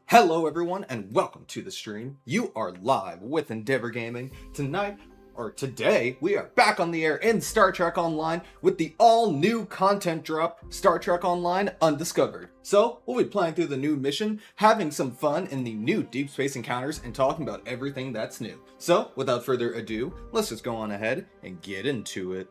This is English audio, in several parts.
Hello everyone and welcome to the stream. You are live with Endeavor Gaming. Today, we are back on the air in Star Trek Online with the all-new content drop, Star Trek Online Undiscovered. So, we'll be playing through the new mission, having some fun in the new Deep Space Encounters, and talking about everything that's new. So, without further ado, let's just go on ahead and get into it.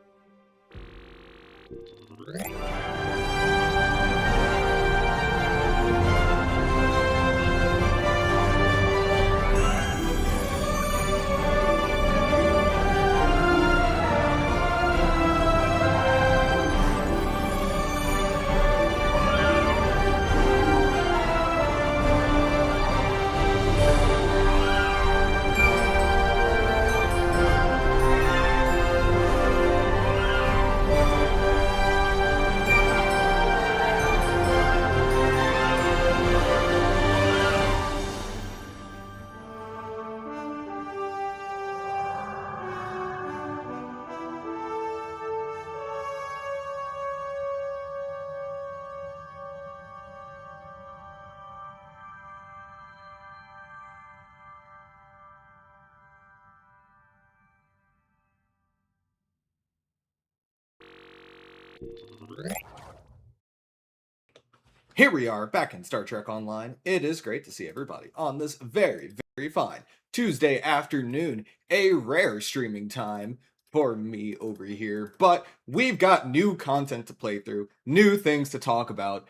Here we are, back in Star Trek Online. It is great to see everybody on this very, very fine Tuesday afternoon. A rare streaming time for me over here, but we've got new content to play through, new things to talk about,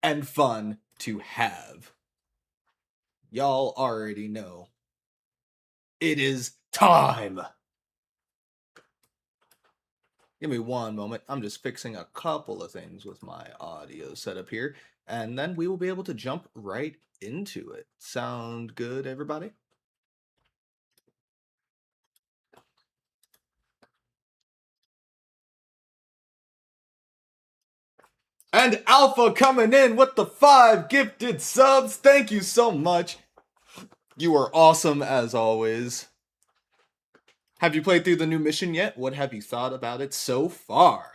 and fun to have. Y'all already know. It is time! Give me one moment. I'm just fixing a couple of things with my audio setup here, and then we will be able to jump right into it. Sound good, everybody? And Alpha coming in with the 5 gifted subs. Thank you so much. You are awesome as always. Have you played through the new mission yet? What have you thought about it so far?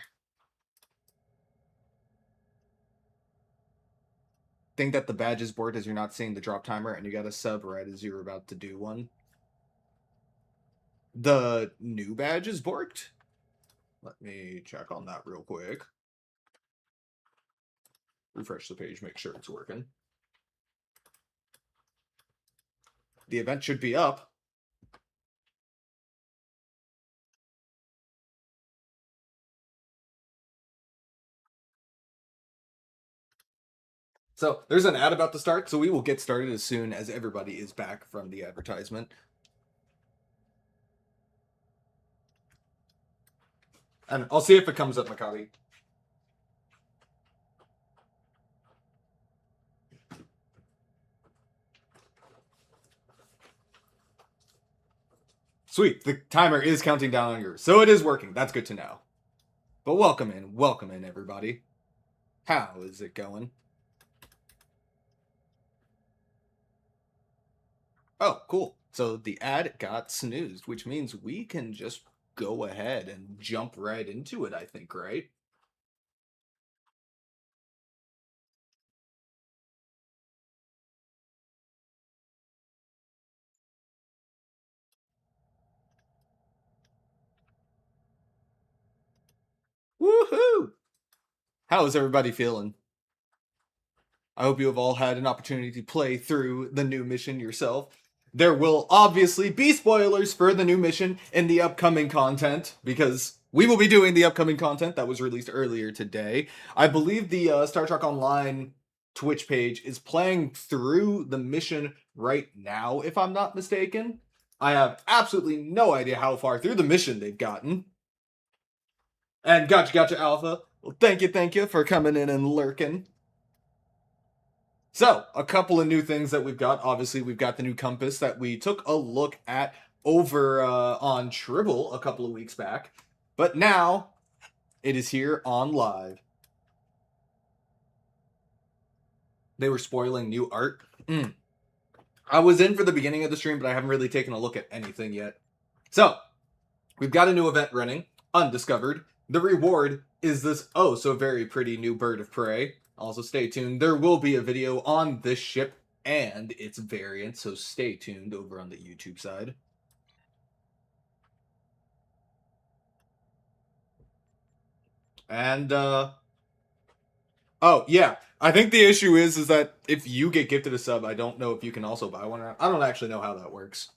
Think that the badge is bored as you're not seeing the drop timer and you got a sub right as you're about to do one. The new badge is borked? Let me check on that real quick. Refresh the page, make sure it's working. The event should be up. So there's an ad about to start, so we will get started as soon as everybody is back from the advertisement. And I'll see if it comes up, Maccabi. Sweet, the timer is counting down on yours, so it is working. That's good to know. But welcome in, everybody. How is it going? Oh, cool. So the ad got snoozed, which means we can just go ahead and jump right into it, I think, right? Woohoo! How is everybody feeling? I hope you have all had an opportunity to play through the new mission yourself. There will obviously be spoilers for the new mission in the upcoming content, because we will be doing the upcoming content that was released earlier today. I believe the Star Trek Online Twitch page is playing through the mission right now, if I'm not mistaken. I have absolutely no idea how far through the mission they've gotten. And gotcha, Alpha. Well, thank you for coming in and lurking. So, a couple of new things that we've got. Obviously, we've got the new compass that we took a look at over on Tribble a couple of weeks back. But now, it is here on live. They were spoiling new art. I was in for the beginning of the stream, but I haven't really taken a look at anything yet. So, we've got a new event running, Undiscovered. The reward is this oh so very pretty new bird of prey. Also stay tuned. There will be a video on this ship and its variant, so stay tuned over on the YouTube side. And oh yeah, I think the issue is that if you get gifted a sub, I don't know if you can also buy one. I don't actually know how that works.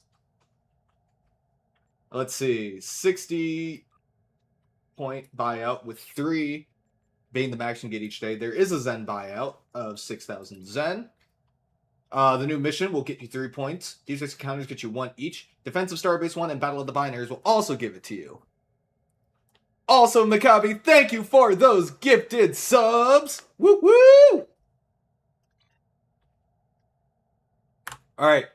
Let's see, 60 point buyout with 3 being the max you can get each day. There is a Zen buyout of 6,000 Zen. The new mission will get you 3 points. These 6 encounters get you 1 each. Defensive Starbase 1 and Battle of the Binaries will also give it to you. Also, Makabi, thank you for those gifted subs! Woo woo! Alright,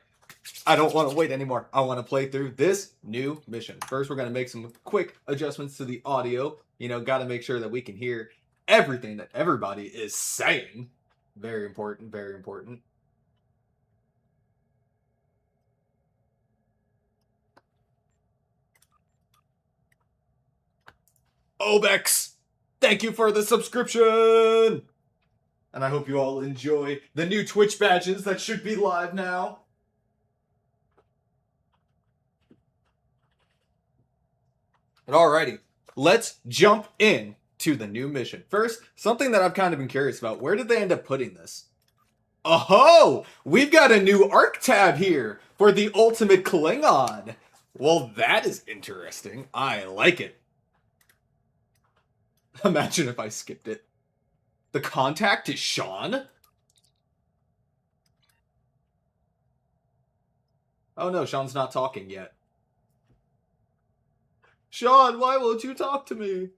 I don't want to wait anymore. I want to play through this new mission. First, we're going to make some quick adjustments to the audio. You know, got to make sure that we can hear everything that everybody is saying. Very important, very important. Obex, thank you for the subscription! And I hope you all enjoy the new Twitch badges that should be live now. But alrighty, let's jump in to the new mission. First, something that I've kind of been curious about. Where did they end up putting this? Oh, we've got a new arc tab here for the Ultimate Klingon. Well, that is interesting. I like it. Imagine if I skipped it. The contact is Sean? Oh no, Sean's not talking yet. Sean, why won't you talk to me?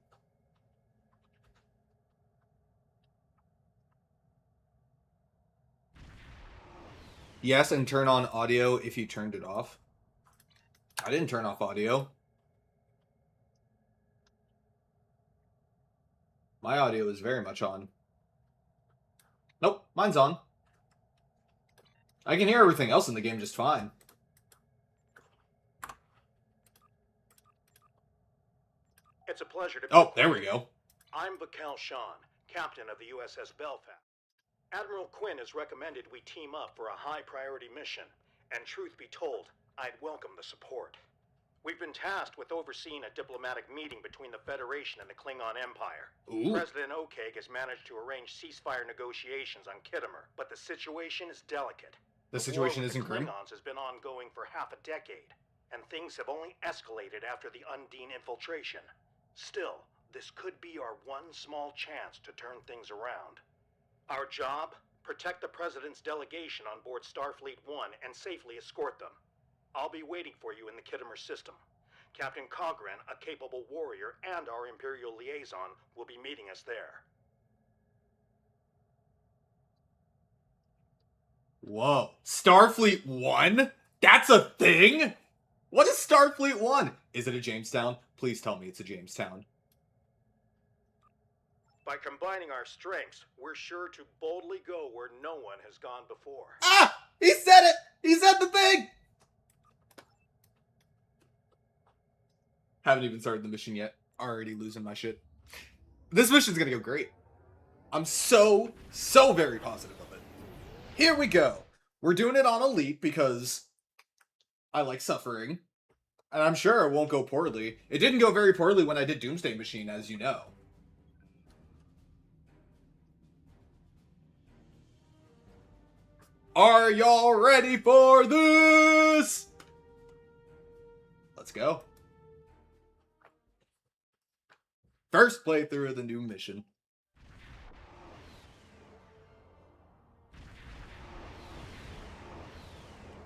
Yes, and turn on audio if you turned it off. I didn't turn off audio. My audio is very much on. Nope, mine's on. I can hear everything else in the game just fine. It's a pleasure to be. Oh, there we go. I'm Vacal Sean, captain of the USS Belfast. Admiral Quinn has recommended we team up for a high-priority mission, and truth be told, I'd welcome the support. We've been tasked with overseeing a diplomatic meeting between the Federation and the Klingon Empire. Ooh. President Okeg has managed to arrange ceasefire negotiations on Kittimer, but the situation is delicate. The situation isn't grim? The war with the Klingons has been ongoing for half a decade, and things have only escalated after the Undine infiltration. Still, this could be our one small chance to turn things around. Our job? Protect the President's delegation on board Starfleet 1 and safely escort them. I'll be waiting for you in the Kittimer system. Captain Cogran, a capable warrior, and our Imperial liaison will be meeting us there. Whoa. Starfleet 1? That's a thing? What is Starfleet 1? Is it a Jamestown? Please tell me it's a Jamestown. By combining our strengths, we're sure to boldly go where no one has gone before. Ah! He said it! He said the thing! Haven't even started the mission yet. Already losing my shit. This mission's gonna go great. I'm so very positive of it. Here we go. We're doing it on Elite because I like suffering. And I'm sure it won't go poorly. It didn't go very poorly when I did Doomsday Machine, as you know. Are y'all ready for this? Let's go. First playthrough of the new mission.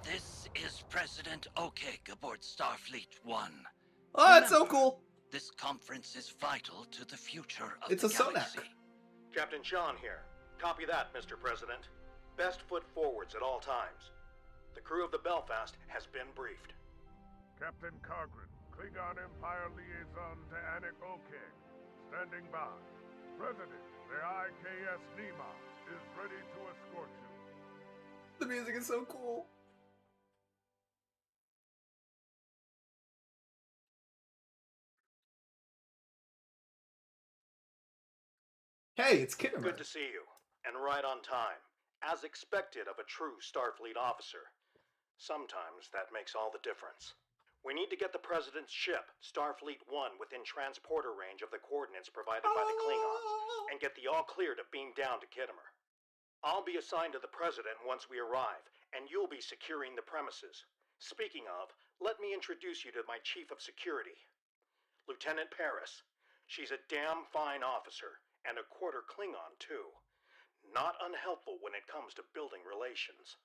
This is President Okeg aboard Starfleet 1. Oh, that's so cool. This conference is vital to the future of It's the a Sonak. galaxy. Captain Sean here. Copy that, Mr. President. Best foot forwards at all times. The crew of the Belfast has been briefed. Captain Cogran, Klingon Empire Liaison to Anik Okeg, standing by. President, the IKS Nima is ready to escort you. The music is so cool. Hey, it's Kittimer. Good to see you, and right on time. as expected of a true Starfleet officer. Sometimes that makes all the difference. We need to get the President's ship, Starfleet 1, within transporter range of the coordinates provided by the Klingons, and get the all-clear to beam down to Kittimer. I'll be assigned to the President once we arrive, and you'll be securing the premises. Speaking of, let me introduce you to my Chief of Security, Lieutenant Paris. She's a damn fine officer, and a quarter Klingon, too. Not unhelpful when it comes to building relations.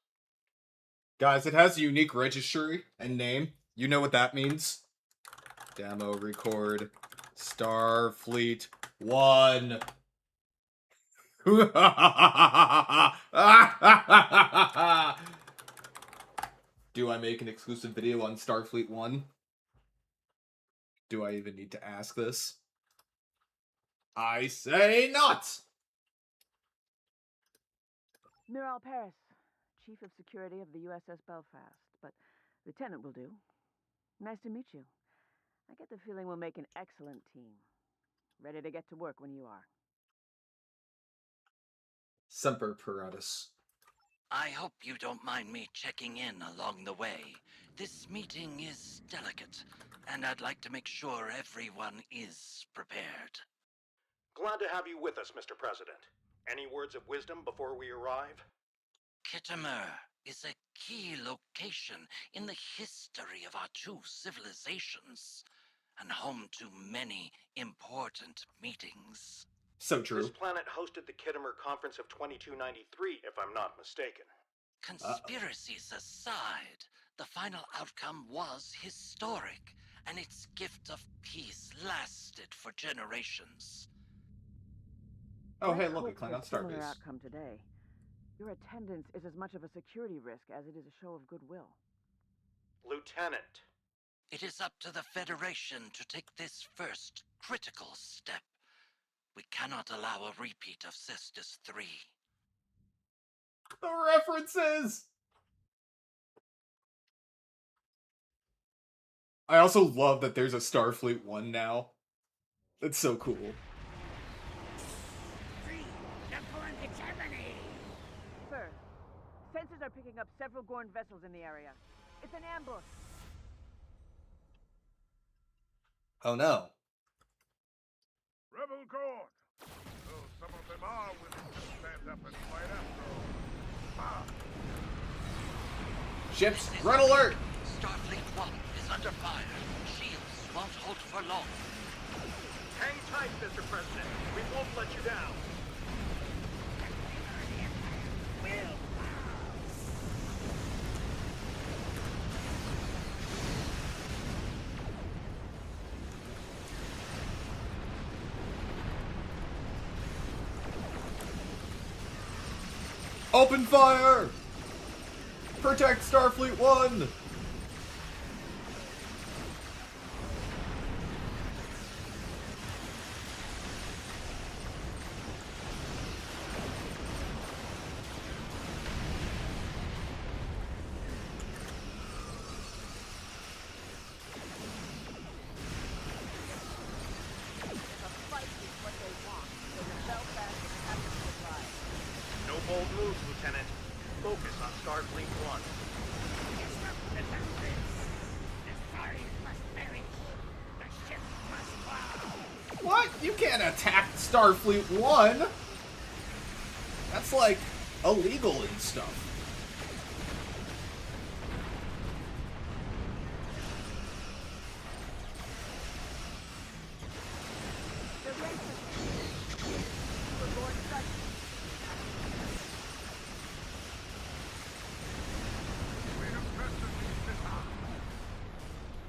Guys, it has a unique registry and name. You know what that means? Demo record Starfleet 1. Do I make an exclusive video on Starfleet 1? Do I even need to ask this? I say not! Miral Paris, Chief of Security of the USS Belfast, but Lieutenant will do. Nice to meet you. I get the feeling we'll make an excellent team. Ready to get to work when you are. Semper Paratus. I hope you don't mind me checking in along the way. This meeting is delicate, and I'd like to make sure everyone is prepared. Glad to have you with us, Mr. President. Any words of wisdom before we arrive? Kittimer is a key location in the history of our two civilizations, and home to many important meetings. So true. This planet hosted the Kittimer Conference of 2293, if I'm not mistaken. Conspiracies aside, the final outcome was historic, and its gift of peace lasted for generations. Oh, hey, Let's look, a hope for Klingon a similar starbase. outcome today. Your attendance is as much of a security risk as it is a show of goodwill. Lieutenant. It is up to the Federation to take this first critical step. We cannot allow a repeat of Cestus 3. The references! I also love that there's a Starfleet 1 now. It's so cool. Sir, sensors are picking up several Gorn vessels in the area. It's an ambush. Oh no. Rebel Gorn! Though some of them are willing to stand up and fight after all. Ah! Ships, This is red alert! Starfleet 1 is under fire. Shields won't hold for long. Hang tight, Mr. President. We won't let you down. Open fire! Protect Starfleet 1! No bold moves, Lieutenant. Focus on Starfleet 1. What? You can't attack Starfleet 1! That's like illegal and stuff. We have tested these missiles.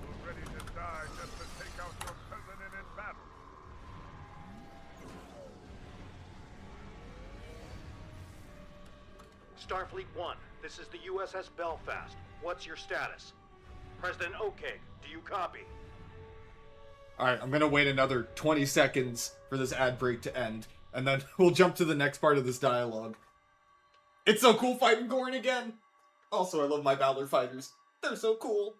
You're ready to die just to take out your president in battle. Starfleet 1, this is the USS Belfast. What's your status? President OK, do you copy? Alright, I'm gonna wait another 20 seconds for this ad break to end, and then we'll jump to the next part of this dialogue. It's so cool fighting Gorn again! Also, I love my Valor fighters. They're so cool.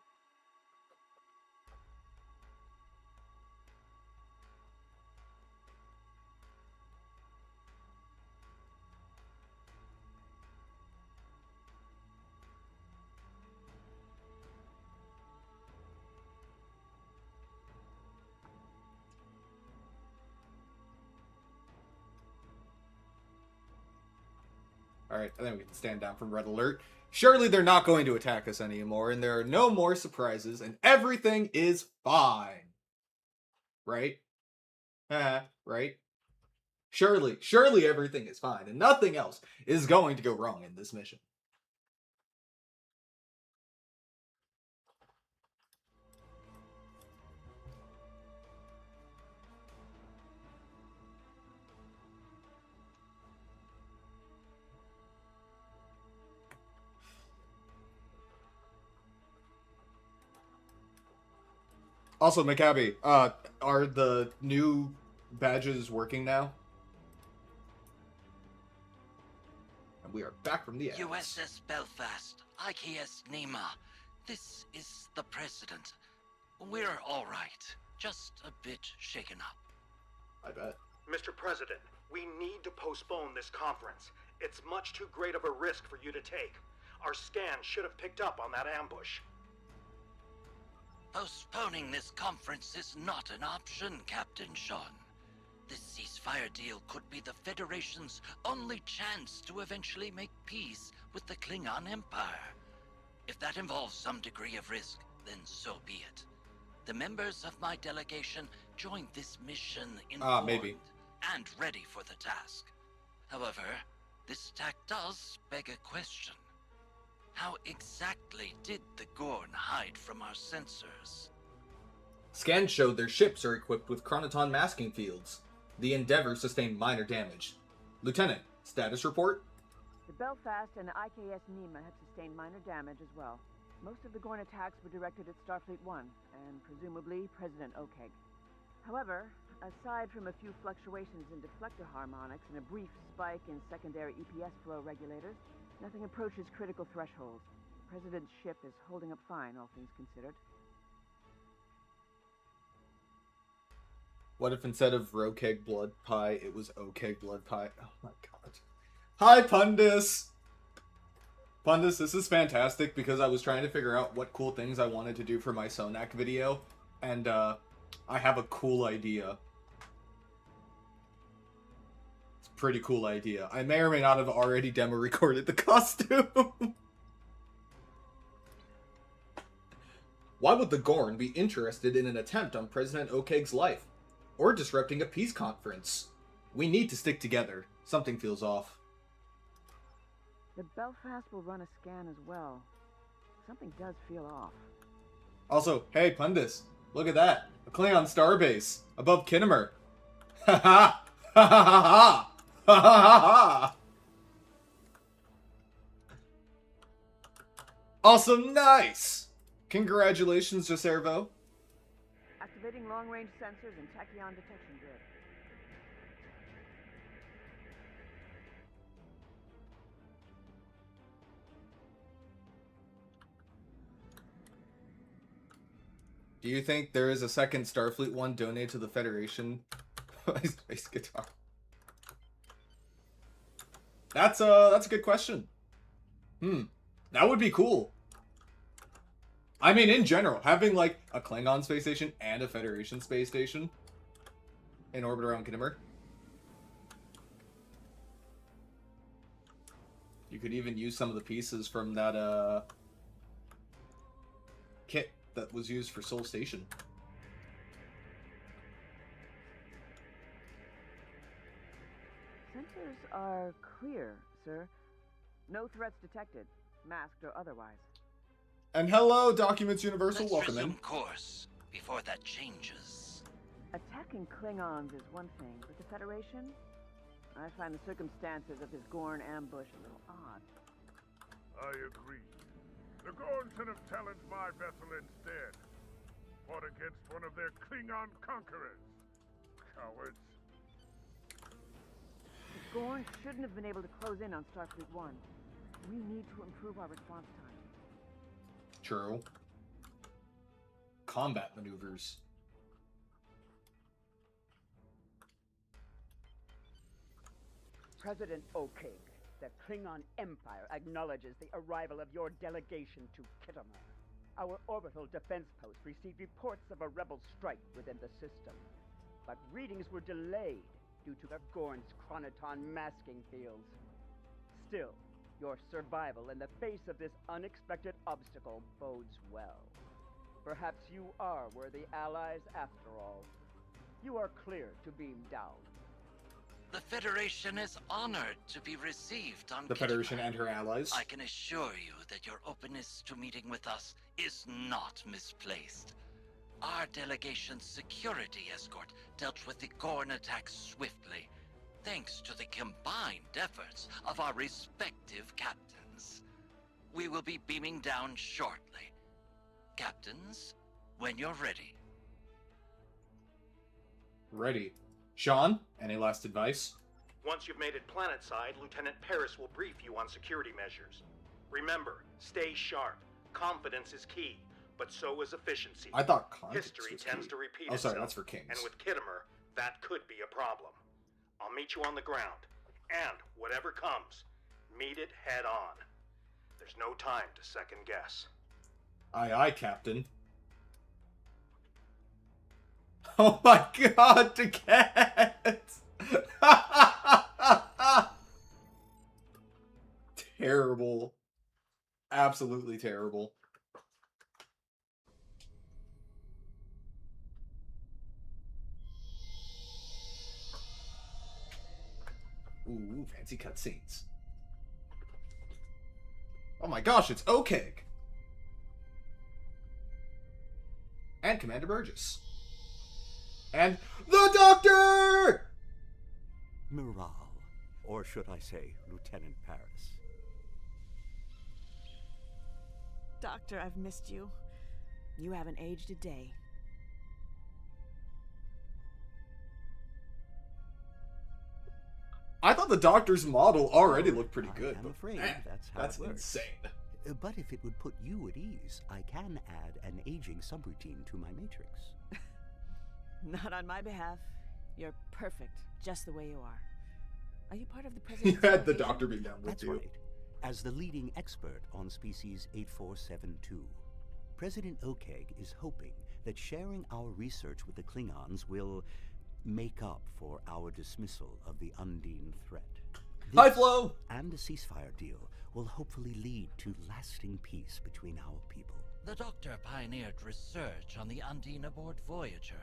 Alright, I think we can stand down from red alert. Surely they're not going to attack us anymore, and there are no more surprises, and everything is fine. Right? Right? Surely everything is fine, and nothing else is going to go wrong in this mission. Also, Maccabi, are the new badges working now? And we are back from the ads. USS Belfast, IKS Nema. This is the President. We're all right. Just a bit shaken up. I bet. Mr. President, we need to postpone this conference. It's much too great of a risk for you to take. Our scan should have picked up on that ambush. Postponing this conference is not an option, Captain Sean. This ceasefire deal could be the Federation's only chance to eventually make peace with the Klingon Empire. If that involves some degree of risk, then so be it. The members of my delegation joined this mission informed maybe. and ready for the task. However, this tack does beg a question. How exactly did the Gorn hide from our sensors? Scans showed their ships are equipped with chronoton masking fields. The Endeavor sustained minor damage. Lieutenant, status report? The Belfast and the IKS Nema have sustained minor damage as well. Most of the Gorn attacks were directed at Starfleet 1, and presumably President Okeg. However, aside from a few fluctuations in deflector harmonics and a brief spike in secondary EPS flow regulators, nothing approaches critical thresholds. The President's ship is holding up fine, all things considered. What if instead of Rokeg Blood Pie, it was Okeg Blood Pie? Oh my god. Hi, Pundus! Pundus, this is fantastic because I was trying to figure out what cool things I wanted to do for my Sonak video, and I have a cool idea. It's a pretty cool idea. I may or may not have already demo recorded the costume. Why would the Gorn be interested in an attempt on President Okeg's life? Or disrupting a peace conference? We need to stick together. Something feels off. The Belfast will run a scan as well. Something does feel off. Also, hey, Pundus, look at that. A Klingon starbase above Kinnemer. Ha ha! Ha ha ha ha! Ha ha ha ha! Awesome, nice! Congratulations, Joservo. Activating long-range sensors and tachyon detection grid. Do you think there is a second Starfleet one donated to the Federation? Space guitar. That's a good question. That would be cool. I mean, in general, having like a Klingon space station and a Federation space station in orbit around Kinnemer. You could even use some of the pieces from that kit that was used for Sol Station. Sensors are clear, sir. No threats detected, masked or otherwise. And hello, Documents Universal, Let's welcome in. resume course before that changes. Attacking Klingons is one thing, but the Federation? I find the circumstances of this Gorn ambush a little odd. I agree. The Gorn should have challenged my vessel instead. Fought against one of their Klingon conquerors. Cowards. The Gorn shouldn't have been able to close in on Starfleet 1. We need to improve our response time. True. Combat maneuvers. President Okeg, the Klingon Empire acknowledges the arrival of your delegation to Kittimer. Our orbital defense post received reports of a rebel strike within the system, but readings were delayed due to the Gorn's chronoton masking fields. Still, your survival in the face of this unexpected obstacle bodes well. Perhaps you are worthy allies after all. You are clear to beam down. The Federation is honored to be received on The Federation Kittimer. and her allies. I can assure you that your openness to meeting with us is not misplaced. Our delegation's security escort dealt with the Gorn attack swiftly, thanks to the combined efforts of our respective captains. We will be beaming down shortly. Captains, when you're ready. Ready. Sean, any last advice? Once you've made it planetside, Lieutenant Paris will brief you on security measures. Remember, stay sharp. Confidence is key, but so is efficiency. I thought context History was tends key. to repeat Oh, sorry, itself, that's for Kings. and with Kittimer, that could be a problem. I'll meet you on the ground, and whatever comes, meet it head on. There's no time to second guess. Aye, aye, Captain. Oh my god, the cats! Terrible. Absolutely terrible. Ooh, fancy cutscenes. Oh my gosh, it's Okeg! And Commander Burgess. And the Doctor! Morale, or should I say, Lieutenant Paris. Doctor, I've missed you. You haven't aged a day. I thought the Doctor's model already looked pretty good. I'm but afraid man, that's how that's it works. insane. But if it would put you at ease, I can add an aging subroutine to my matrix. Not on my behalf. You're perfect, just the way you are. Are you part of the You President's had the delegation? Doctor be down with That's you. right. As the leading expert on species 8472, President Okeg is hoping that sharing our research with the Klingons will make up for our dismissal of the Undine threat. Hi, This Flo! and a ceasefire deal will hopefully lead to lasting peace between our people. The Doctor pioneered research on the Undine aboard Voyager.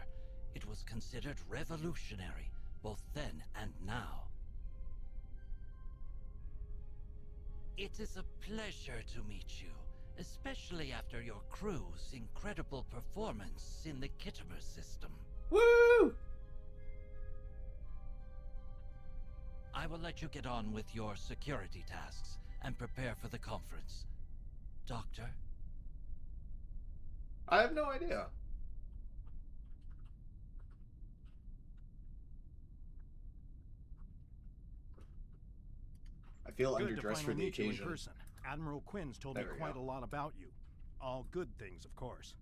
It was considered revolutionary, both then and now. It is a pleasure to meet you, especially after your crew's incredible performance in the Kittimer system. Woo! I will let you get on with your security tasks and prepare for the conference. Doctor? I have no idea. I feel Good to underdressed for finally the meet you in occasion. person. Admiral Quinn's told me There we quite go. a lot about you. All good things, of course.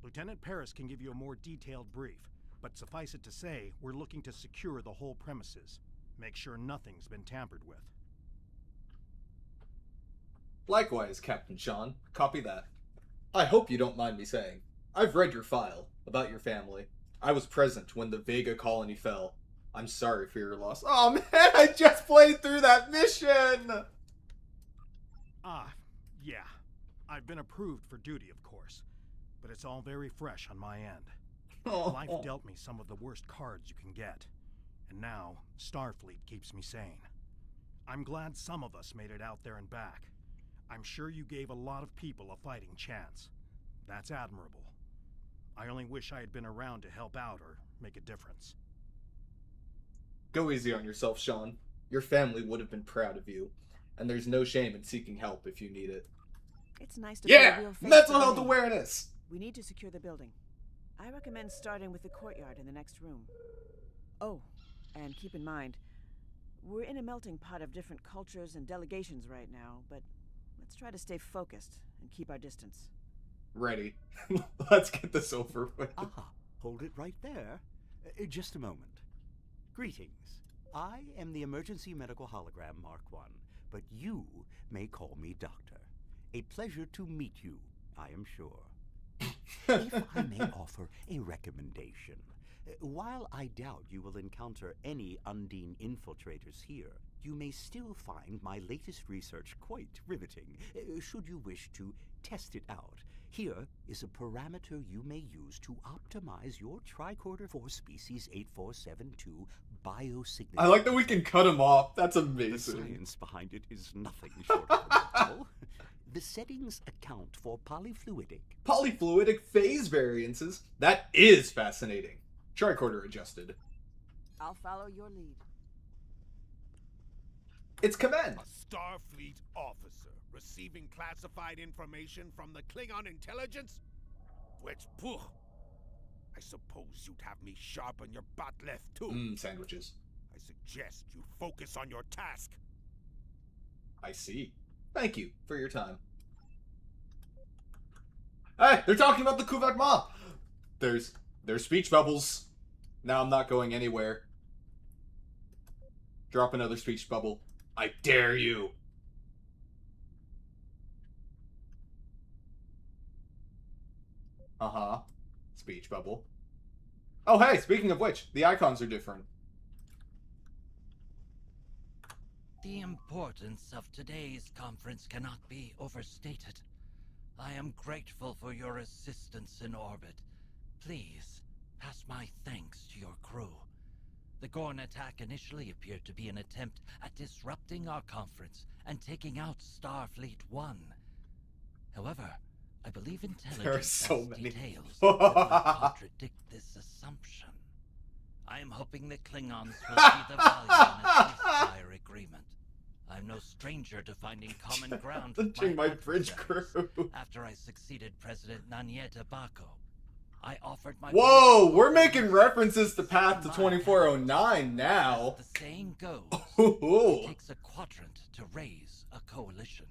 Lieutenant Paris can give you a more detailed brief, but suffice it to say, we're looking to secure the whole premises. Make sure nothing's been tampered with. Likewise, Captain Sean. Copy that. I hope you don't mind me saying, I've read your file about your family. I was present when the Vega colony fell. I'm sorry for your loss. Oh man, I just played through that mission! Ah, yeah. I've been approved for duty, of course. But it's all very fresh on my end. Life dealt me some of the worst cards you can get. And now, Starfleet keeps me sane. I'm glad some of us made it out there and back. I'm sure you gave a lot of people a fighting chance. That's admirable. I only wish I had been around to help out or make a difference. Go easy on yourself, Sean. Your family would have been proud of you. And there's no shame in seeking help if you need it. It's nice to put a Yeah! real face Mental to the health name. awareness! We need to secure the building. I recommend starting with the courtyard in the next room. Oh, and keep in mind, we're in a melting pot of different cultures and delegations right now, but let's try to stay focused and keep our distance. Ready. Let's get this over with. Ah, hold it right there. Just a moment. Greetings. I am the Emergency Medical Hologram Mark I, but you may call me Doctor. A pleasure to meet you, I am sure. If I may offer a recommendation, while I doubt you will encounter any Undine infiltrators here, you may still find my latest research quite riveting, should you wish to test it out. Here is a parameter you may use to optimize your tricorder 4 species 8472 biosignature. I like that we can cut him off. That's The amazing. science behind it is nothing short of remarkable. The settings account for polyfluidic. Polyfluidic phase variances? That is fascinating. Tricorder adjusted. I'll follow your lead. It's command. A Starfleet officer receiving classified information from the Klingon intelligence? Which, pooh, I suppose you'd have me sharpen your butt left too. Sandwiches. I suggest you focus on your task. I see. Thank you for your time. Hey, they're talking about the Kuvak Ma. There's speech bubbles. Now I'm not going anywhere. Drop another speech bubble. I dare you. Uh-huh. Speech bubble. Oh, hey, speaking of which, the icons are different. The importance of today's conference cannot be overstated. I am grateful for your assistance in orbit. Please, pass my thanks to your crew. The Gorn attack initially appeared to be an attempt at disrupting our conference and taking out Starfleet 1. However, I believe intelligence so has many. details that will contradict this assumption. I am hoping the Klingons will see the value in a ceasefire agreement. I'm no stranger to finding common ground with Lynching my bridge adversaries. crew. After I succeeded President Nanyeta Bako, I offered my... Whoa, we're making references to Path to 2409 now. As the saying goes, Ooh. it takes a quadrant to raise a coalition.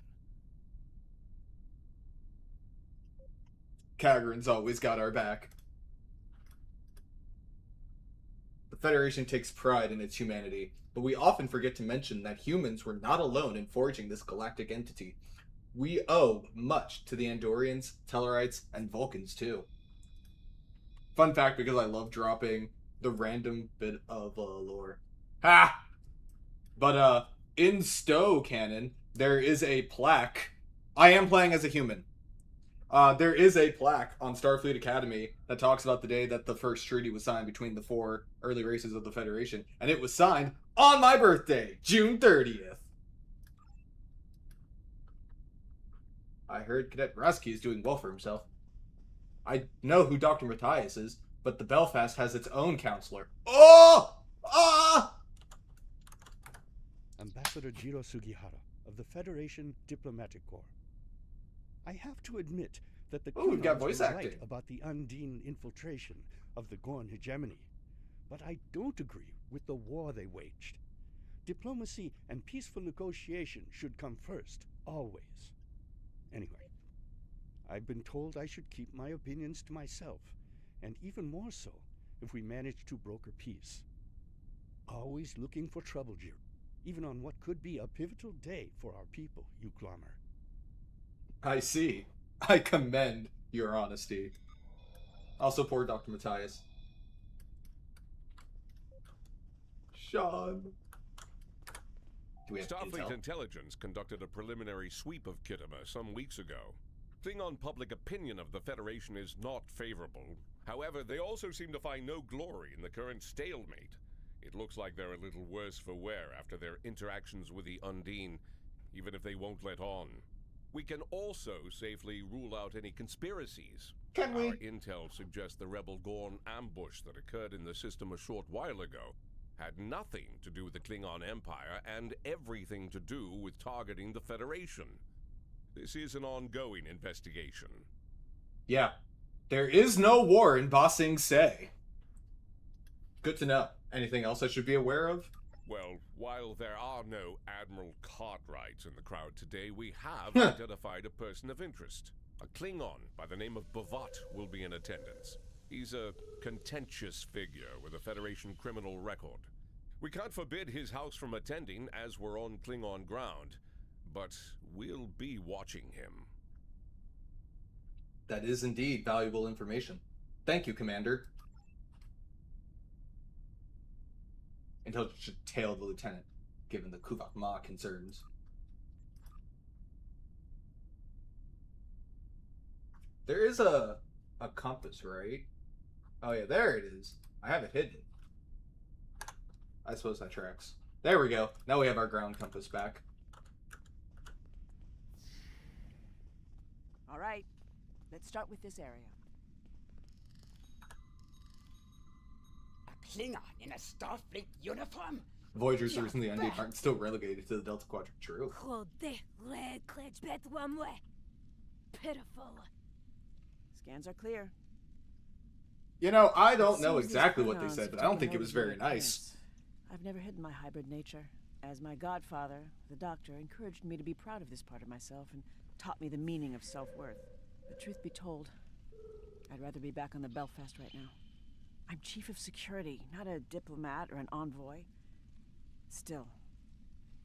Kagran's always got our back. The Federation takes pride in its humanity, but we often forget to mention that humans were not alone in forging this galactic entity. We owe much to the Andorians, Tellarites, and Vulcans too. Fun fact, because I love dropping the random bit of lore. Ha! But in STO canon, there is a plaque. I am playing as a human. There is a plaque on Starfleet Academy that talks about the day that the first treaty was signed between the 4 early races of the Federation, and it was signed on my birthday, June 30th. I heard Cadet Brasky is doing well for himself. I know who Dr. Matthias is, but the Belfast has its own counselor. Oh! Ah! Ambassador Jiro Sugihara of the Federation Diplomatic Corps. I have to admit that the Ooh, we've got Klingons voice were acting. right about the Undine infiltration of the Gorn hegemony, but I don't agree with the war they waged. Diplomacy and peaceful negotiation should come first, always. Anyway, I've been told I should keep my opinions to myself, and even more so if we manage to broker peace. Always looking for trouble, Jiro, even on what could be a pivotal day for our people, you glommer. I see. I commend your honesty. I'll support Dr. Matthias. Sean. Do we have Starfleet intel? Intelligence conducted a preliminary sweep of Kittimer some weeks ago. Klingon public opinion of the Federation is not favorable. However, they also seem to find no glory in the current stalemate. It looks like they're a little worse for wear after their interactions with the Undine, even if they won't let on. We can also safely rule out any conspiracies. Can we? Our intel suggests the rebel Gorn ambush that occurred in the system a short while ago had nothing to do with the Klingon Empire and everything to do with targeting the Federation. This is an ongoing investigation. Yeah. There is no war in Ba Sing Se. Good to know. Anything else I should be aware of? Well, while there are no Admiral Cartwrights in the crowd today, we have identified a person of interest. A Klingon by the name of Bavat will be in attendance. He's a contentious figure with a Federation criminal record. We can't forbid his house from attending as we're on Klingon ground, but we'll be watching him. That is indeed valuable information. Thank you, Commander. Intelligence should tail the lieutenant. given the Kuvak Ma concerns. There is a compass, right? Oh yeah, there it is. I have it hidden. I suppose that tracks. There we go. Now we have our ground compass back. All right, let's start with this area. A Klingon in a Starfleet uniform? Voyagers in the Undine aren't still relegated to the Delta Quadrant. True. Pitiful. Scans are clear. You know, I don't It know seems these exactly what they Klingons said, but I took don't think it note was of your very nice. appearance. I've never hidden my hybrid nature, as my godfather, the doctor, encouraged me to be proud of this part of myself and taught me the meaning of self-worth. The truth be told, I'd rather be back on the Belfast right now. I'm chief of security, not a diplomat or an envoy. Still,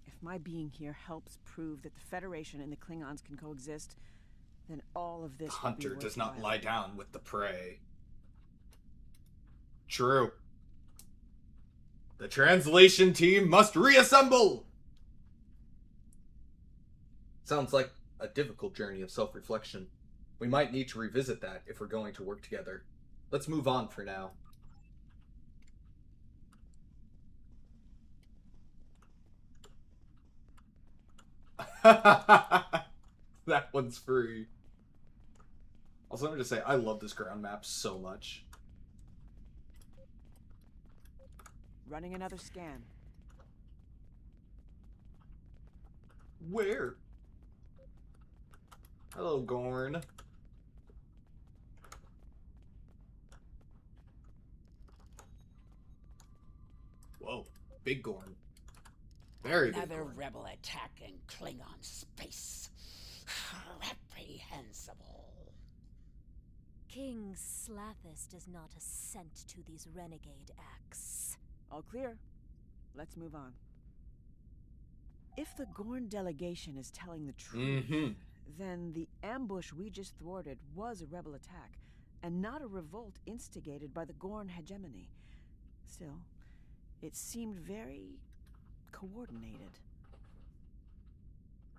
if my being here helps prove that the Federation and the Klingons can coexist, then all of this The will be hunter does not worthwhile. lie down with the prey. True. The translation team must reassemble! Sounds like a difficult journey of self-reflection. We might need to revisit that if we're going to work together. Let's move on for now. That one's free. Also, let me just say, I love this ground map so much. Running another scan. Where? Hello, Gorn. Whoa, big Gorn. Very big Another Gorn. rebel attack in Klingon space. Reprehensible. King Slathis does not assent to these renegade acts. All clear. Let's move on. If the Gorn delegation is telling the truth, then the ambush we just thwarted was a rebel attack, and not a revolt instigated by the Gorn hegemony. Still, it seemed very coordinated.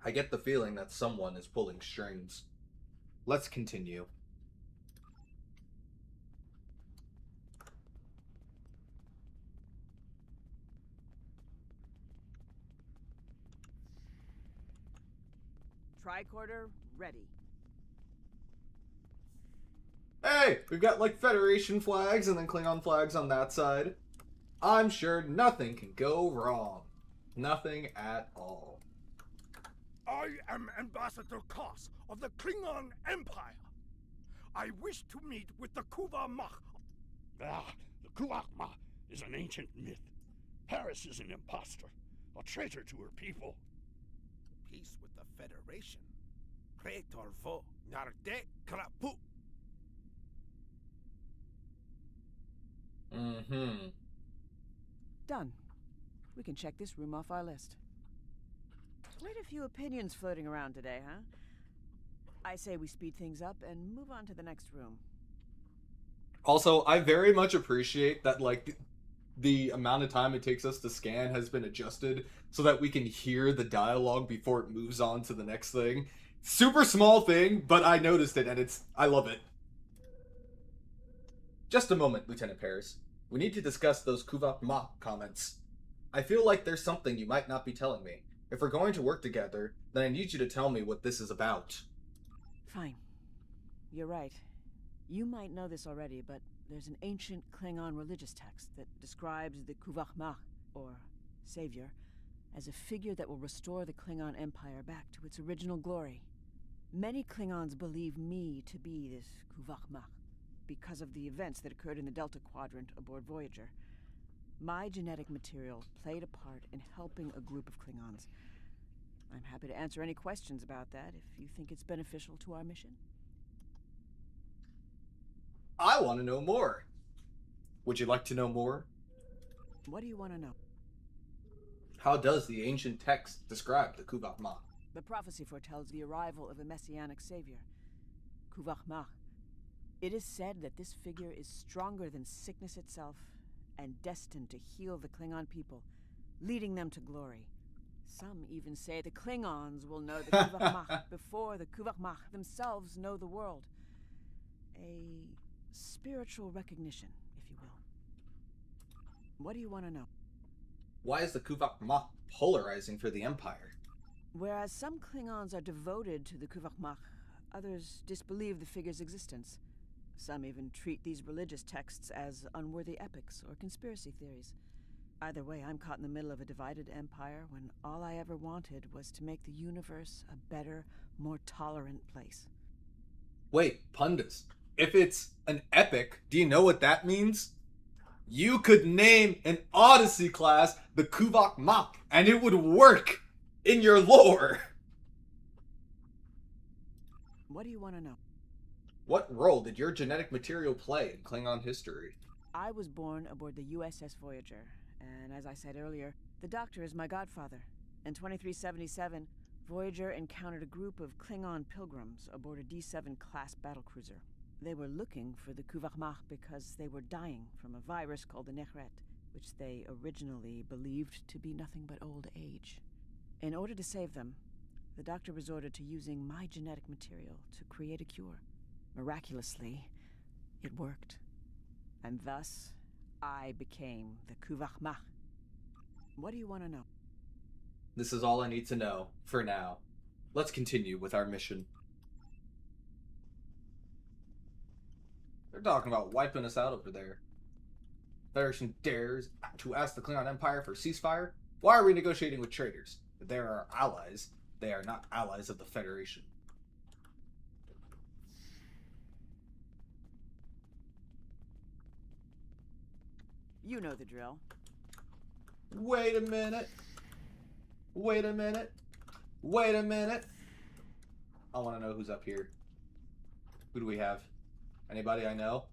I get the feeling that someone is pulling strings. Let's continue. Tricorder ready. Hey, we've got like Federation flags and then Klingon flags on that side. I'm sure nothing can go wrong. Nothing at all. I am Ambassador Koss of the Klingon Empire. I wish to meet with the Kuvak. Ah, the Kuvak is an ancient myth. Paris is an impostor, a traitor to her people. Peace with the Federation. Praetor vo narde krapu. Done. We can check this room off our list. Quite a few opinions floating around today, huh? I say we speed things up and move on to the next room. Also, I very much appreciate that, like, the amount of time it takes us to scan has been adjusted so that we can hear the dialogue before it moves on to the next thing. Super small thing, but I noticed it, and I love it. Just a moment, Lieutenant Paris. We need to discuss those Kuvak Ma comments. I feel like there's something you might not be telling me. If we're going to work together, then I need you to tell me what this is about. Fine. You're right. You might know this already, but there's an ancient Klingon religious text that describes the Kuvak Ma, or Savior, as a figure that will restore the Klingon Empire back to its original glory. Many Klingons believe me to be this Kuvak Ma, because of the events that occurred in the Delta Quadrant aboard Voyager. My genetic material played a part in helping a group of Klingons. I'm happy to answer any questions about that if you think it's beneficial to our mission. I want to know more. Would you like to know more? What do you want to know? How does the ancient text describe the Kuvak Ma? The prophecy foretells the arrival of a messianic savior, Kuvak Ma. It is said that this figure is stronger than sickness itself and destined to heal the Klingon people, leading them to glory. Some even say the Klingons will know the Kuvahmach before the Kuvahmach themselves know the world. A spiritual recognition, if you will. What do you want to know? Why is the Kuvahmach polarizing for the Empire? Whereas some Klingons are devoted to the Kuvahmach, others disbelieve the figure's existence. Some even treat these religious texts as unworthy epics or conspiracy theories. Either way, I'm caught in the middle of a divided empire when all I ever wanted was to make the universe a better, more tolerant place. Wait, Pundus, if it's an epic, do you know what that means? You could name an Odyssey class the Kuvahmach, and it would work in your lore. What do you want to know? What role did your genetic material play in Klingon history? I was born aboard the USS Voyager, and as I said earlier, the Doctor is my godfather. In 2377, Voyager encountered a group of Klingon pilgrims aboard a D7 class battlecruiser. They were looking for the Kuvahmach because they were dying from a virus called the Nehret, which they originally believed to be nothing but old age. In order to save them, the Doctor resorted to using my genetic material to create a cure. Miraculously, it worked. And thus, I became the Kuvahmach. What do you want to know? This is all I need to know, for now. Let's continue with our mission. They're talking about wiping us out over there. Federation dares to ask the Klingon Empire for a ceasefire? Why are we negotiating with traitors? If they are our allies, they are not allies of the Federation. You know the drill. Wait a minute. Wait a minute. Wait a minute. I want to know who's up here. Who do we have? Anybody I know?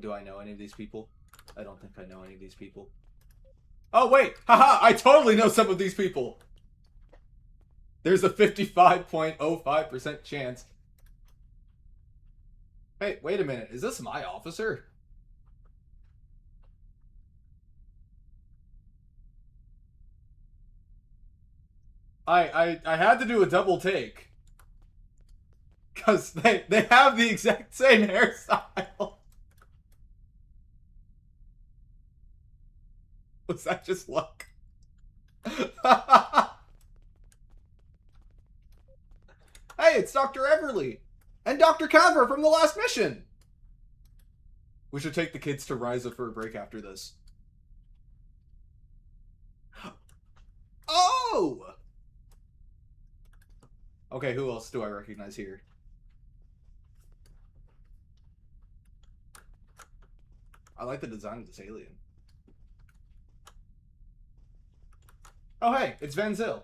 Do I know any of these people? I don't think I know any of these people. Oh, wait! Haha! I totally know some of these people! There's a 55.05% chance. Hey, wait a minute. Is this my officer? I had to do a double take. Because they have the exact same hairstyle. Was that just luck? Hey, it's Dr. Everly! And Dr. Cadver from the last mission! We should take the kids to Ryza for a break after this. Oh! Okay, who else do I recognize here? I like the design of this alien. Oh hey, it's Van Zyl.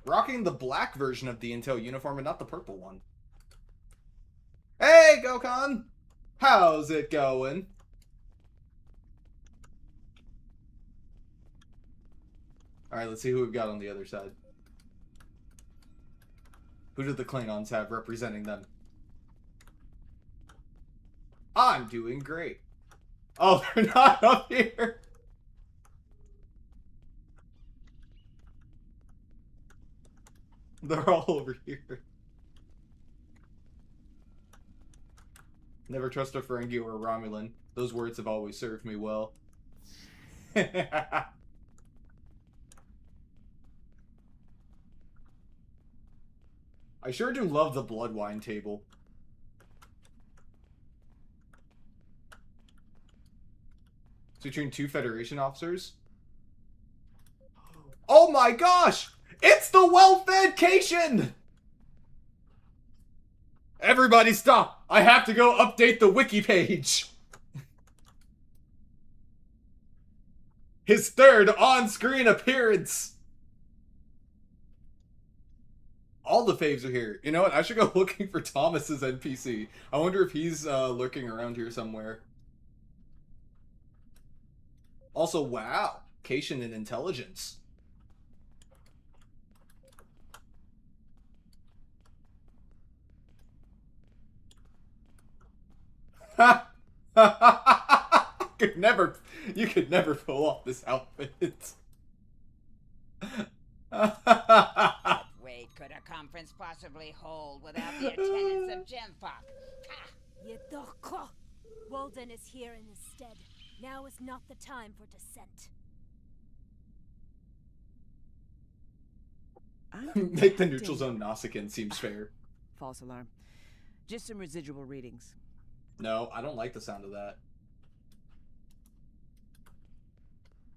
Rocking the black version of the Intel uniform and not the purple one. Hey, Gokhan! How's it going? Alright, let's see who we've got on the other side. Who do the Klingons have representing them? I'm doing great. Oh, they're not up here. They're all over here. Never trust a Ferengi or a Romulan. Those words have always served me well. I sure do love the blood wine table. Featuring 2 Federation officers. Oh my gosh! It's the well-fed Cation! Everybody stop! I have to go update the wiki page! His third on-screen appearance! All the faves are here. You know what? I should go looking for Thomas's NPC. I wonder if he's lurking around here somewhere. Also, wow. Cation and intelligence. you could never pull off this outfit. What weight could a conference possibly hold without the attendance of Gemfuck? Yedoko! Walden is here in his stead. Now is not the time for dissent. Make the neutral zone Nausicaan seems fair. False alarm. Just some residual readings. No, I don't like the sound of that.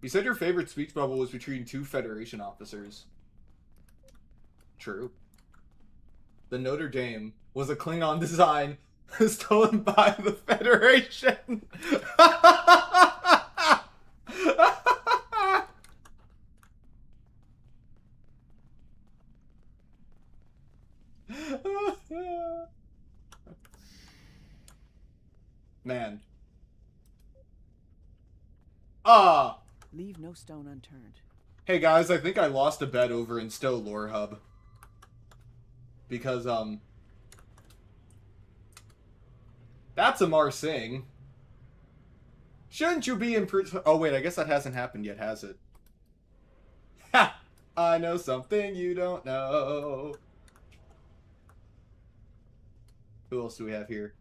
You said your favorite speech bubble was between two Federation officers. True. The Notre Dame was a Klingon design stolen by the Federation. Man. Leave no stone unturned. Hey guys, I think I lost a bet over in STO Lore Hub. Because, that's Amar Singh. Shouldn't you be in oh wait, I guess that hasn't happened yet, has it? Ha! I know something you don't know. Who else do we have here?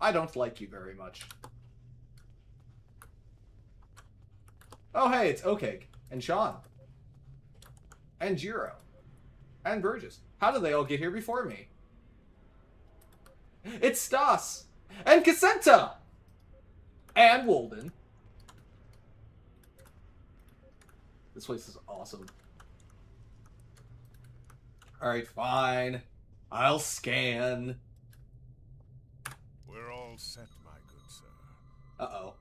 I don't like you very much. Oh, hey, it's Okeg, and Sean, and Jiro, and Burgess. How did they all get here before me? It's Stas, and Cassenta, and Walden. This place is awesome. Alright, fine. I'll scan. We're all set, my good sir. Uh-oh.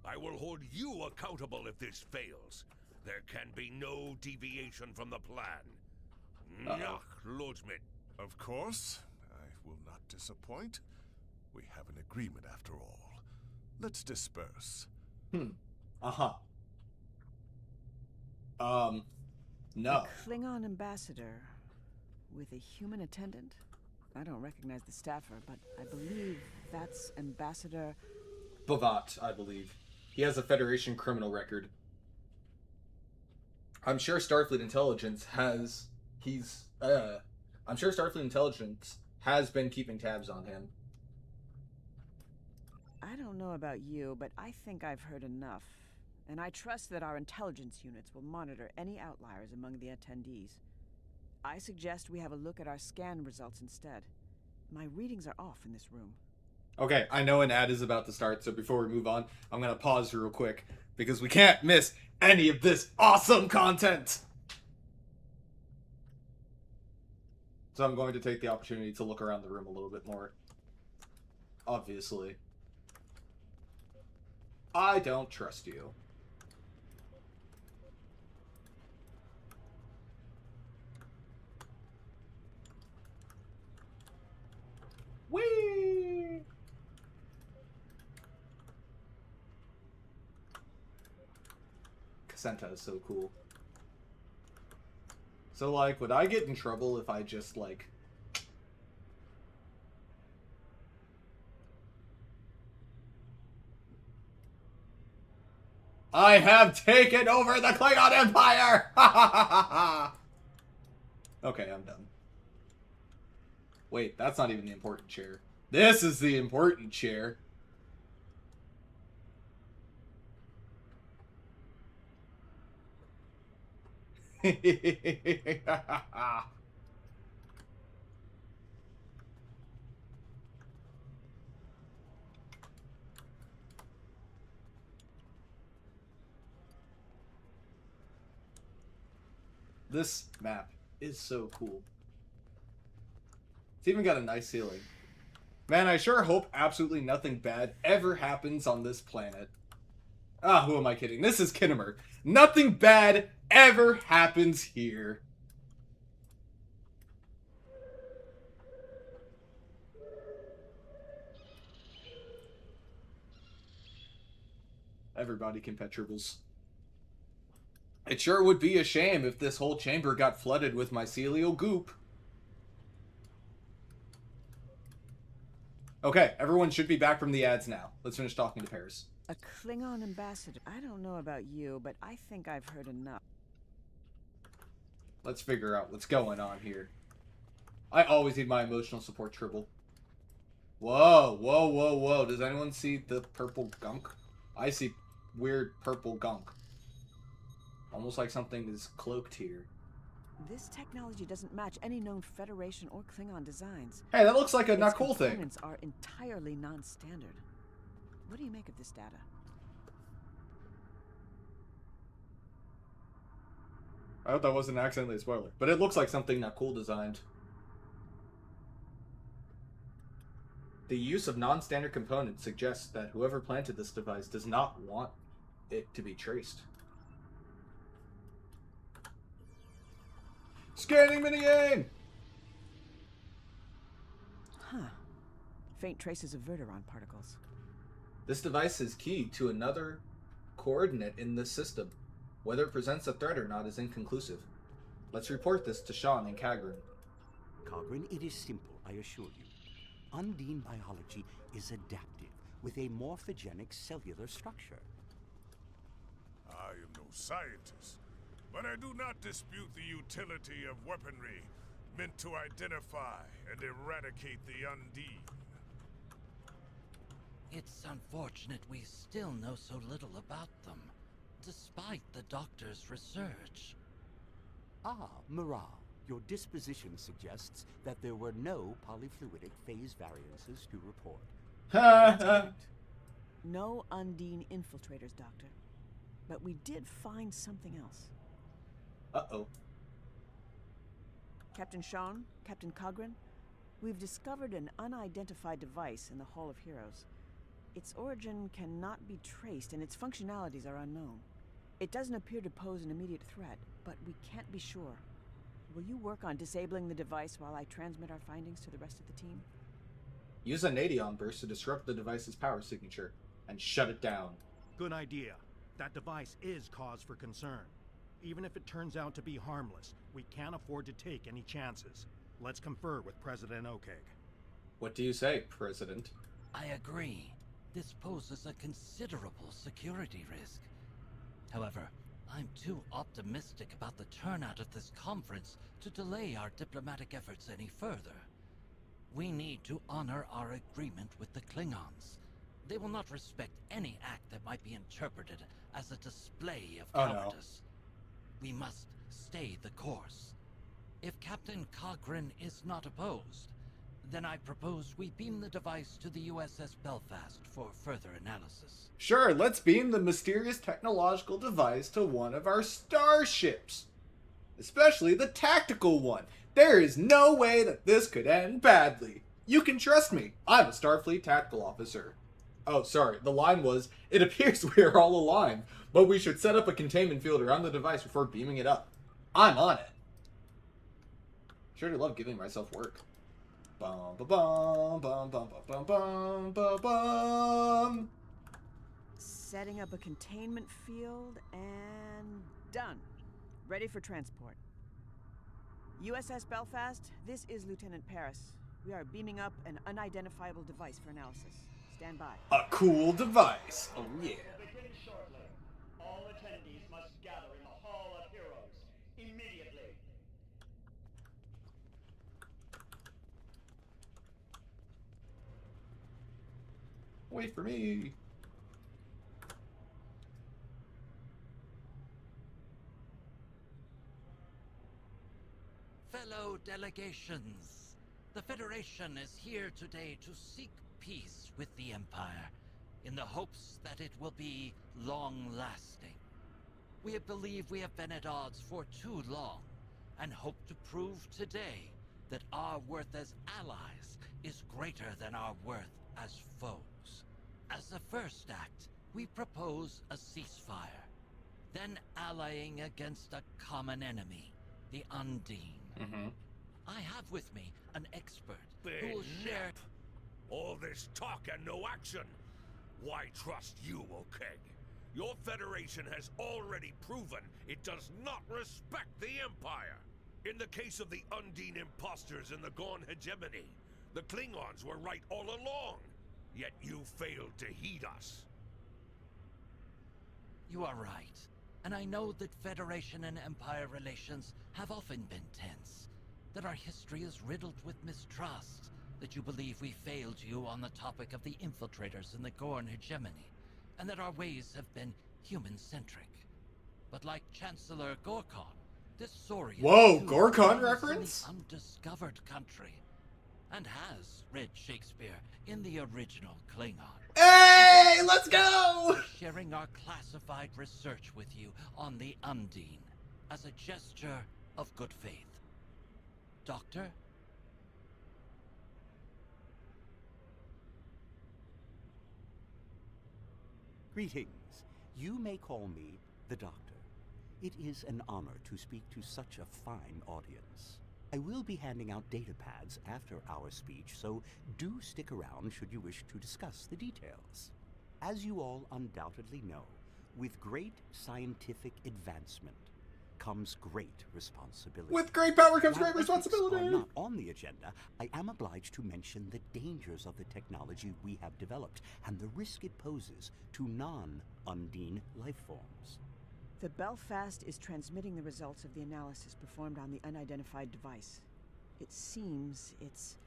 I will hold you accountable if this fails. There can be no deviation from the plan. Nach, Lodgman. Of course. I will not disappoint. We have an agreement after all. Let's disperse. Uh-huh. No. A Klingon ambassador with a human attendant? I don't recognize the staffer, but I believe that's Ambassador... Bavat, I believe. He has a Federation criminal record. I'm sure Starfleet Intelligence has... I'm sure Starfleet Intelligence has been keeping tabs on him. I don't know about you, but I think I've heard enough. And I trust that our intelligence units will monitor any outliers among the attendees. I suggest we have a look at our scan results instead. My readings are off in this room. Okay, I know an ad is about to start, so before we move on, I'm going to pause real quick, because we can't miss any of this awesome content! So I'm going to take the opportunity to look around the room a little bit more. Obviously. I don't trust you. Whee! Cassenta is so cool. So, like, would I get in trouble if I just, like... I have taken over the Klingon Empire! Ha ha ha ha ha! Okay, I'm done. Wait, that's not even the important chair. This is the important chair. This map is so cool. It's even got a nice ceiling. Man, I sure hope absolutely nothing bad ever happens on this planet. Ah, who am I kidding? This is Kinnemer. Nothing bad ever happens here. Everybody can pet tribbles. It sure would be a shame if this whole chamber got flooded with mycelial goop. Okay, everyone should be back from the ads now. Let's finish talking to Paris. A Klingon ambassador. I don't know about you, but I think I've heard enough. Let's figure out what's going on here. I always need my emotional support Tribble. Whoa, whoa, whoa, whoa. Does anyone see the purple gunk? I see weird purple gunk. Almost like something is cloaked here. This technology doesn't match any known Federation or Klingon designs. Hey, that looks like a not cool thing. Its components are entirely non-standard. What do you make of this data? I hope that wasn't accidentally a spoiler. But it looks like something not cool designed. The use of non-standard components suggests that whoever planted this device does not want it to be traced. Scanning minigame! Huh. Faint traces of Verteron particles. This device is key to another coordinate in this system. Whether it presents a threat or not is inconclusive. Let's report this to Sean and Kagrin. Kagrin, it is simple, I assure you. Undine biology is adaptive, with a morphogenic cellular structure. I am no scientist, but I do not dispute the utility of weaponry meant to identify and eradicate the Undine. It's unfortunate we still know so little about them, despite the doctor's research. Ah, morale. Your disposition suggests that there were no polyfluidic phase variances to report. That's correct. No Undine infiltrators, Doctor. But we did find something else. Uh-oh. Captain Sean, Captain Kagrin, we've discovered an unidentified device in the Hall of Heroes. Its origin cannot be traced, and its functionalities are unknown. It doesn't appear to pose an immediate threat, but we can't be sure. Will you work on disabling the device while I transmit our findings to the rest of the team? Use a Nadion burst to disrupt the device's power signature and shut it down. Good idea. That device is cause for concern. Even if it turns out to be harmless, we can't afford to take any chances. Let's confer with President Okeg. What do you say, President? I agree. This poses a considerable security risk. However, I'm too optimistic about the turnout of this conference to delay our diplomatic efforts any further. We need to honor our agreement with the Klingons. They will not respect any act that might be interpreted as a display of cowardice. We must stay the course. If Captain Kagrin is not opposed, then I propose we beam the device to the USS Belfast for further analysis. Sure, let's beam the mysterious technological device to one of our starships. Especially the tactical one. There is no way that this could end badly. You can trust me. I'm a Starfleet tactical officer. Oh, sorry. The line was, it appears we are all aligned, but we should set up a containment field around the device before beaming it up. I'm on it. Sure do love giving myself work. Bum ba bum bum bum bum bum bum bum. Setting up a containment field and done. Ready for transport. USS Belfast, this is Lieutenant Paris. We are beaming up an unidentifiable device for analysis. Stand by. A cool device. Oh yeah. Will begin shortly. All attendees must gather in the Hall of Heroes immediately. Wait for me. Fellow delegations, the Federation is here today to seek peace with the Empire, in the hopes that it will be long-lasting. We believe we have been at odds for too long, and hope to prove today that our worth as allies is greater than our worth as foes. As a first act, we propose a ceasefire, then allying against a common enemy, the Undine. I have with me an expert who will share... All this talk and no action. Why trust you, Okeg? Your Federation has already proven it does not respect the Empire. In the case of the Undine imposters in the Gorn hegemony, The Klingons were right all along, yet you failed to heed us. You are right. And I know that Federation and Empire relations have often been tense. That our history is riddled with mistrust. That you believe we failed you on the topic of the infiltrators in the Gorn hegemony. And that our ways have been human-centric. But like Chancellor Gorkon, this Saurian Whoa, too Gorkon lives reference? in the undiscovered country. And has read Shakespeare in the original Klingon. Hey, let's go! Sharing our classified research with you on the Undine as a gesture of good faith. Doctor? Greetings. You may call me the Doctor. It is an honor to speak to such a fine audience. I will be handing out data pads after our speech, so do stick around should you wish to discuss the details. As you all undoubtedly know, with great scientific advancement comes great responsibility. With great power comes While great responsibility. ethics are not on the agenda, I am obliged to mention the dangers of the technology we have developed and the risk it poses to non-Undine life forms. The Belfast is transmitting the results of the analysis performed on the unidentified device. It seems it's...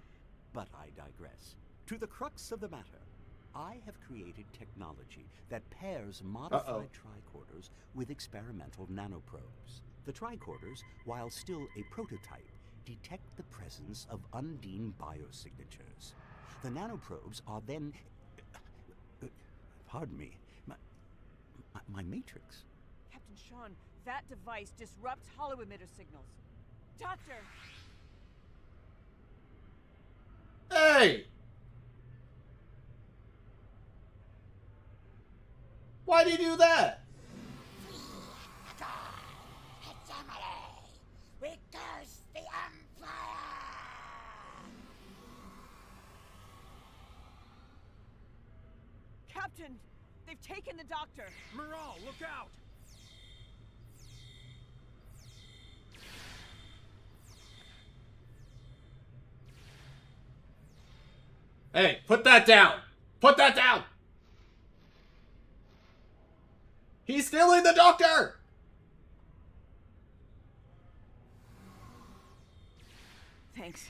But I digress. To the crux of the matter, I have created technology that pairs modified tricorders with experimental nanoprobes. The tricorders, while still a prototype, detect the presence of Undine biosignatures. The nanoprobes are then... pardon me. My matrix. Captain Sean, that device disrupts holoemitter signals. Doctor! Hey! Why do you do that? We curse the Empire! Captain! They've taken the doctor! Morale, look out! Hey, put that down! Put that down! He's stealing the doctor! Thanks.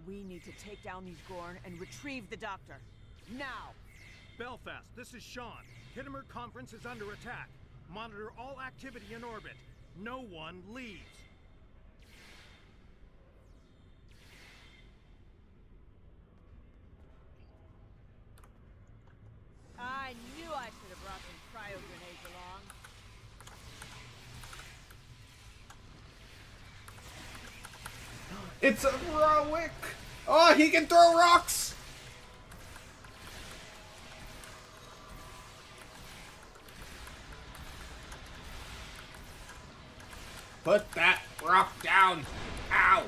We need to take down these Gorn and retrieve the doctor. Now! Belfast, this is Sean. Kittimer Conference is under attack. Monitor all activity in orbit. No one leaves. I knew I should have brought some cryo grenades along. It's a heroic! Oh, he can throw rocks! Put that rock down! Ow!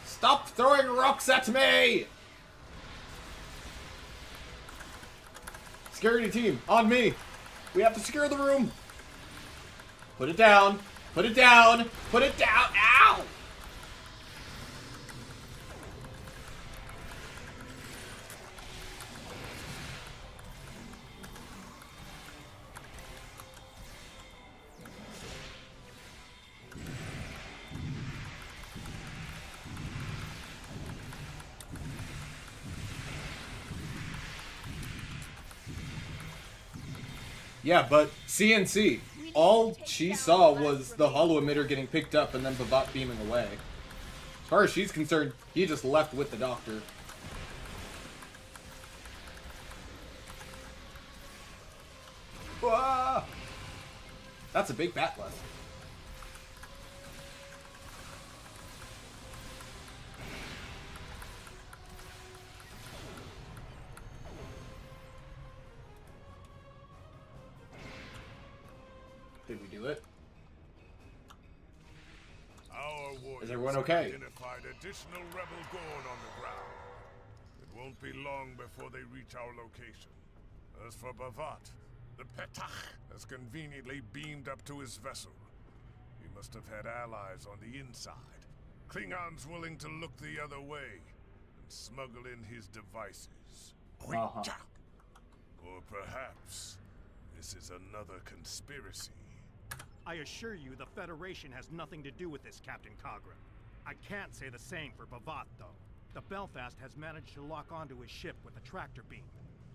Stop throwing rocks at me! Security team, on me! We have to secure the room! Put it down! Put it down! Put it down! Ow! Yeah, but CNC, all she saw was the holo emitter getting picked up and then Bavat beaming away. As far as she's concerned, he just left with the doctor. Wah! That's a big bat blast. Did we do it? Our warriors Is everyone okay? identified additional rebel Gorn on the ground. It won't be long before they reach our location. As for Bavat, the Petach has conveniently beamed up to his vessel. He must have had allies on the inside. Klingons willing to look the other way and smuggle in his devices. Or perhaps this is another conspiracy. I assure you the Federation has nothing to do with this, Captain Cogra. I can't say the same for Bavat, though. The Belfast has managed to lock onto his ship with a tractor beam,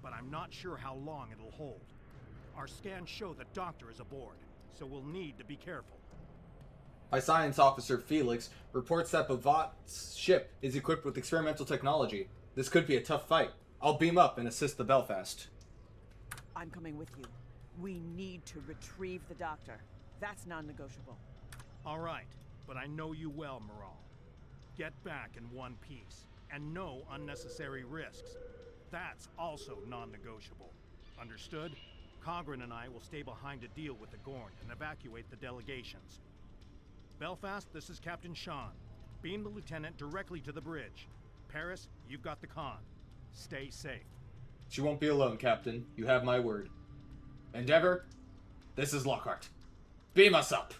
but I'm not sure how long it'll hold. Our scans show the Doctor is aboard, so we'll need to be careful. High Science Officer Felix reports that Bavat's ship is equipped with experimental technology. This could be a tough fight. I'll beam up and assist the Belfast. I'm coming with you. We need to retrieve the Doctor. That's non-negotiable. All right, but I know you well, Moral. Get back in one piece, and no unnecessary risks. That's also non-negotiable. Understood? Cogran and I will stay behind to deal with the Gorn and evacuate the delegations. Belfast, this is Captain Sean. Beam the lieutenant directly to the bridge. Paris, you've got the con. Stay safe. She won't be alone, Captain. You have my word. Endeavor, this is Lockhart. Beam us up!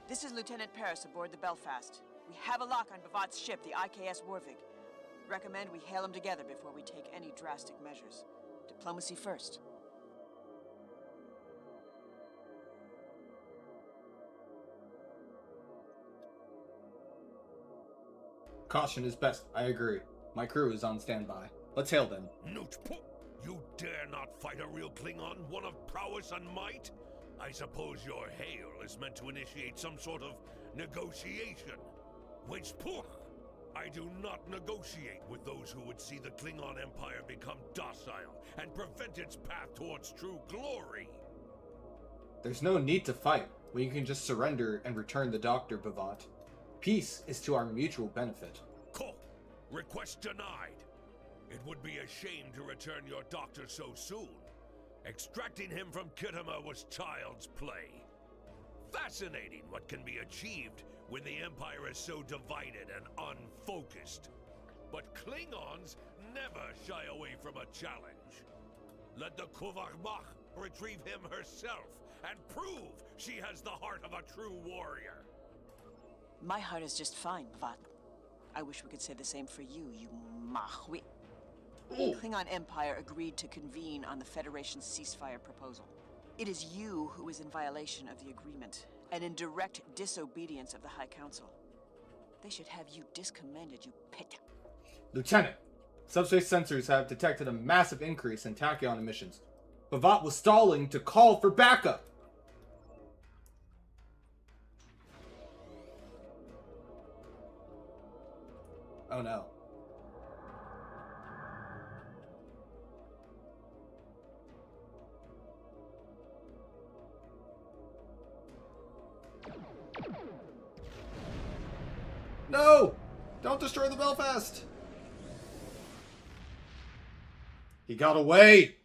This is Lieutenant Paris aboard the Belfast. We have a lock on Bavat's ship, the IKS Warvig. Recommend we hail them together before we take any drastic measures. Diplomacy first. Caution is best, I agree. My crew is on standby. Let's hail them. Nootpuk! You dare not fight a real Klingon, one of prowess and might? I suppose your hail is meant to initiate some sort of negotiation. Winchpuk! I do not negotiate with those who would see the Klingon Empire become docile and prevent its path towards true glory. There's no need to fight. We can just surrender and return the Doctor, Bavat. Peace is to our mutual benefit. Cool. Request denied. It would be a shame to return your Doctor so soon. Extracting him from Kittima was child's play. Fascinating what can be achieved when the Empire is so divided and unfocused. But Klingons never shy away from a challenge. Let the Kuvarmach retrieve him herself and prove she has the heart of a true warrior. My heart is just fine, Bavat. I wish we could say the same for you, you mahwi. The Klingon Empire agreed to convene on the Federation's ceasefire proposal. It is you who is in violation of the agreement, and in direct disobedience of the High Council. They should have you discommended, you pet. Lieutenant, subspace sensors have detected a massive increase in tachyon emissions. Bavat was stalling to call for backup. Oh no. No! Don't destroy the Belfast! He got away!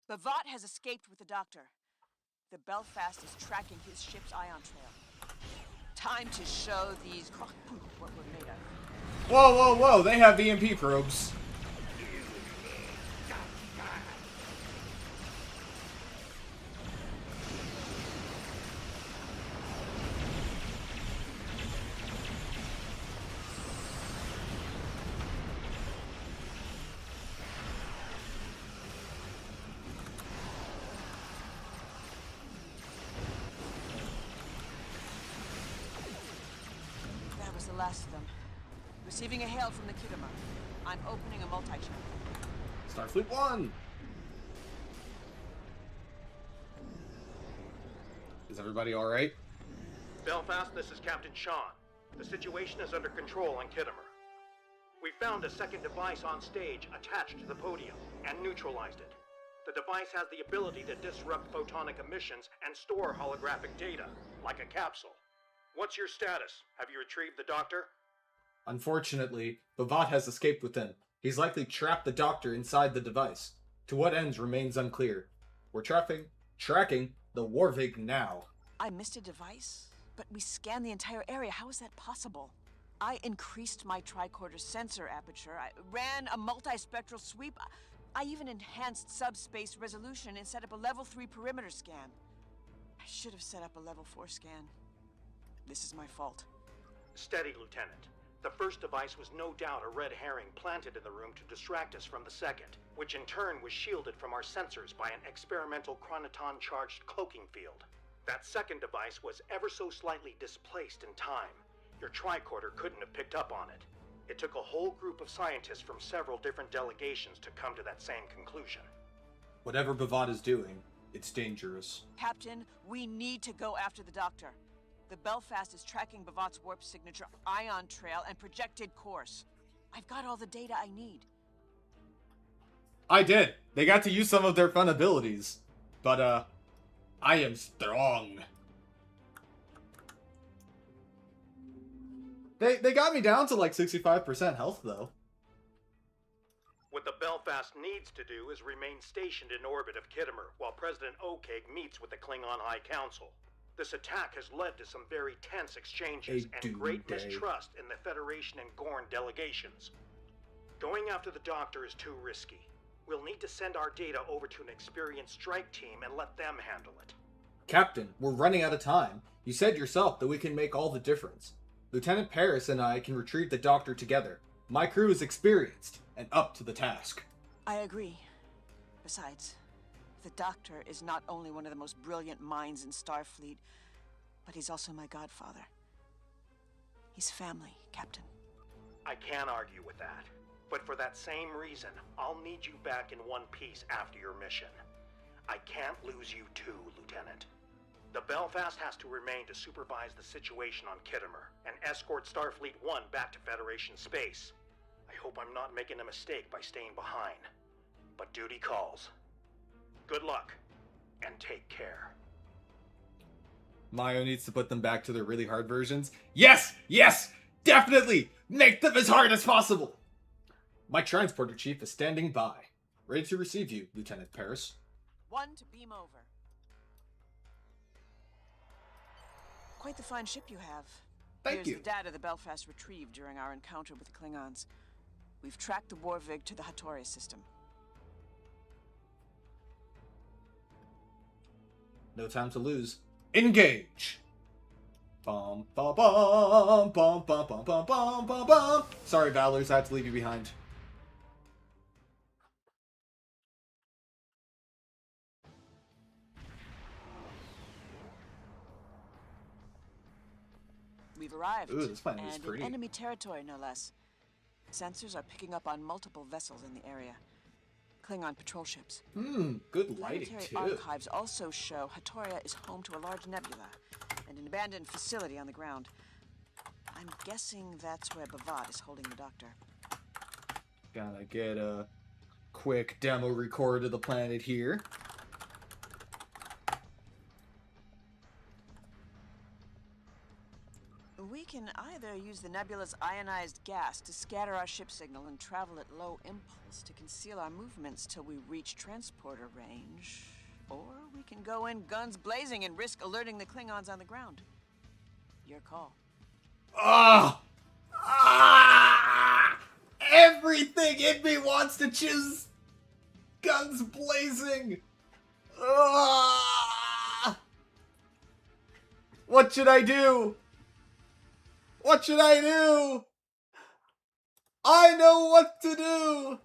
Bavat has escaped with the Doctor. The Belfast is tracking his ship's ion trail. Time to show these what we're made of. Whoa, whoa, whoa! They have EMP probes. The last of them. Receiving a hail from the Kittima. I'm opening a multi-channel. Starfleet 1! Is everybody alright? Belfast, this is Captain Sean. The situation is under control on Kittimer. We found a second device on stage attached to the podium and neutralized it. The device has the ability to disrupt photonic emissions and store holographic data, like a capsule. What's your status? Have you retrieved the Doctor? Unfortunately, Bavat has escaped with him. He's likely trapped the doctor inside the device. To what ends remains unclear. We're tracking the Warvig now. I missed a device? But we scanned the entire area. How is that possible? I increased my tricorder sensor aperture. I ran a multispectral sweep. I even enhanced subspace resolution and set up a level 3 perimeter scan. I should have set up a level 4 scan. This is my fault. Steady, Lieutenant. The first device was no doubt a red herring planted in the room to distract us from the second, which in turn was shielded from our sensors by an experimental chronoton-charged cloaking field. That second device was ever so slightly displaced in time. Your tricorder couldn't have picked up on it. It took a whole group of scientists from several different delegations to come to that same conclusion. Whatever Bavat is doing, it's dangerous. Captain, we need to go after the doctor. The Belfast is tracking Bavat's warp signature, ion trail, and projected course. I've got all the data I need. I did. They got to use some of their fun abilities. But, I am strong. They got me down to like 65% health, though. What the Belfast needs to do is remain stationed in orbit of Kittimer while President Okeg meets with the Klingon High Council. This attack has led to some very tense exchanges and great mistrust in the Federation and Gorn delegations. Going after the Doctor is too risky. We'll need to send our data over to an experienced strike team and let them handle it. Captain, we're running out of time. You said yourself that we can make all the difference. Lieutenant Paris and I can retrieve the Doctor together. My crew is experienced and up to the task. I agree. Besides, the Doctor is not only one of the most brilliant minds in Starfleet, but he's also my godfather. He's family, Captain. I can't argue with that. But for that same reason, I'll need you back in one piece after your mission. I can't lose you too, Lieutenant. The Belfast has to remain to supervise the situation on Kittimer and escort Starfleet 1 back to Federation space. I hope I'm not making a mistake by staying behind. But duty calls. Good luck, and take care. Mayo needs to put them back to their really hard versions. Yes! Yes! Definitely! Make them as hard as possible! My transporter chief is standing by. Ready to receive you, Lieutenant Paris. 1 to beam over. Quite the fine ship you have. Thank you. Here's the data the Belfast retrieved during our encounter with the Klingons. We've tracked the Warvig to the Hattori system. No time to lose. Engage! Bum bum bum bum bum bum bum bum bum bum. Sorry, Valors, I had to leave you behind. We've arrived. Ooh, this planet is and pretty. in enemy territory, no less. Sensors are picking up on multiple vessels in the area. Klingon patrol ships. Good lighting, Planetary too. archives also show Hattoria is home to a large nebula and an abandoned facility on the ground. I'm guessing that's where Bavat is holding the Doctor. Gotta get a quick demo record of the planet here. We can either use the nebula's ionized gas to scatter our ship signal and travel at low impulse to conceal our movements till we reach transporter range, or we can go in guns blazing and risk alerting the Klingons on the ground. Your call. Ah! Ah! Everything in me wants to choose guns blazing. Ah! What should I do? What should I do? I know what to do.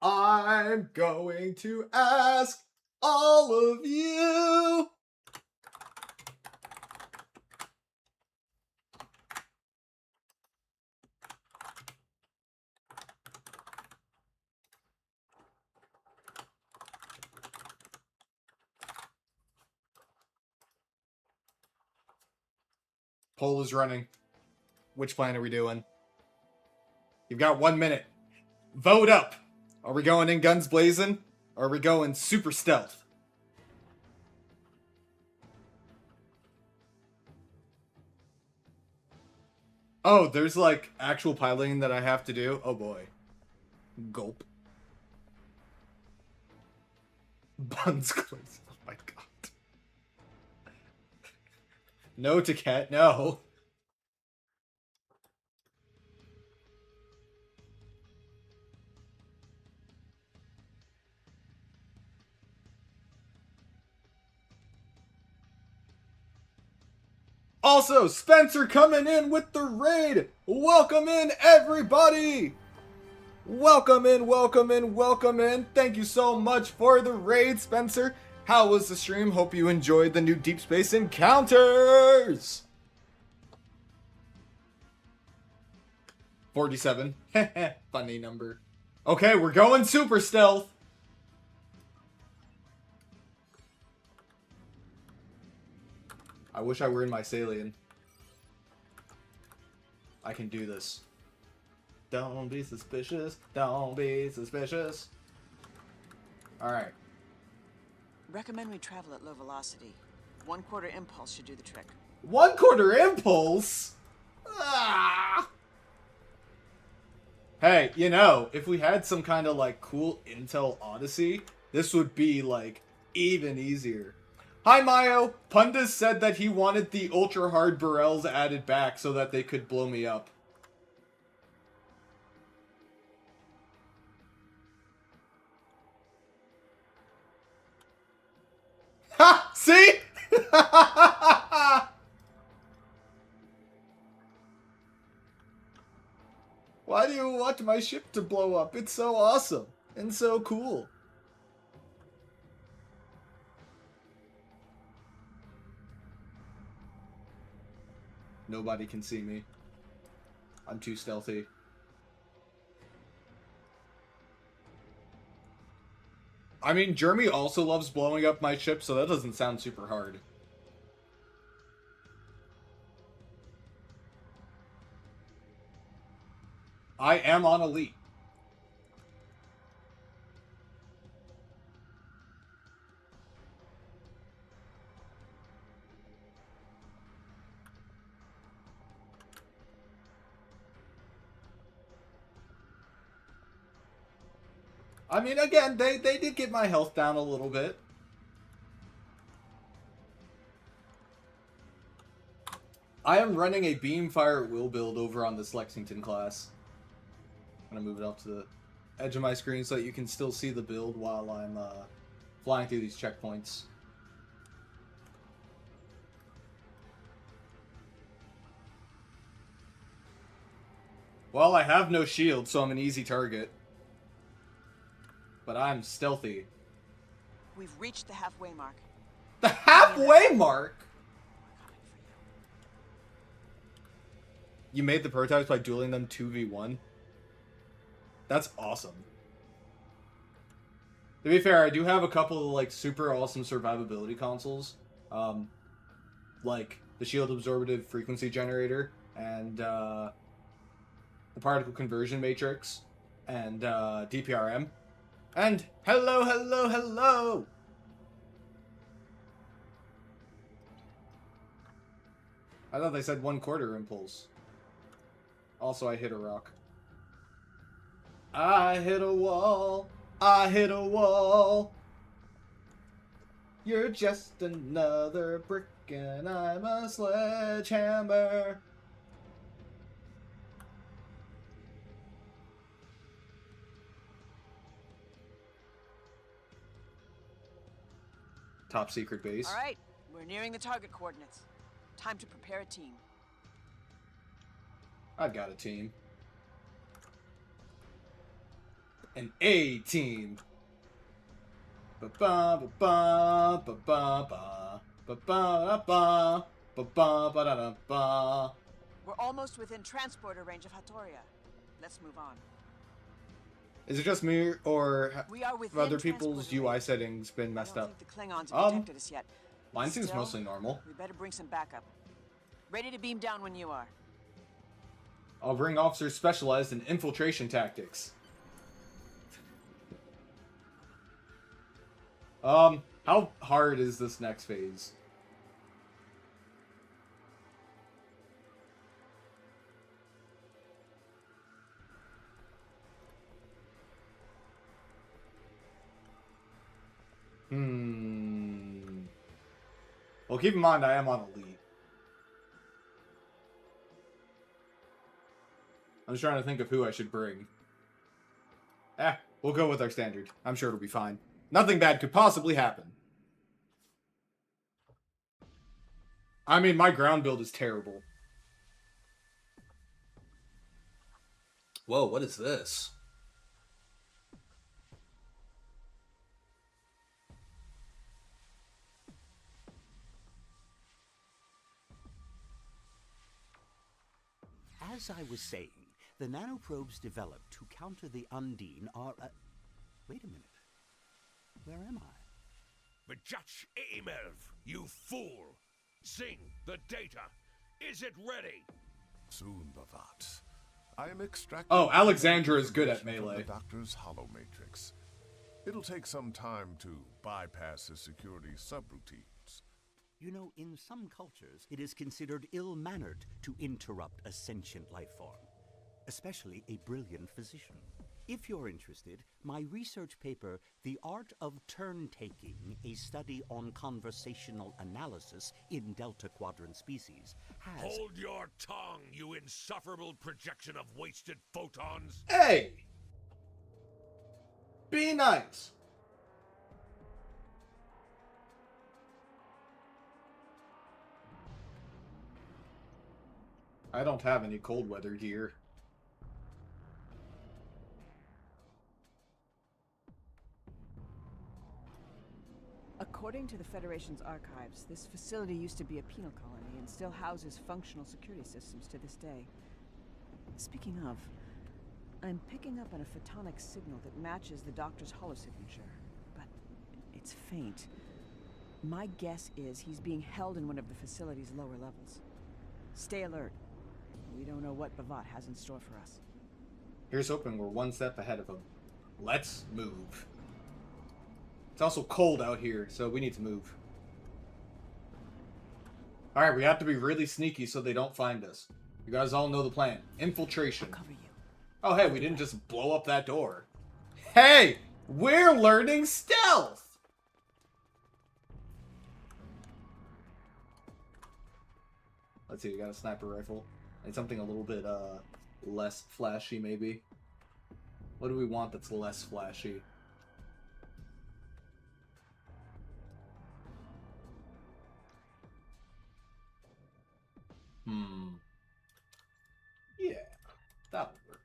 I'm going to ask all of you. Poll is running. Which plan are we doing? You've got 1 minute. Vote up. Are we going in guns blazing? Or are we going super stealth? Oh, there's like actual piloting that I have to do. Oh boy. Gulp. Buns close. Oh my god. No to cat, no. Also, Spencer coming in with the raid. Welcome in, everybody. Welcome in, welcome in, welcome in. Thank you so much for the raid, Spencer. How was the stream? Hope you enjoyed the new Deep Space Encounters. 47. Funny number. Okay, we're going super stealth. I wish I were in my Salian. I can do this. Don't be suspicious. Don't be suspicious. Alright. Recommend we travel at low velocity. 1/4 impulse should do the trick. 1/4 impulse? Ah! Hey, you know, if we had some kind of like cool Intel Odyssey, this would be like even easier. Hi Mayo! Pundus said that he wanted the ultra hard barrels added back so that they could blow me up. Ha! See? Why do you want my ship to blow up? It's so awesome and so cool. Nobody can see me. I'm too stealthy. I mean, Jeremy also loves blowing up my ship, so that doesn't sound super hard. I am on Elite. I mean, again, they did get my health down a little bit. I am running a Beamfire at Will build over on this Lexington class. I'm gonna move it up to the edge of my screen so that you can still see the build while I'm flying through these checkpoints. Well, I have no shield, so I'm an easy target. But I'm stealthy. We've reached the halfway mark. The halfway mark? You made the prototypes by dueling them 2v1? That's awesome. To be fair, I do have a couple of like super awesome survivability consoles. Like the Shield Absorptive Frequency Generator and the Particle Conversion Matrix and DPRM. And hello, hello, hello! I thought they said 1/4 impulse. Also, I hit a rock. I hit a wall. I hit a wall. You're just another brick and I'm a sledgehammer. Top secret base. All right, we're nearing the target coordinates. Time to prepare a team. I've got a team. An A team. Ba ba ba ba ba ba ba ba ba ba ba ba da da ba. We're almost within transporter range of Hatoria. Let's move on. Is it just me, or We are have within other people's transporter UI range. settings been messed I up? don't think the Klingons have detected us yet. Mine seems Still, mostly normal. We better bring some backup. Ready to beam down when you are. I'll bring officers specialized in infiltration tactics. How hard is this next phase? Well, keep in mind, I am on Elite. I'm just trying to think of who I should bring. We'll go with our standard. I'm sure it'll be fine. Nothing bad could possibly happen. I mean, my ground build is terrible. Whoa, what is this? As I was saying, the nanoprobes developed to counter the Undine are... Wait a minute. Where am I? Vajach Emelv, you fool! Sing the data. Is it ready? Soon, Bavat. I am extracting... Oh, Alexandra is good at melee. The doctor's hollow matrix. It'll take some time to bypass the security subroutines. You know, in some cultures, it is considered ill-mannered to interrupt a sentient life form, especially a brilliant physician. If you're interested, my research paper, The Art of Turn-Taking, a study on conversational analysis in Delta Quadrant species, has... Hold your tongue, you insufferable projection of wasted photons! Hey! Be nice! I don't have any cold weather gear. According to the Federation's archives, this facility used to be a penal colony and still houses functional security systems to this day. Speaking of, I'm picking up on a photonic signal that matches the doctor's holosignature, but it's faint. My guess is he's being held in one of the facility's lower levels. Stay alert. We don't know what Bavat has in store for us. Here's hoping we're one step ahead of him. Let's move. It's also cold out here, so we need to move. Alright, we have to be really sneaky so they don't find us. You guys all know the plan. Infiltration. I'll cover you. Oh, hey, we didn't just blow up that door. Hey! We're learning stealth! Let's see, we got a sniper rifle. And something a little bit, less flashy, maybe. What do we want that's less flashy? Yeah, that would work.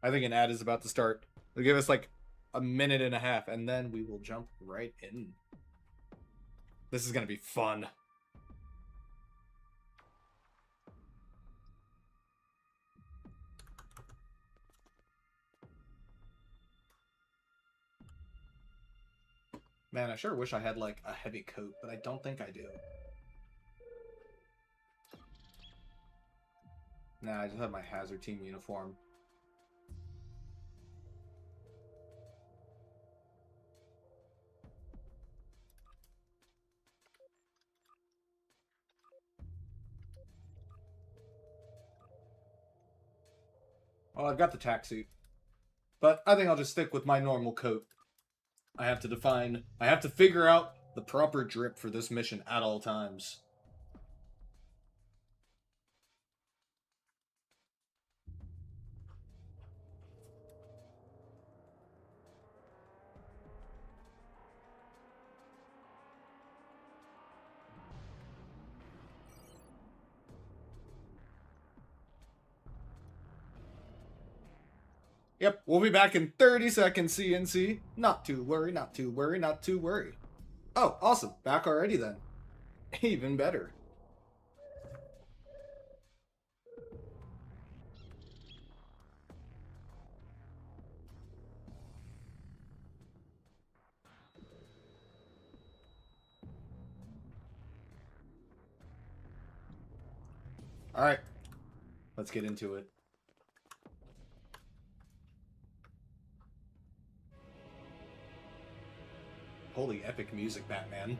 I think an ad is about to start. They'll give us like a minute and a half, and then we will jump right in. This is gonna be fun. Man, I sure wish I had like a heavy coat, but I don't think I do. Nah, I just have my hazard team uniform. Well, I've got the tracksuit, but I think I'll just stick with my normal coat. I have to figure out the proper drip for this mission at all times. Yep, we'll be back in 30 seconds, CNC. Not to worry, not to worry, not to worry. Oh, awesome. Back already then. Even better. Alright. Let's get into it. Holy epic music, Batman.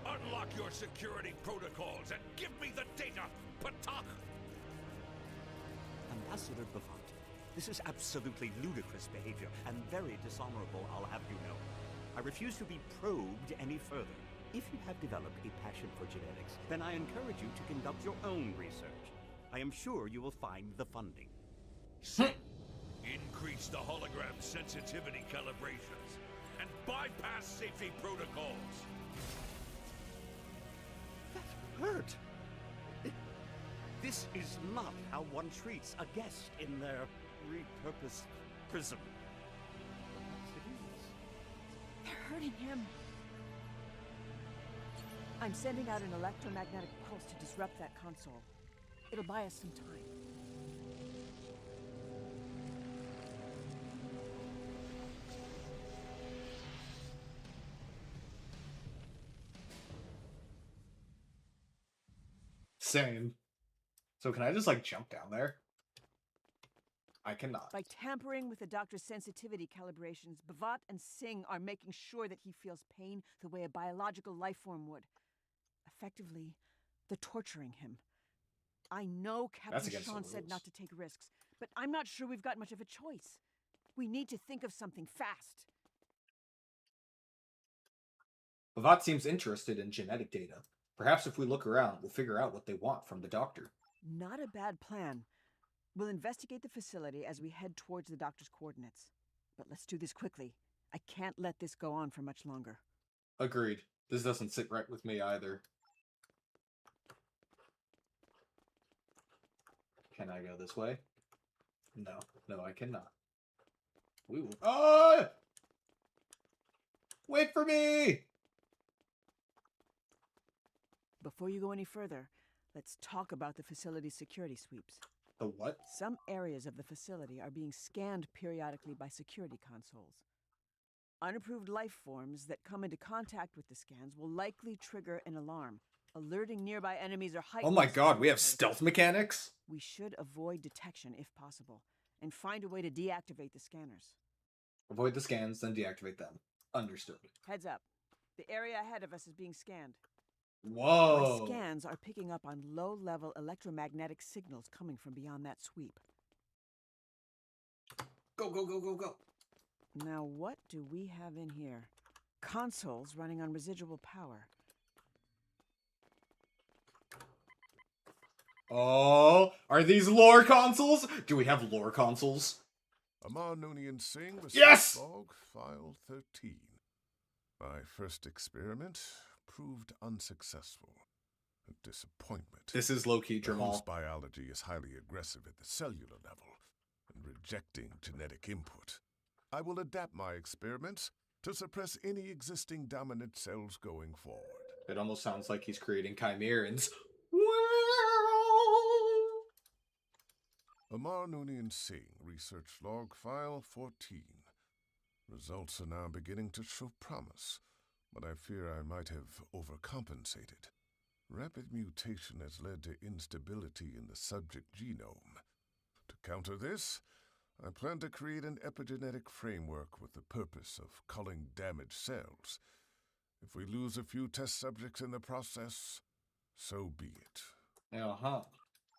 Unlock your security protocols and give me the data, Patak! Ambassador Bavat, this is absolutely ludicrous behavior and very dishonorable, I'll have you know. I refuse to be probed any further. If you have developed a passion for genetics, then I encourage you to conduct your own research. I am sure you will find the funding. Increase the hologram sensitivity calibrations and bypass safety protocols. That hurt. This is not how one treats a guest in their repurposed prison. Perhaps it is. They're hurting him. I'm sending out an electromagnetic pulse to disrupt that console. It'll buy us some time. Same. So can I just, like, jump down there? I cannot. By tampering with the doctor's sensitivity calibrations, Bhavat and Singh are making sure that he feels pain the way a biological life form would. Effectively, they're torturing him. I know Captain Sean said not to take risks, but I'm not sure we've got much of a choice. We need to think of something fast. Bhavat seems interested in genetic data. Perhaps if we look around, we'll figure out what they want from the doctor. Not a bad plan. We'll investigate the facility as we head towards the doctor's coordinates. But let's do this quickly. I can't let this go on for much longer. Agreed. This doesn't sit right with me either. Can I go this way? No. No, I cannot. We will... Oh! Wait for me! Before you go any further, let's talk about the facility's security sweeps. The what? Some areas of the facility are being scanned periodically by security consoles. Unapproved life forms that come into contact with the scans will likely trigger an alarm, alerting nearby enemies or heightened... Oh my god, we have stealth mechanics? We should avoid detection if possible, and find a way to deactivate the scanners. Avoid the scans, then deactivate them. Understood. Heads up. The area ahead of us is being scanned. Whoa! My scans are picking up on low-level electromagnetic signals coming from beyond that sweep. Go, go, go, go, go. Now what do we have in here? Consoles running on residual power. Oh, are these lore consoles? Do we have lore consoles? Amar Noonian Singh, yes! Log, File 13. My first experiment proved unsuccessful. A disappointment. This is low-key Jamal. Host biology is highly aggressive at the cellular level and rejecting genetic input. I will adapt my experiments to suppress any existing dominant cells going forward. It almost sounds like he's creating chimerans. Amar Noonian Singh, Research Log File 14. Results are now beginning to show promise, but I fear I might have overcompensated. Rapid mutation has led to instability in the subject genome. To counter this, I plan to create an epigenetic framework with the purpose of culling damaged cells. If we lose a few test subjects in the process, so be it. Uh-huh.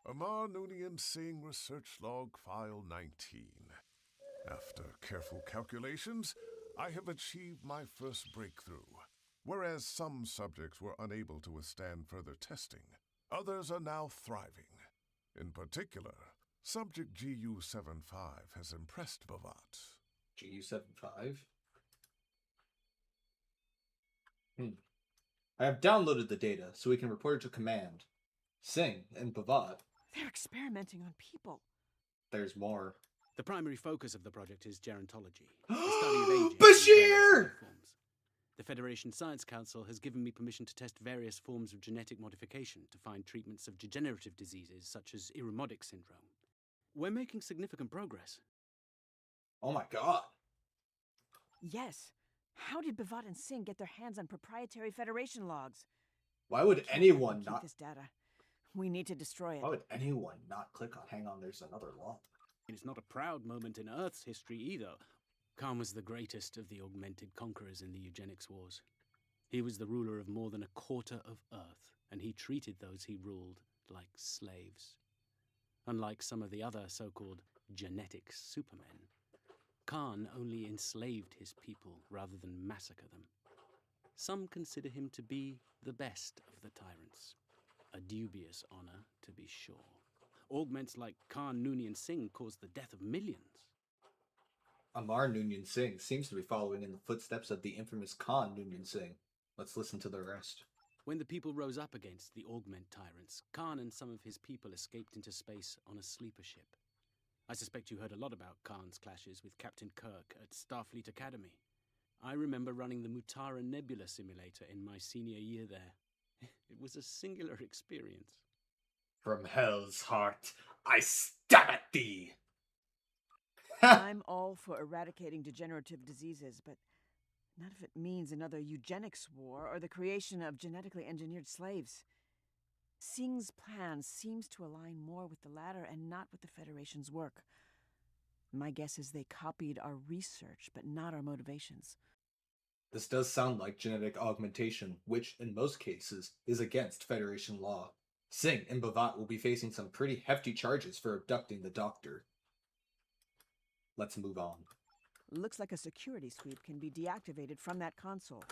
Amar Noonian Singh, Research Log File 19. After careful calculations, I have achieved my first breakthrough. Whereas some subjects were unable to withstand further testing, others are now thriving. In particular, subject GU75 has impressed Bhavat. GU75? I have downloaded the data so we can report it to command. Singh and Bhavat. They're experimenting on people. There's more. The primary focus of the project is gerontology, the study of aging. Bashir! The Federation Science Council has given me permission to test various forms of genetic modification to find treatments of degenerative diseases such as Irumodic syndrome. We're making significant progress. Oh my god. Yes. How did Bhavat and Singh get their hands on proprietary Federation logs? Why would anyone keep not... this data? We need to destroy it. Why would anyone not click on hang on, there's another log? It's not a proud moment in Earth's history either. Khan was the greatest of the augmented conquerors in the eugenics wars. He was the ruler of more than a quarter of Earth, and he treated those he ruled like slaves. Unlike some of the other so-called genetic supermen, Khan only enslaved his people rather than massacre them. Some consider him to be the best of the tyrants. A dubious honor, to be sure. Augments like Khan Noonien Singh caused the death of millions. Amar Noonien Singh seems to be following in the footsteps of the infamous Khan Noonien Singh. Let's listen to the rest. When the people rose up against the Augment tyrants, Khan and some of his people escaped into space on a sleeper ship. I suspect you heard a lot about Khan's clashes with Captain Kirk at Starfleet Academy. I remember running the Mutara Nebula simulator in my senior year there. It was a singular experience. From hell's heart, I stab at thee! I'm all for eradicating degenerative diseases, but not if it means another eugenics war or the creation of genetically engineered slaves. Singh's plan seems to align more with the latter and not with the Federation's work. My guess is they copied our research, but not our motivations. This does sound like genetic augmentation, which, in most cases, is against Federation law. Singh and Bhavat will be facing some pretty hefty charges for abducting the Doctor. Let's move on. Looks like a security sweep can be deactivated from that console.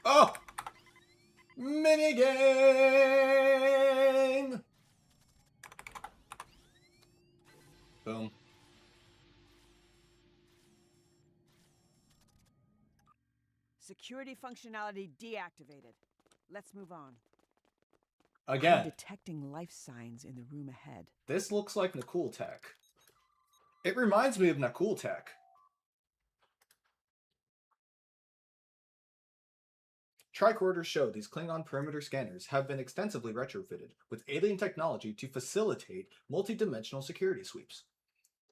Oh! Minigame! Boom. Security functionality deactivated. Let's move on. Again. I'm detecting life signs in the room ahead. This looks like Nakul Tech. It reminds me of Nakul Tech. Tricorders show these Klingon perimeter scanners have been extensively retrofitted with alien technology to facilitate multi-dimensional security sweeps.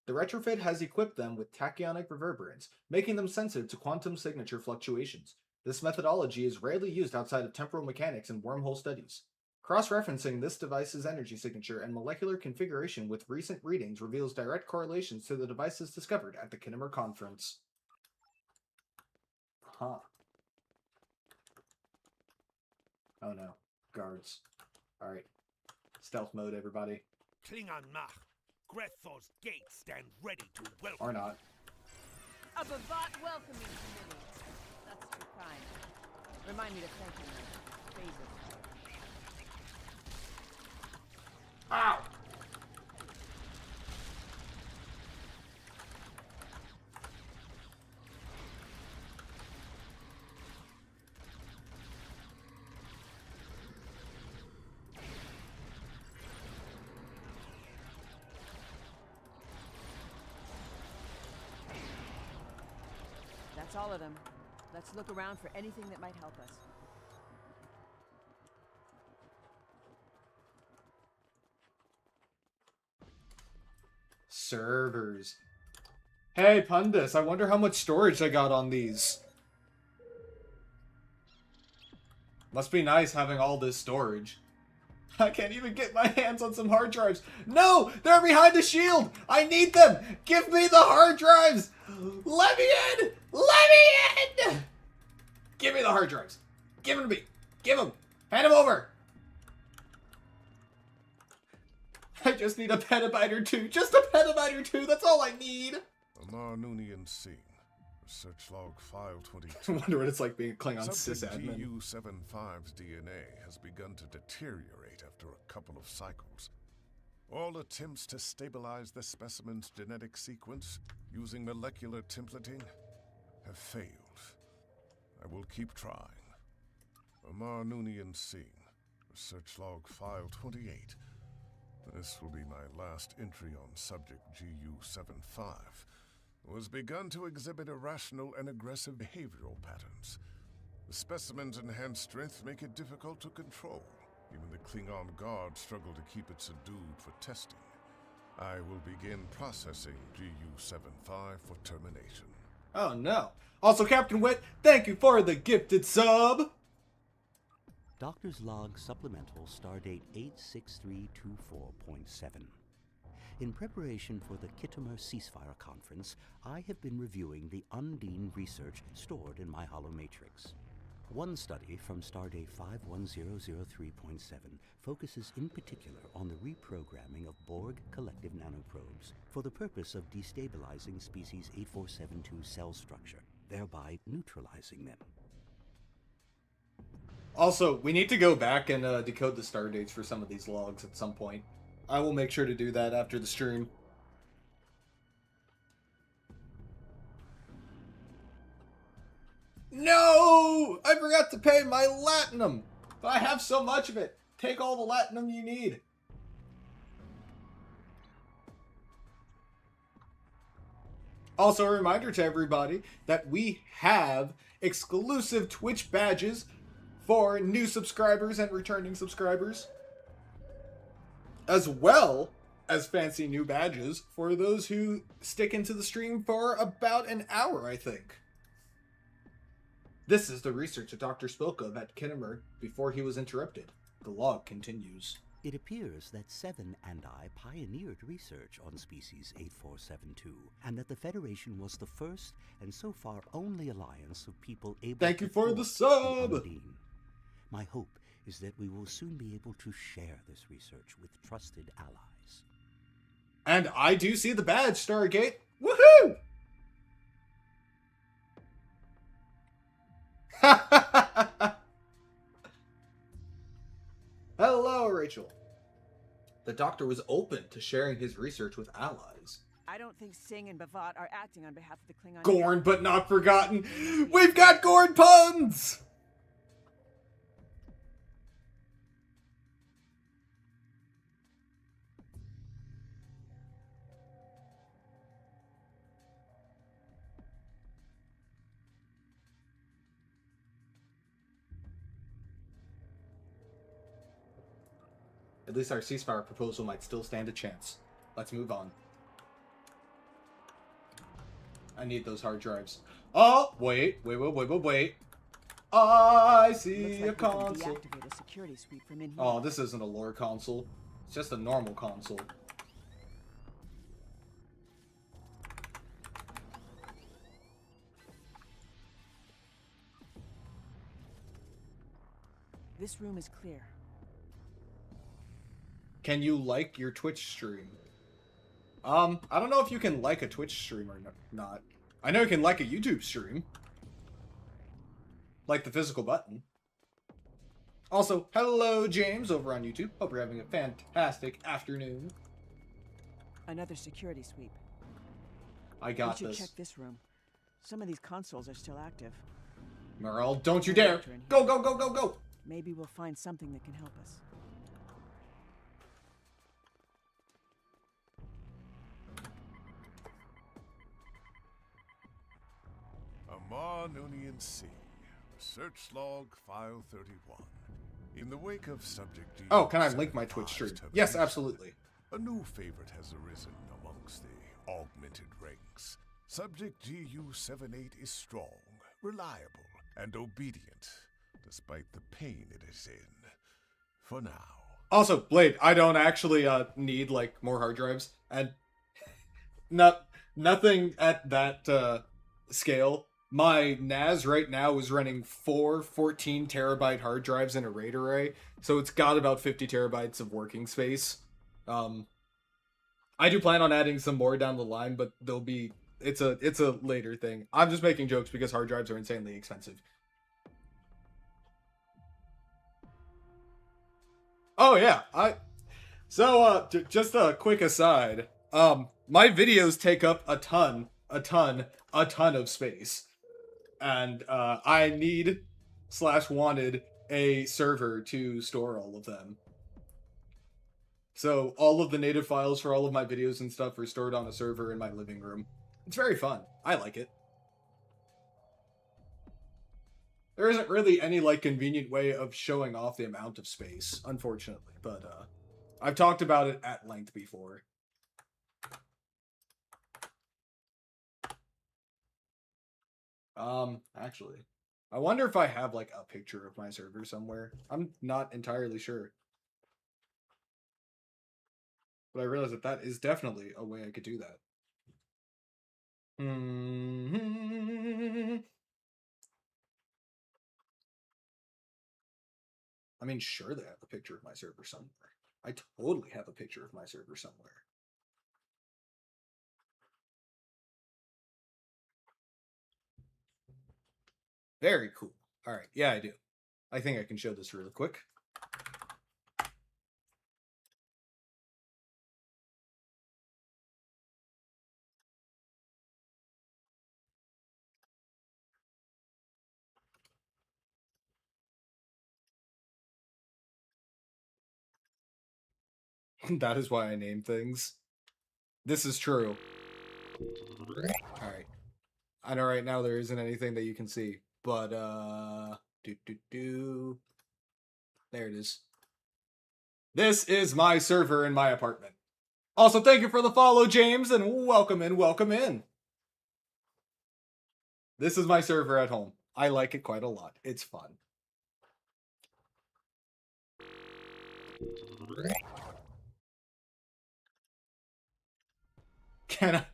The retrofit has equipped them with tachyonic reverberants, making them sensitive to quantum signature fluctuations. This methodology is rarely used outside of temporal mechanics and wormhole studies. Cross-referencing this device's energy signature and molecular configuration with recent readings reveals direct correlations to the devices discovered at the Kittimer Conference. Huh. Oh no. Guards. Alright. Stealth mode, everybody. Klingon Mach. Grethol's gates stand ready to welcome. Or not. A Bhavat welcoming committee. That's too kind. Remind me to thank you. Phases. Ow! That's all of them. Let's look around for anything that might help us. Servers. Hey, Pundus, I wonder how much storage I got on these. Must be nice having all this storage. I can't even get my hands on some hard drives. No! They're behind the shield! I need them! Give me the hard drives! Let me in! Let me in! Give me the hard drives. Give them to me. Give them. Hand them over. I just need a petabyte or two. Just a petabyte or two. That's all I need. Amar Noonien Singh. Research log file 22. I wonder what it's like being a Klingon Subject sysadmin. GU-75's DNA has begun to deteriorate after a couple of cycles. All attempts to stabilize the specimen's genetic sequence using molecular templating have failed. I will keep trying. Amar Noonien Singh. Research log file 28. This will be my last entry on subject GU-75. Was begun to exhibit irrational and aggressive behavioral patterns. The specimen's enhanced strength make it difficult to control. Even the Klingon guards struggle to keep it subdued for testing. I will begin processing GU-75 for termination. Oh no. Also, Captain Wit, thank you for the gifted sub! Doctor's Log Supplemental Stardate 86324.7. In preparation for the Kittimer Ceasefire Conference, I have been reviewing the Undine research stored in my holomatrix. One study from Stardate 51003.7 focuses in particular on the reprogramming of Borg collective nanoprobes for the purpose of destabilizing species 8472 cell structure, thereby neutralizing them. Also, we need to go back and decode the star dates for some of these logs at some point. I will make sure to do that after the stream. No! I forgot to pay my latinum! But I have so much of it. Take all the latinum you need. Also, a reminder to everybody that we have exclusive Twitch badges for new subscribers and returning subscribers, as well as fancy new badges for those who stick into the stream for about an hour, I think. This is the research the doctor spoke of at Kittimer before he was interrupted. The log continues. It appears that Seven and I pioneered research on species 8472, and that the Federation was the first and so far only alliance of people able Thank to you for the thwart sub! Undine. My hope is that we will soon be able to share this research with trusted allies. And I do see the badge, Stargate. Woohoo! Hello, Rachel. The doctor was open to sharing his research with allies. I don't think Singh and Bavat are acting on behalf of the Klingon. Gorn, but not forgotten. We've got Gorn puns! At least our ceasefire proposal might still stand a chance. Let's move on. I need those hard drives. Oh, wait. I see a console. Deactivate a security sweep from in here. Oh, this isn't a lore console. It's just a normal console. This room is clear. Can you like your Twitch stream? I don't know if you can like a Twitch stream or not. I know you can like a YouTube stream. Like the physical button. Also, hello James over on YouTube. Hope you're having a fantastic afternoon. Another security sweep. I got we should this. check this room. Some of these consoles are still active. Merle, don't you dare! Go, go, go, go, go! Maybe we'll find something that can help us. Amar Noonien C. Research log file 31. In the wake of subject G. Oh, can I link my Twitch stream? Yes, absolutely. A new favorite has arisen amongst the augmented ranks. Subject GU78 is strong, reliable, and obedient, despite the pain it is in. For now. Also, Blade, I don't actually need like more hard drives, and nothing at that scale. My NAS right now is running 4 14-terabyte hard drives in a RAID array, so it's got about 50 terabytes of working space. I do plan on adding some more down the line, but they'll be it's a later thing. I'm just making jokes because hard drives are insanely expensive. Oh yeah, just a quick aside. My videos take up a ton of space. And I need/wanted a server to store all of them. So all of the native files for all of my videos and stuff are stored on a server in my living room. It's very fun. I like it. There isn't really any like convenient way of showing off the amount of space, unfortunately, but I've talked about it at length before. Actually, I wonder if I have like a picture of my server somewhere. I'm not entirely sure. But I realize that is definitely a way I could do that. I mean, sure, they have a picture of my server somewhere. I totally have a picture of my server somewhere. Very cool. All right. Yeah, I do. I think I can show this really quick. That is why I name things. This is true. Alright. I know right now there isn't anything that you can see, but there it is. This is my server in my apartment. Also, thank you for the follow, James, and welcome in, welcome in. This is my server at home. I like it quite a lot. It's fun. Can I?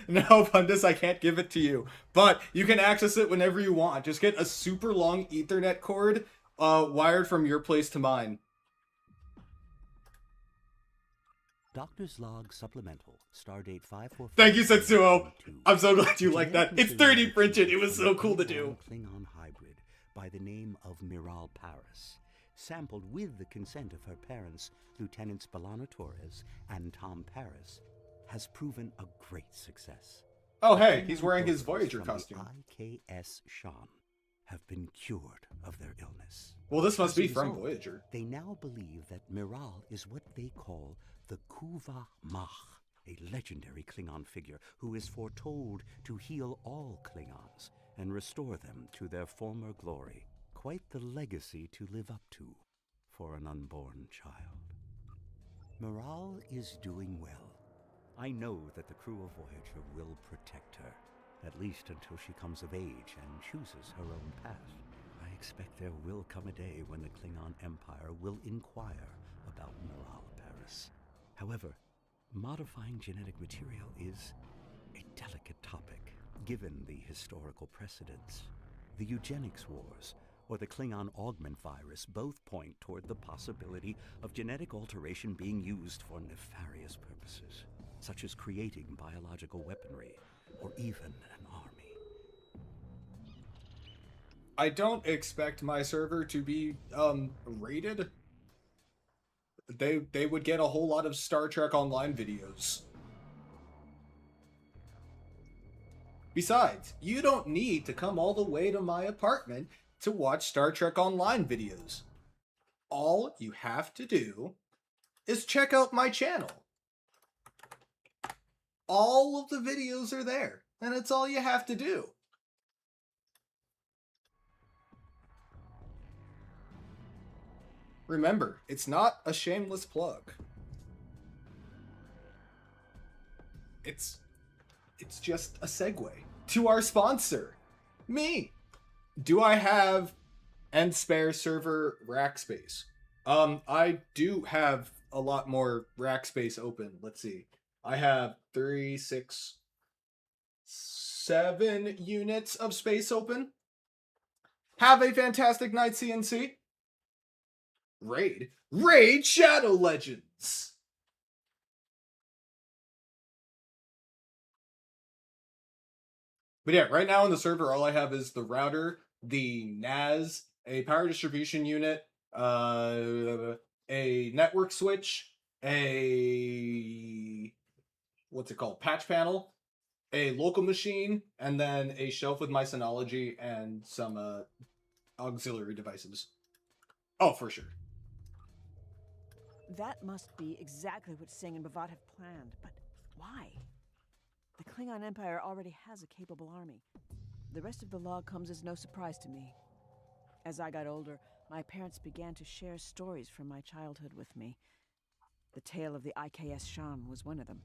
No, Pundus, I can't give it to you. But you can access it whenever you want. Just get a super long Ethernet cord wired from your place to mine. Doctor's Log Supplemental, Stardate 545. Thank you, Setsuo. I'm so glad you like that. It's 3D printed. It was so cool to do. Klingon hybrid by the name of Miral Paris, sampled with the consent of her parents, Lieutenants Belana Torres and Tom Paris, has proven a great success. Oh, hey, he's wearing his Voyager costume. The IKS Shan have been cured of their illness. Well, this must be from Voyager. They now believe that Miral is what they call the Kuva Mach, a legendary Klingon figure who is foretold to heal all Klingons and restore them to their former glory. Quite the legacy to live up to for an unborn child. Miral is doing well. I know that the crew of Voyager will protect her, at least until she comes of age and chooses her own path. I expect there will come a day when the Klingon Empire will inquire about Miral Paris. However, modifying genetic material is a delicate topic, given the historical precedents. The eugenics wars, or the Klingon augment virus, both point toward the possibility of genetic alteration being used for nefarious purposes, such as creating biological weaponry, or even an army. I don't expect my server to be, rated. They would get a whole lot of Star Trek Online videos. Besides, you don't need to come all the way to my apartment to watch Star Trek Online videos. All you have to do is check out my channel. All of the videos are there, and it's all you have to do. Remember, it's not a shameless plug. It's just a segue to our sponsor, me. Do I have and spare server rack space? I do have a lot more rack space open. Let's see. I have 3, 6, 7 units of space open. Have a fantastic night, CNC. Raid Shadow Legends. But yeah, right now on the server, all I have is the router, the NAS, a power distribution unit, a network switch, a what's it called? Patch panel, a local machine, and then a shelf with my Synology and some auxiliary devices. Oh, for sure. That must be exactly what Singh and Bavat have planned, but why? The Klingon Empire already has a capable army. The rest of the log comes as no surprise to me. As I got older, my parents began to share stories from my childhood with me. The tale of the IKS Shan was one of them.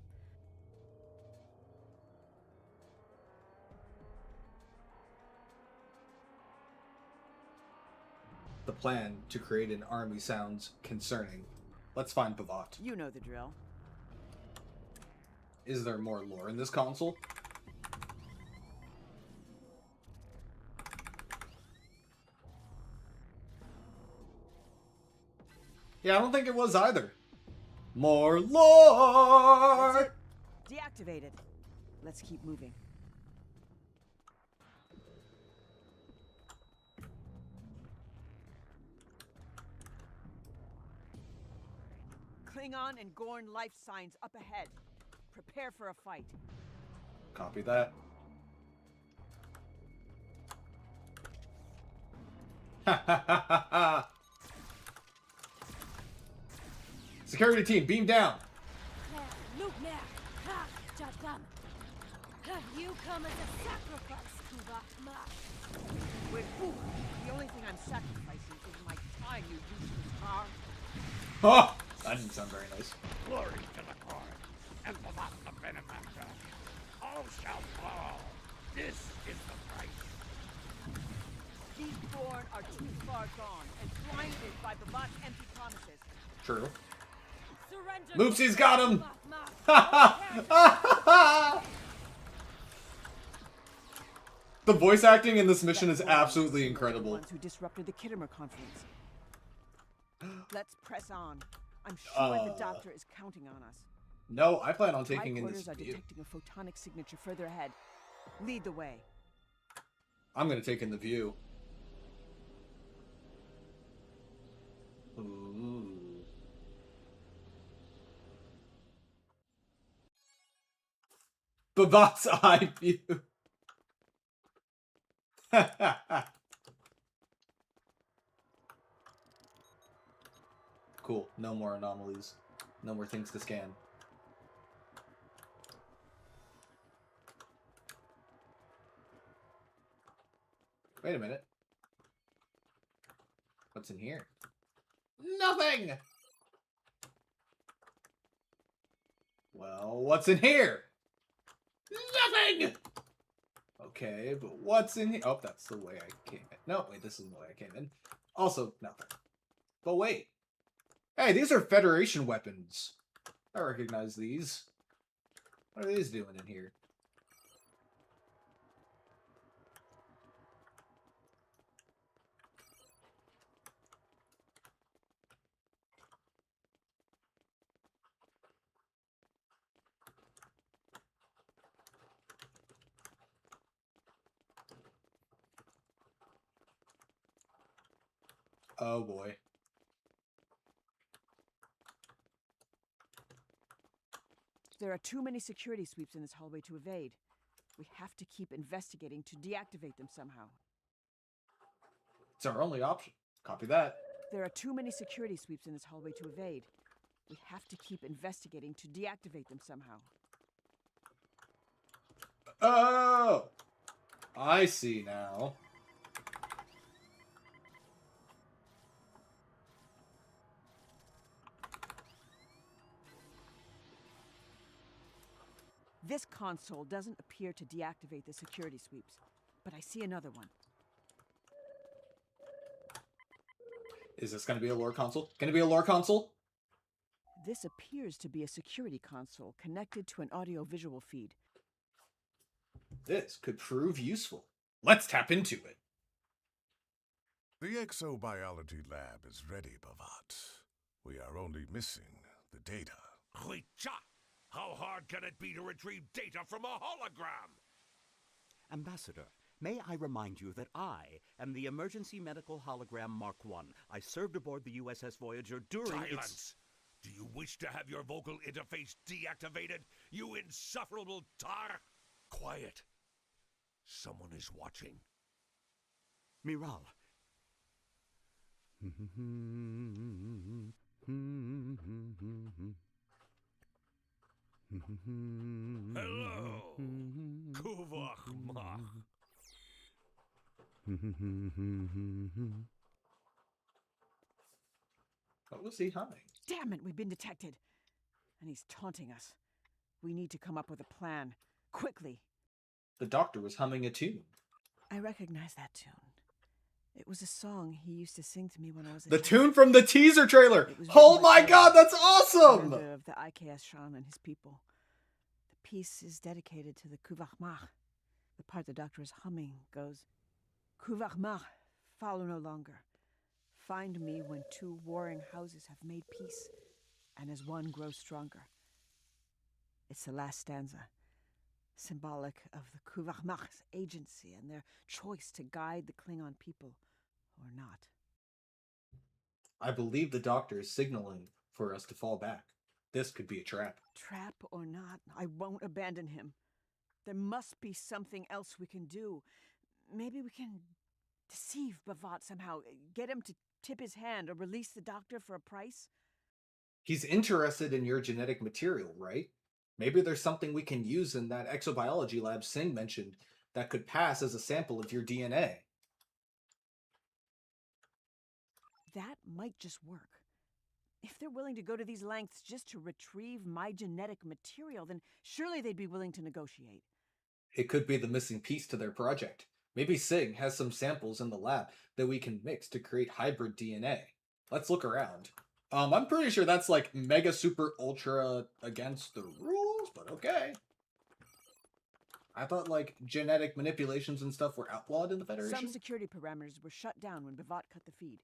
The plan to create an army sounds concerning. Let's find Bavat. You know the drill. Is there more lore in this console? Yeah, I don't think it was either. More lore! That's it. Deactivated. Let's keep moving. Klingon and Gorn life signs up ahead. Prepare for a fight. Copy that. Security team, beam down. Have you come as a sacrifice, Kuba? Wait, ooh, the only thing I'm sacrificing is my time, you useless car. Oh, that didn't sound very nice. Glory to the Corn, and the benefactor. All shall fall. This is the price. These Gorn are too far gone and blinded by Babat's empty promises. True. Surrender. Loopsy's got him! The voice acting in this mission is absolutely incredible. The ones who disrupted the Kittimer conference. Let's press on. I'm sure the doctor is counting on us. No, I plan on taking in this Are view. detecting a photonic signature further ahead. Lead the way. I'm gonna take in the view. Ooh. Babat's eye view. Cool. No more anomalies. No more things to scan. Wait a minute. What's in here? Nothing! Well, what's in here? Nothing! Okay, but what's in here? Oh, that's the way I came in. No, wait, this isn't the way I came in. Also, nothing. But wait. Hey, these are Federation weapons. I recognize these. What are these doing in here? Oh boy. There are too many security sweeps in this hallway to evade. We have to keep investigating to deactivate them somehow. It's our only option. Copy that. There are too many security sweeps in this hallway to evade. We have to keep investigating to deactivate them somehow. Oh! I see now. This console doesn't appear to deactivate the security sweeps, but I see another one. Is this going to be a lore console? Can it be a lore console? This appears to be a security console connected to an audio-visual feed. This could prove useful. Let's tap into it. The exobiology lab is ready, Bavat. We are only missing the data. Huicha! How hard can it be to retrieve data from a hologram? Ambassador, may I remind you that I am the emergency medical hologram Mark I. I served aboard the USS Voyager during Silence! Do you wish to have your vocal interface deactivated, you insufferable tar? Quiet. Someone is watching. Miral. Hello, Kuvach. What was he humming? Damn it, we've been detected. And he's taunting us. We need to come up with a plan. Quickly. The doctor was humming a tune. I recognize that tune. It was a song he used to sing to me when I was a The child. tune from the teaser trailer! Oh my god, that's awesome! Commander of the IKS Shan and his people. The piece is dedicated to the Kuvachmach. The part the doctor is humming goes, Kuvachmach, follow no longer. find me when two warring houses have made peace, and as one grows stronger. It's the last stanza, symbolic of the Kuvarmach's agency and their choice to guide the Klingon people, or not. I believe the doctor is signaling for us to fall back. This could be a trap. Trap or not, I won't abandon him. There must be something else we can do. Maybe we can deceive Bavat somehow, get him to tip his hand or release the doctor for a price. He's interested in your genetic material, right? Maybe there's something we can use in that exobiology lab Singh mentioned that could pass as a sample of your DNA. That might just work. If they're willing to go to these lengths just to retrieve my genetic material, then surely they'd be willing to negotiate. It could be the missing piece to their project. Maybe Singh has some samples in the lab that we can mix to create hybrid DNA. Let's look around. I'm pretty sure that's like mega super ultra against the rules, but okay. I thought like genetic manipulations and stuff were outlawed in the Federation. Some security parameters were shut down when Bavat cut the feed.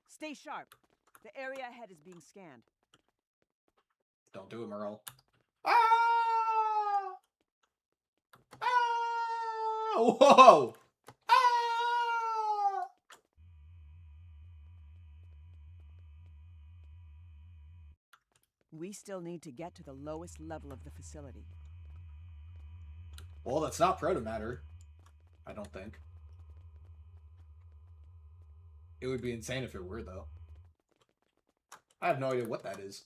Stay sharp. The area ahead is being scanned. Don't do it, Merle. Ah! Ah! Whoa! Ah! We still need to get to the lowest level of the facility. Well, that's not protomatter. I don't think. It would be insane if it were, though. I have no idea what that is.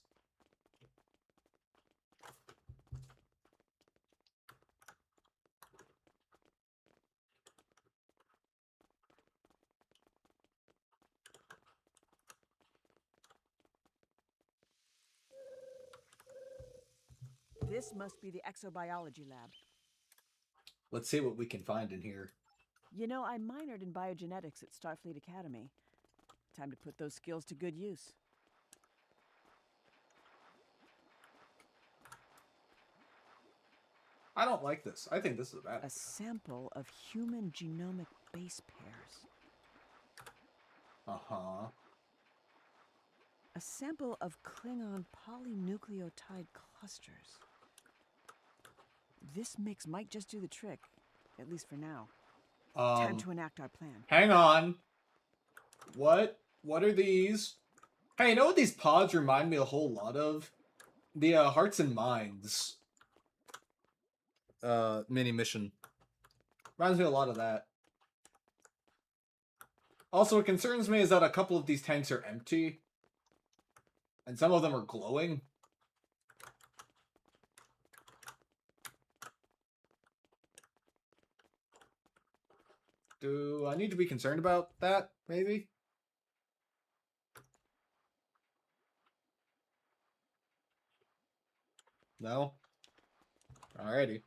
This must be the exobiology lab. Let's see what we can find in here. You know, I minored in biogenetics at Starfleet Academy. Time to put those skills to good use. I don't like this. I think this is bad. A sample of human genomic base pairs. Uh-huh. A sample of Klingon polynucleotide clusters. This mix might just do the trick, at least for now. Time to enact our plan. Hang on. What are these? Hey, you know what these pods remind me a whole lot of? The Hearts and Minds mini mission. Reminds me a lot of that. Also, what concerns me is that a couple of these tanks are empty. And some of them are glowing. Do I need to be concerned about that, maybe? No? Alrighty.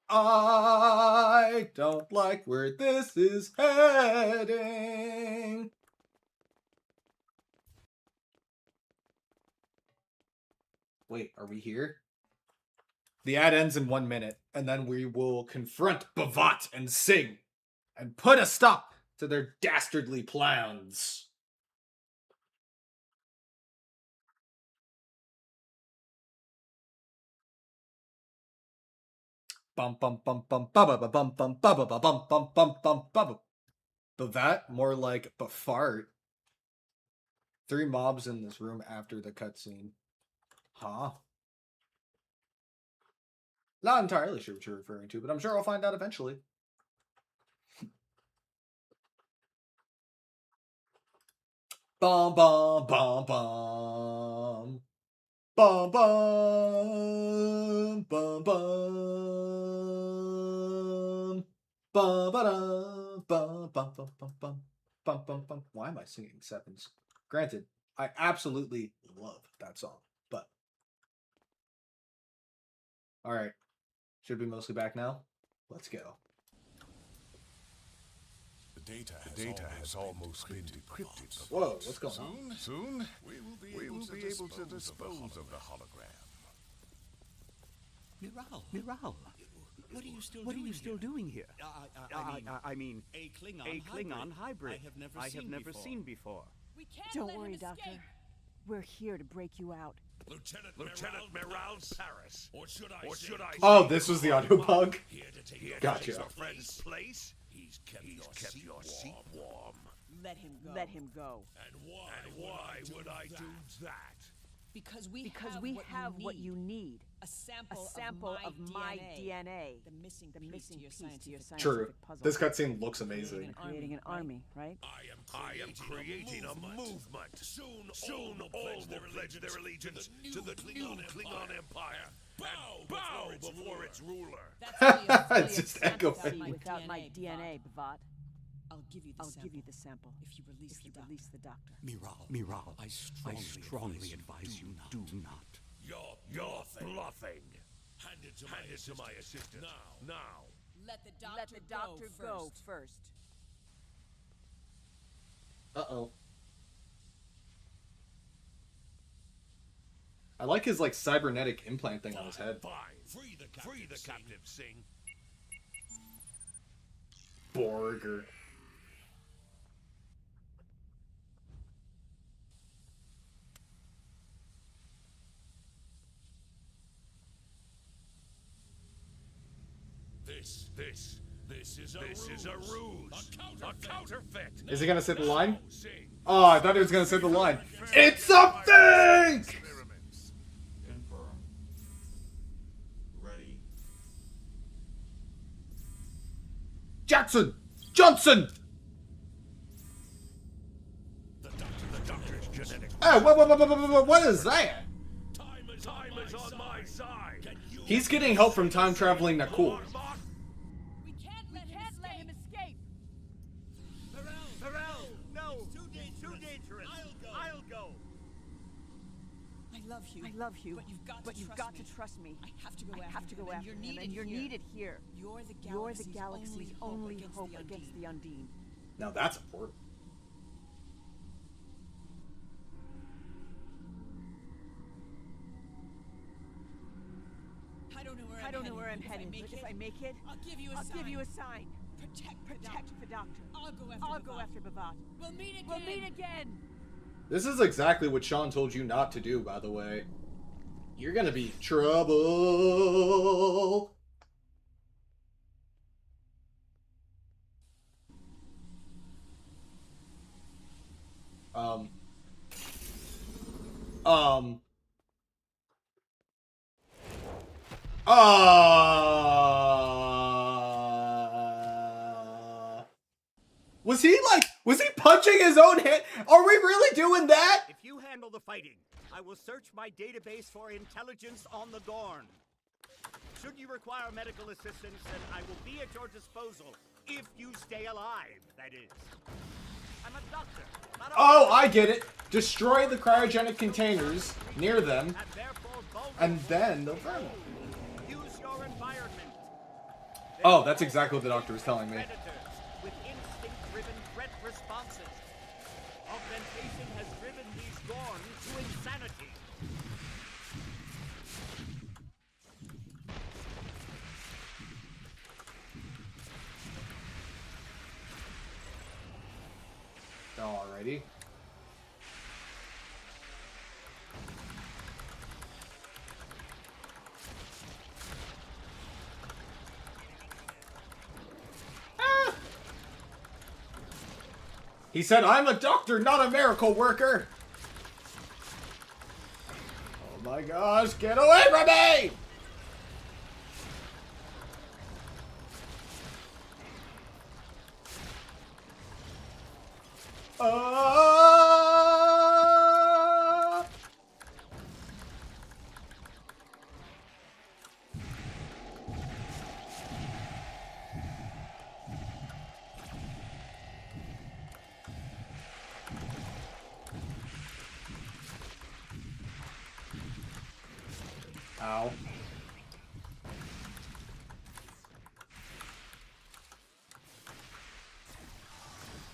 I don't like where this is heading. Wait, are we here? The ad ends in 1 minute, and then we will confront Bavat and Singh and put a stop to their dastardly plans. Bum bum bum bum ba ba ba bum bum ba ba ba bum bum bum bum ba ba. Bavat, more like Bafart. 3 mobs in this room after the cutscene. Huh? Not entirely sure what you're referring to, but I'm sure I'll find out eventually. Bum bum bum bum. Bum bum bum bum. Bum ba dum bum bum bum bum bum bum bum bum. Why am I singing sevens? Granted, I absolutely love that song, but all right. Should be mostly back now. Let's go. The data has almost been decrypted. Whoa, what's going on? Soon, we will be able to dispose of the hologram. Miral, What are you still doing here? I mean, a Klingon hybrid. I have never seen before. Don't worry, Doctor. We're here to break you out. Lieutenant Meral's Paris. Or should I Oh, this was the audio bug. Gotcha. Our friend's place? He's kept your seat warm. Let him go. And why would I do that? Because we have what you need. A sample of my DNA. The missing piece to your scientific True. puzzle. This cutscene looks amazing. Creating an army, right? I am creating a movement. Soon all will pledge their allegiance to the new Klingon Empire. And bow before its ruler. It's just echoing. Without my DNA, Bavat. I'll give you the sample if you release the doctor. Miral, I strongly advise you do not. You're bluffing. Hand it to my assistant. Now. Let the doctor go first. Uh-oh. I like his, like, cybernetic implant thing on his head. Fine. Free the captive, Singh. Borger. This is a ruse. A counterfeit. Is he gonna say the line? Oh, I thought he was gonna say the line. It's a fake! Confirm. Ready. Jackson! Johnson! The doctor's genetic. Hey, what is that? Time is on my side. He's getting help from time-traveling Nakul. We can't let him escape. Morel, no! Too dangerous. I'll go. I love you. But you've got to trust me. I have to go after him, and you're needed here. You're the galaxy's only hope against the Undine. Now that's important. I don't know where I'm headed, but if I make it, I'll give you a sign. Protect the doctor. I'll go after Bavat. We'll meet again. This is exactly what Sean told you not to do, by the way. You're gonna be in trouble. Was he punching his own head? Are we really doing that? If you handle the fighting, I will search my database for intelligence on the Gorn. Should you require medical assistance, then I will be at your disposal. If you stay alive, that is. I'm a doctor. Oh, I get it. Destroy the cryogenic containers near them, and then they'll burn them. Use your environment. Oh, that's exactly what the doctor was telling me. With instinct-driven threat responses. Augmentation has driven these Gorn to insanity. Alrighty. He said, I'm a doctor, not a miracle worker! Oh my gosh, get away from me! Ow.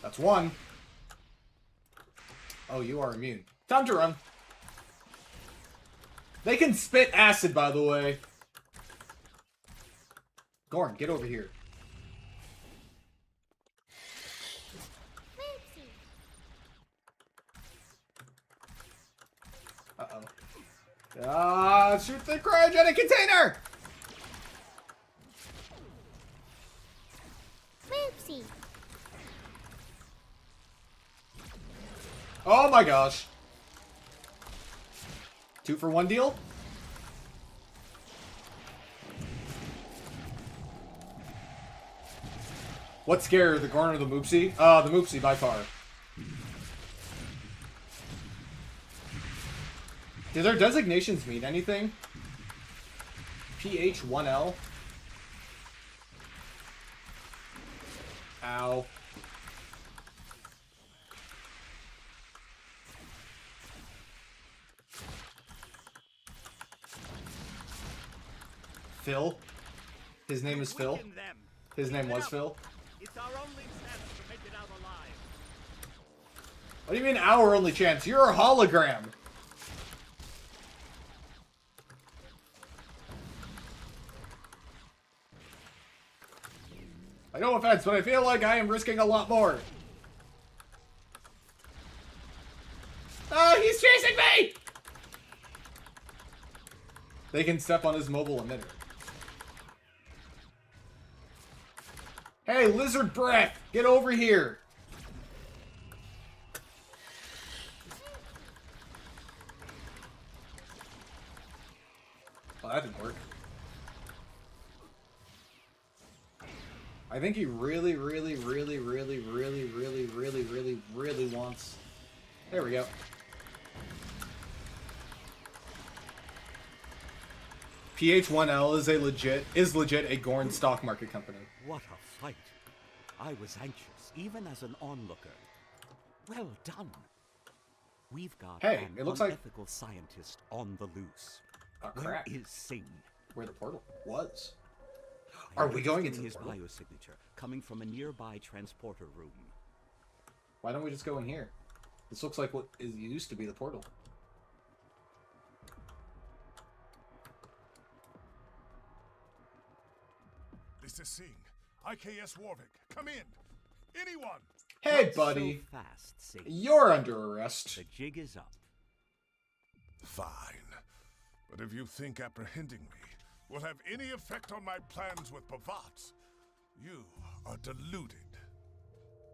That's one. Oh, you are immune. Time to run. They can spit acid, by the way. Gorn, get over here. Uh-oh. Ah, shoot the cryogenic container! Whoopsie. Oh my gosh. 2 for 1 deal? What's scarier, the Gorn or the Moopsie? The Moopsie by far. Do their designations mean anything? PH1L? Ow. Phil? His name is Phil? His name was Phil? It's our only chance to make it out alive. What do you mean our only chance? You're a hologram! No offense, but I feel like I am risking a lot more. Oh, he's chasing me! They can step on his mobile emitter. Hey, lizard breath! Get over here! Well, that didn't work. I think he really wants... There we go. PH1L is legit a Gorn stock market company. What a fight. I was anxious, even as an onlooker. Well done. We've got Hey, an it looks like... unethical scientist on the loose. Oh, Where crap. is Singh? Where the portal was. Are we going into his the portal? biosignature coming from a nearby transporter room? Why don't we just go in here? This looks like what used to be the portal. This is Singh. IKS Warwick. Come in. Anyone. Hey, Not buddy. So fast, Singh. You're under arrest. The jig is up. Fine. But if you think apprehending me will have any effect on my plans with Bavat, you are deluded.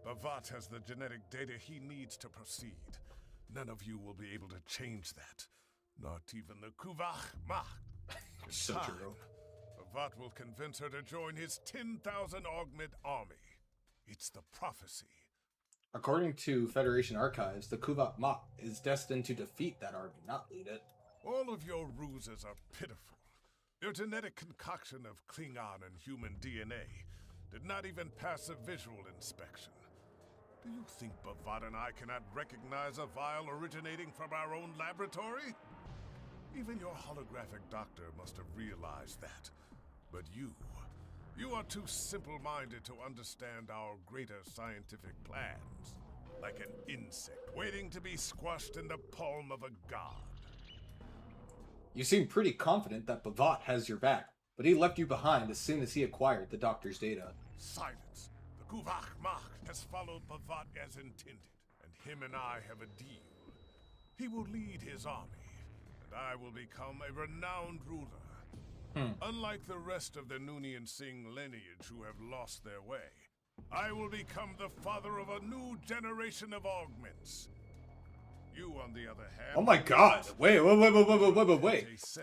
Bavat has the genetic data he needs to proceed. None of you will be able to change that. Not even the Kuvach Mach. So true. Bavat will convince her to join his 10,000 augment army. It's the prophecy. According to Federation archives, the Kuvak Mach is destined to defeat that army, not lead it. All of your ruses are pitiful. Your genetic concoction of Klingon and human DNA did not even pass a visual inspection. Do you think Bavat and I cannot recognize a vial originating from our own laboratory? Even your holographic doctor must have realized that. But you are too simple-minded to understand our greater scientific plans. Like an insect waiting to be squashed in the palm of a god. You seem pretty confident that Bavat has your back, but he left you behind as soon as he acquired the doctor's data. Silence. The Kuvach Mach has followed Bavat as intended, and him and I have a deal. He will lead his army, and I will become a renowned ruler. Unlike the rest of the Noonien Singh lineage who have lost their way, I will become the father of a new generation of augments. You, on the other hand... Oh my god! Wait.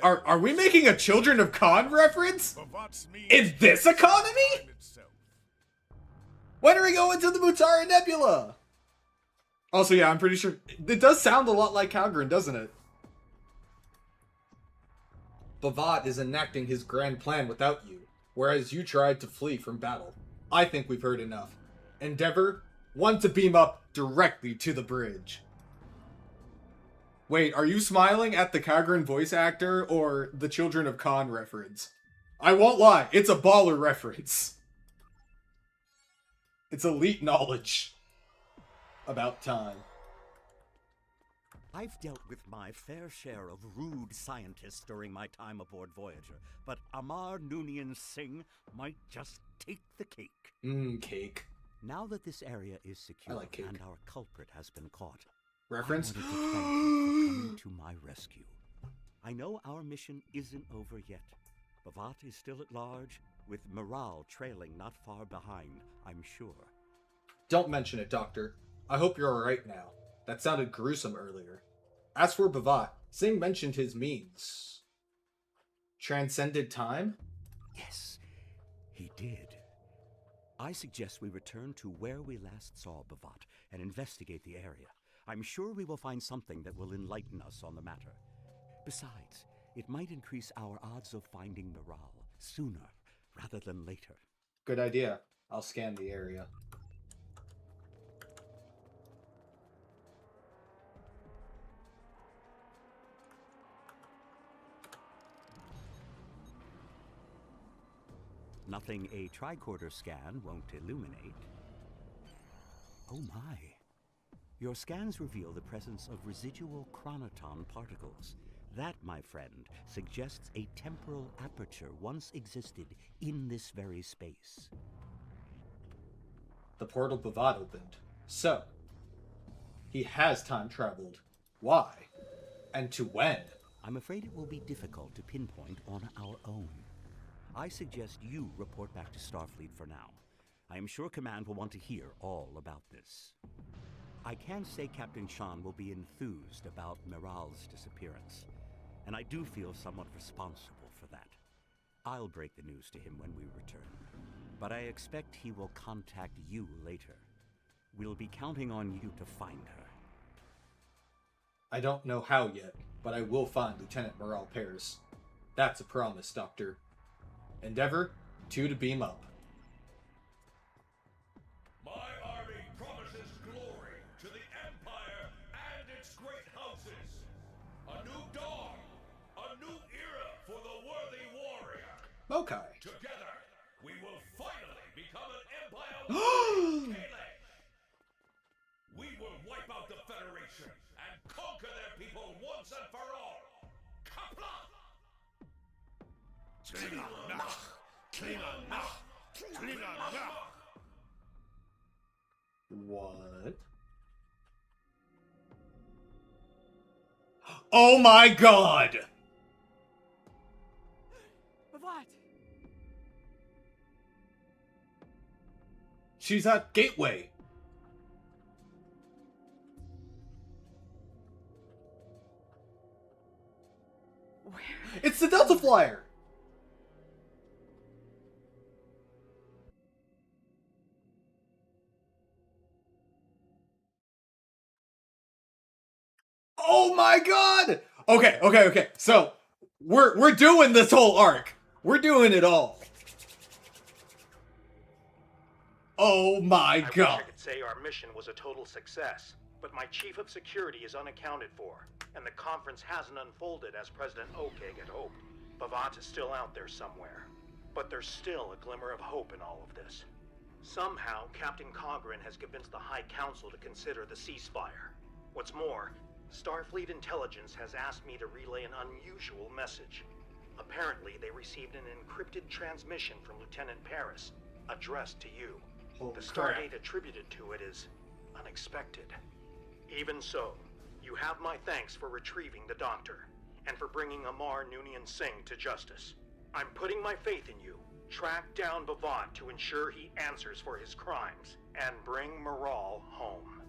Are we making a Children of Khan reference? Is this economy? When are we going to the Mutara Nebula? Also, yeah, I'm pretty sure... It does sound a lot like Calgren, doesn't it? Bavat is enacting his grand plan without you, whereas you tried to flee from battle. I think we've heard enough. Endeavor, one to beam up directly to the bridge. Wait, are you smiling at the Calgren voice actor or the Children of Khan reference? I won't lie, it's a baller reference. It's elite knowledge. About time. I've dealt with my fair share of rude scientists during my time aboard Voyager, but Amar Noonien Singh might just take the cake. Cake. Now that this area is secure like cake. and our culprit has been caught, Reference? I wanted to thank you for coming to my rescue. I know our mission isn't over yet. Bavat is still at large, with morale trailing not far behind, I'm sure. Don't mention it, Doctor. I hope you're alright now. That sounded gruesome earlier. As for Bavat, Singh mentioned his means. Transcended time? Yes, he did. I suggest we return to where we last saw Bavat and investigate the area. I'm sure we will find something that will enlighten us on the matter. Besides, it might increase our odds of finding morale sooner rather than later. Good idea. I'll scan the area. Nothing a tricorder scan won't illuminate. Oh my. Your scans reveal the presence of residual chronoton particles. That, my friend, suggests a temporal aperture once existed in this very space. The portal Bavat opened. So, he has time traveled. Why? And to when? I'm afraid it will be difficult to pinpoint on our own. I suggest you report back to Starfleet for now. I am sure Command will want to hear all about this. I can say Captain Shan will be enthused about Miral's disappearance, and I do feel somewhat responsible for that. I'll break the news to him when we return, but I expect he will contact you later. We'll be counting on you to find her. I don't know how yet, but I will find Lieutenant Miral Paris. That's a promise, Doctor. Endeavor 2 to beam up. My army promises glory to the Empire and its great houses. A new dawn, a new era for the worthy warrior. Okay. Together, we will finally become an empire with Kalesh. We will wipe out the Federation and conquer their people once and for all. Kapla! What? Oh my god! What? She's at Gateway. Where? It's the Delta Flyer! Oh my god! Okay. So, we're doing this whole arc. We're doing it all. Oh my I wish god. I could say our mission was a total success, but my chief of security is unaccounted for, and the conference hasn't unfolded as President Okeg had hoped. Bavat is still out there somewhere, but there's still a glimmer of hope in all of this. Somehow, Captain Cogran has convinced the High Council to consider the ceasefire. What's more, Starfleet Intelligence has asked me to relay an unusual message. Apparently, they received an encrypted transmission from Lieutenant Paris, addressed to you. Holy The crap. stardate attributed to it is unexpected. Even so, you have my thanks for retrieving the Doctor, and for bringing Amar Noonien Singh to justice. I'm putting my faith in you. Track down Bavat to ensure he answers for his crimes, and bring Miral home.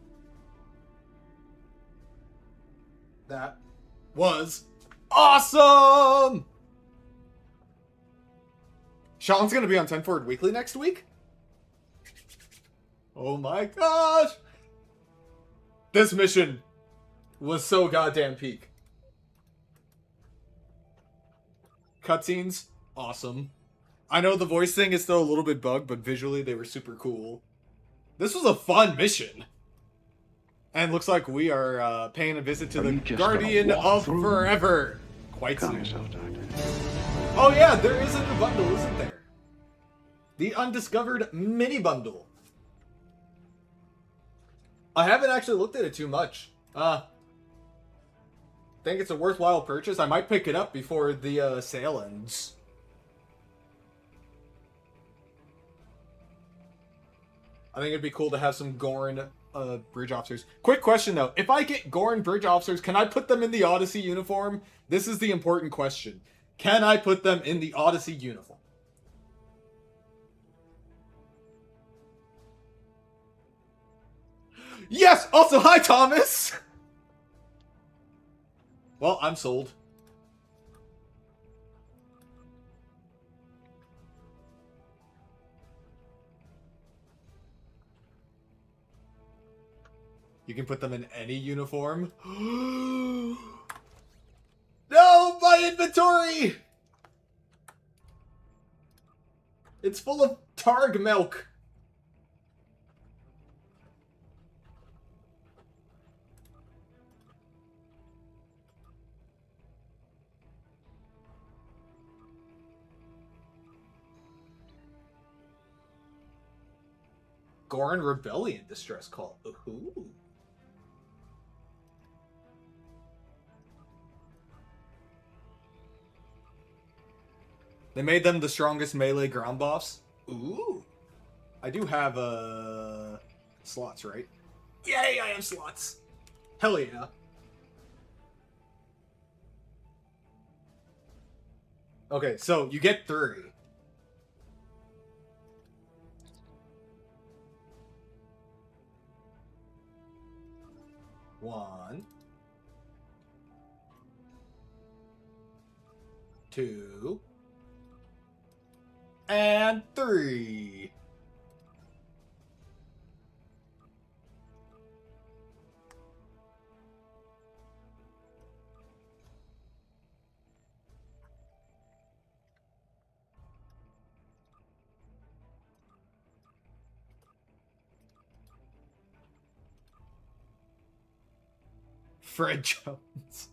That was awesome! Sean's gonna be on 10 Forward Weekly next week? Oh my gosh! This mission was so goddamn peak. Cutscenes, awesome. I know the voice thing is still a little bit bugged, but visually they were super cool. This was a fun mission. And looks like we are paying a visit to the Guardian of Forever. Quite soon. Oh yeah, there is a new bundle, isn't there? The Undiscovered mini bundle. I haven't actually looked at it too much. think it's a worthwhile purchase. I might pick it up before the sale ends. I think it'd be cool to have some Gorn bridge officers. Quick question though. If I get Gorn bridge officers, can I put them in the Odyssey uniform? This is the important question. Can I put them in the Odyssey uniform? Yes! Also, hi Thomas! Well, I'm sold. You can put them in any uniform. No, my inventory! It's full of Targ milk. Gorn Rebellion distress call. Ooh. They made them the strongest melee ground boss. Ooh. I do have slots, right? Yay, I have slots. Hell yeah. Okay, so you get 3. One, 2, and 3. Fred Jones.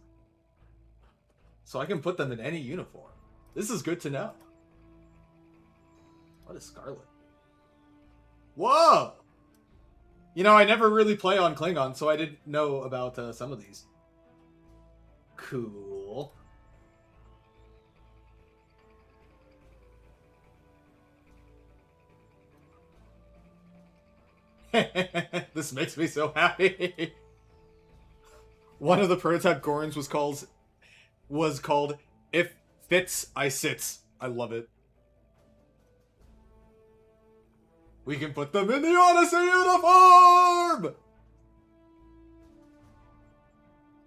So I can put them in any uniform. This is good to know. What is Scarlet? Whoa! You know, I never really play on Klingon, so I didn't know about some of these. Cool. This makes me so happy. One of the prototype Gorns was called If Fits, I Sits. I love it. We can put them in the Odyssey uniform!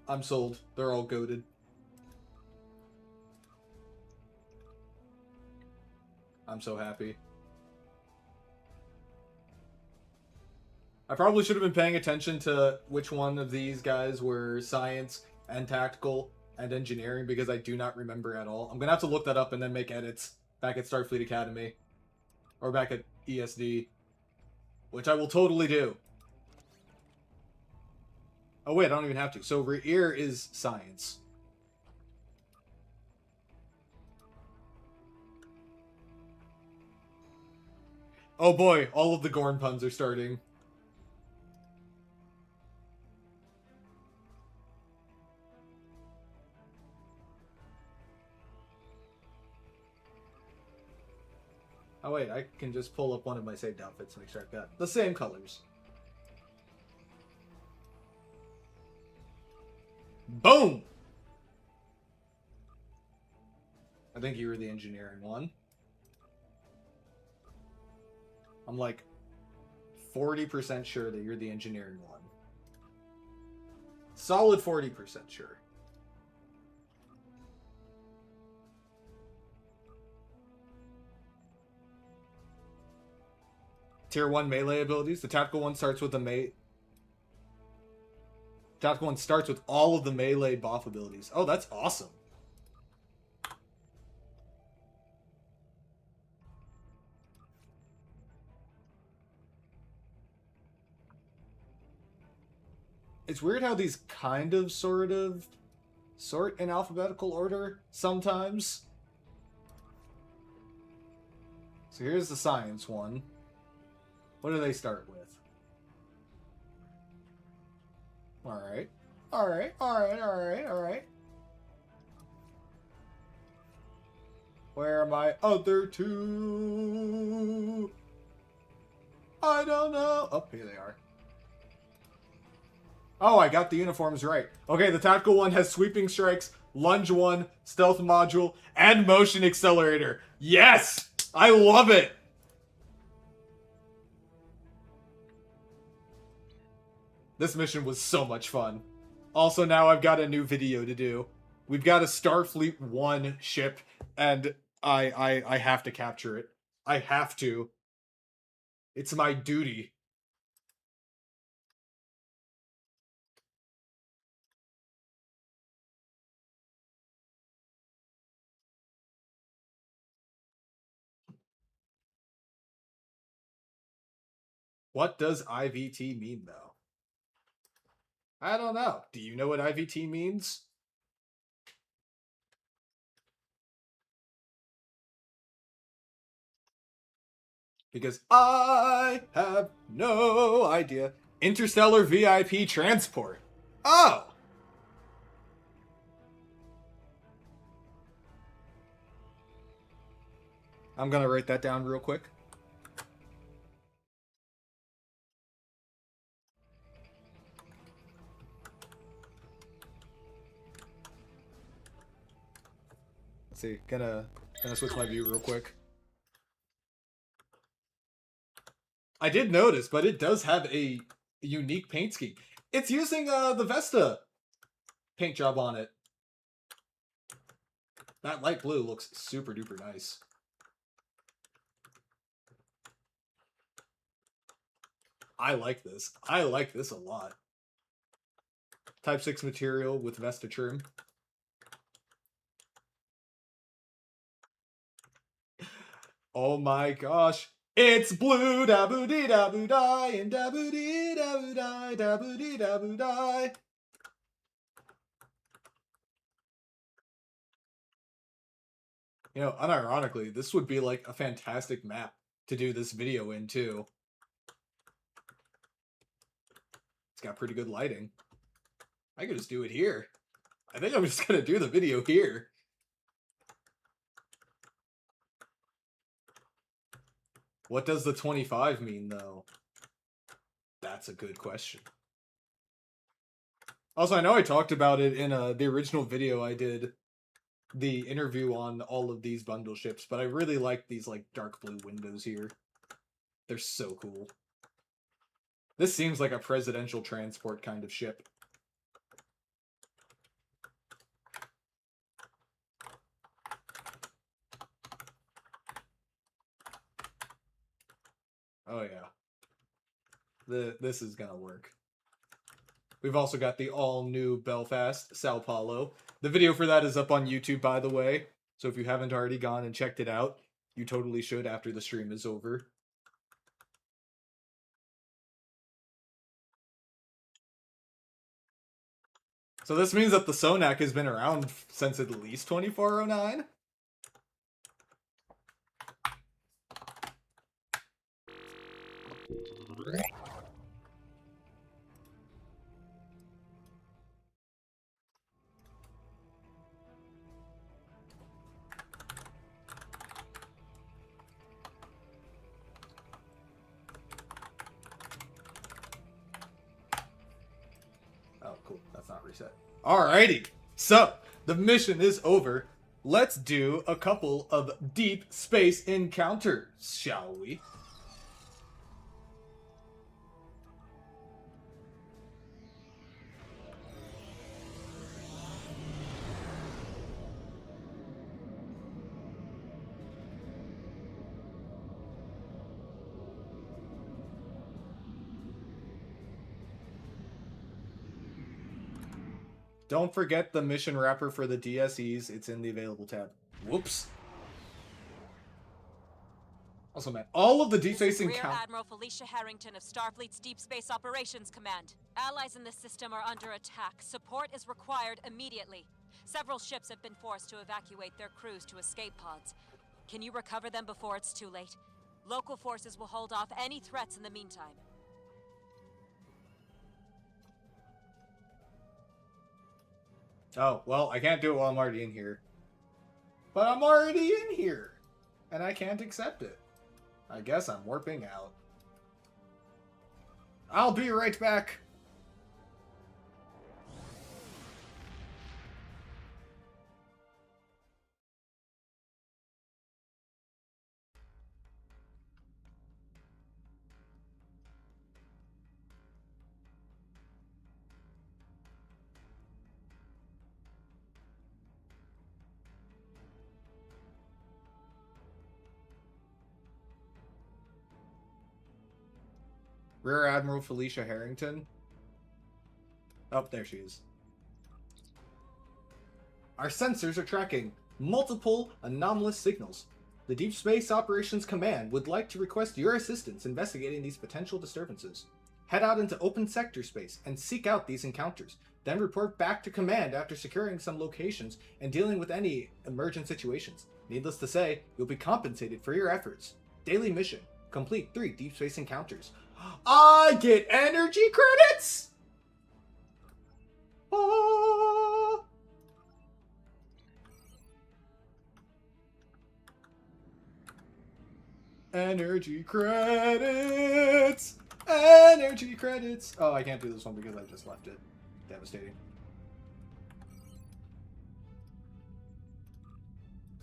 I'm sold. They're all goated. I'm so happy. I probably should have been paying attention to which one of these guys were science and tactical and engineering, because I do not remember at all. I'm gonna have to look that up and then make edits back at Starfleet Academy. Or back at ESD. Which I will totally do. Oh wait, I don't even have to. So Rear is science. Oh boy, all of the Gorn puns are starting. Oh wait, I can just pull up one of my saved outfits and make sure I've got the same colors. Boom! I think you were the engineering one. I'm like 40% sure that you're the engineering one. Solid 40% sure. Tier 1 melee abilities. The tactical one starts with Tactical one starts with all of the melee buff abilities. Oh, that's awesome. It's weird how these kind of sort in alphabetical order sometimes. So here's the science one. What do they start with? Alright. Alright. Where are my other two? I don't know. Oh, here they are. Oh, I got the uniforms right. Okay, the tactical one has sweeping strikes, lunge one, stealth module, and motion accelerator. Yes! I love it! This mission was so much fun. Also, now I've got a new video to do. We've got a Starfleet 1 ship, and I have to capture it. I have to. It's my duty. What does IVT mean, though? I don't know. Do you know what IVT means? Because I have no idea. Interstellar VIP transport. Oh! I'm gonna write that down real quick. Let's see, gonna switch my view real quick. I did notice, but it does have a unique paint scheme. It's using the Vesta paint job on it. That light blue looks super duper nice. I like this. I like this a lot. Type 6 material with Vesta trim. Oh my gosh. It's blue da boo dee da boo die and da boo dee da boo die da boo dee da boo die. You know, unironically, this would be like a fantastic map to do this video in too. It's got pretty good lighting. I could just do it here. I think I'm just gonna do the video here. What does the 25 mean, though? That's a good question. Also, I know I talked about it in the original video I did, the interview on all of these bundle ships, but I really like these like dark blue windows here. They're so cool. This seems like a presidential transport kind of ship. Oh yeah. This is gonna work. We've also got the all-new Belfast, Sao Paulo. The video for that is up on YouTube, by the way. So if you haven't already gone and checked it out, you totally should after the stream is over. So this means that the Sonak has been around since at least 2409? Oh, cool. That's not reset. Alrighty. So, the mission is over. Let's do a couple of deep space encounters, shall we? Don't forget the mission wrapper for the DSEs. It's in the available tab. Whoops. Also, man, all of the deep space Rear encounters. Admiral Felicia Harrington of Starfleet's Deep Space Operations Command. Allies in the system are under attack. Support is required immediately. Several ships have been forced to evacuate their crews to escape pods. Can you recover them before it's too late? Local forces will hold off any threats in the meantime. Oh, well, I can't do it while I'm already in here. But I'm already in here, and I can't accept it. I guess I'm warping out. I'll be right back. Rear Admiral Felicia Harrington. Oh, there she is. Our sensors are tracking multiple anomalous signals. The Deep Space Operations Command would like to request your assistance investigating these potential disturbances. Head out into open sector space and seek out these encounters. Then report back to Command after securing some locations and dealing with any emergent situations. Needless to say, you'll be compensated for your efforts. Daily mission. Complete 3 Deep Space encounters. I get energy credits! Ah. Energy credits! Energy credits! Oh, I can't do this one because I just left it. Devastating.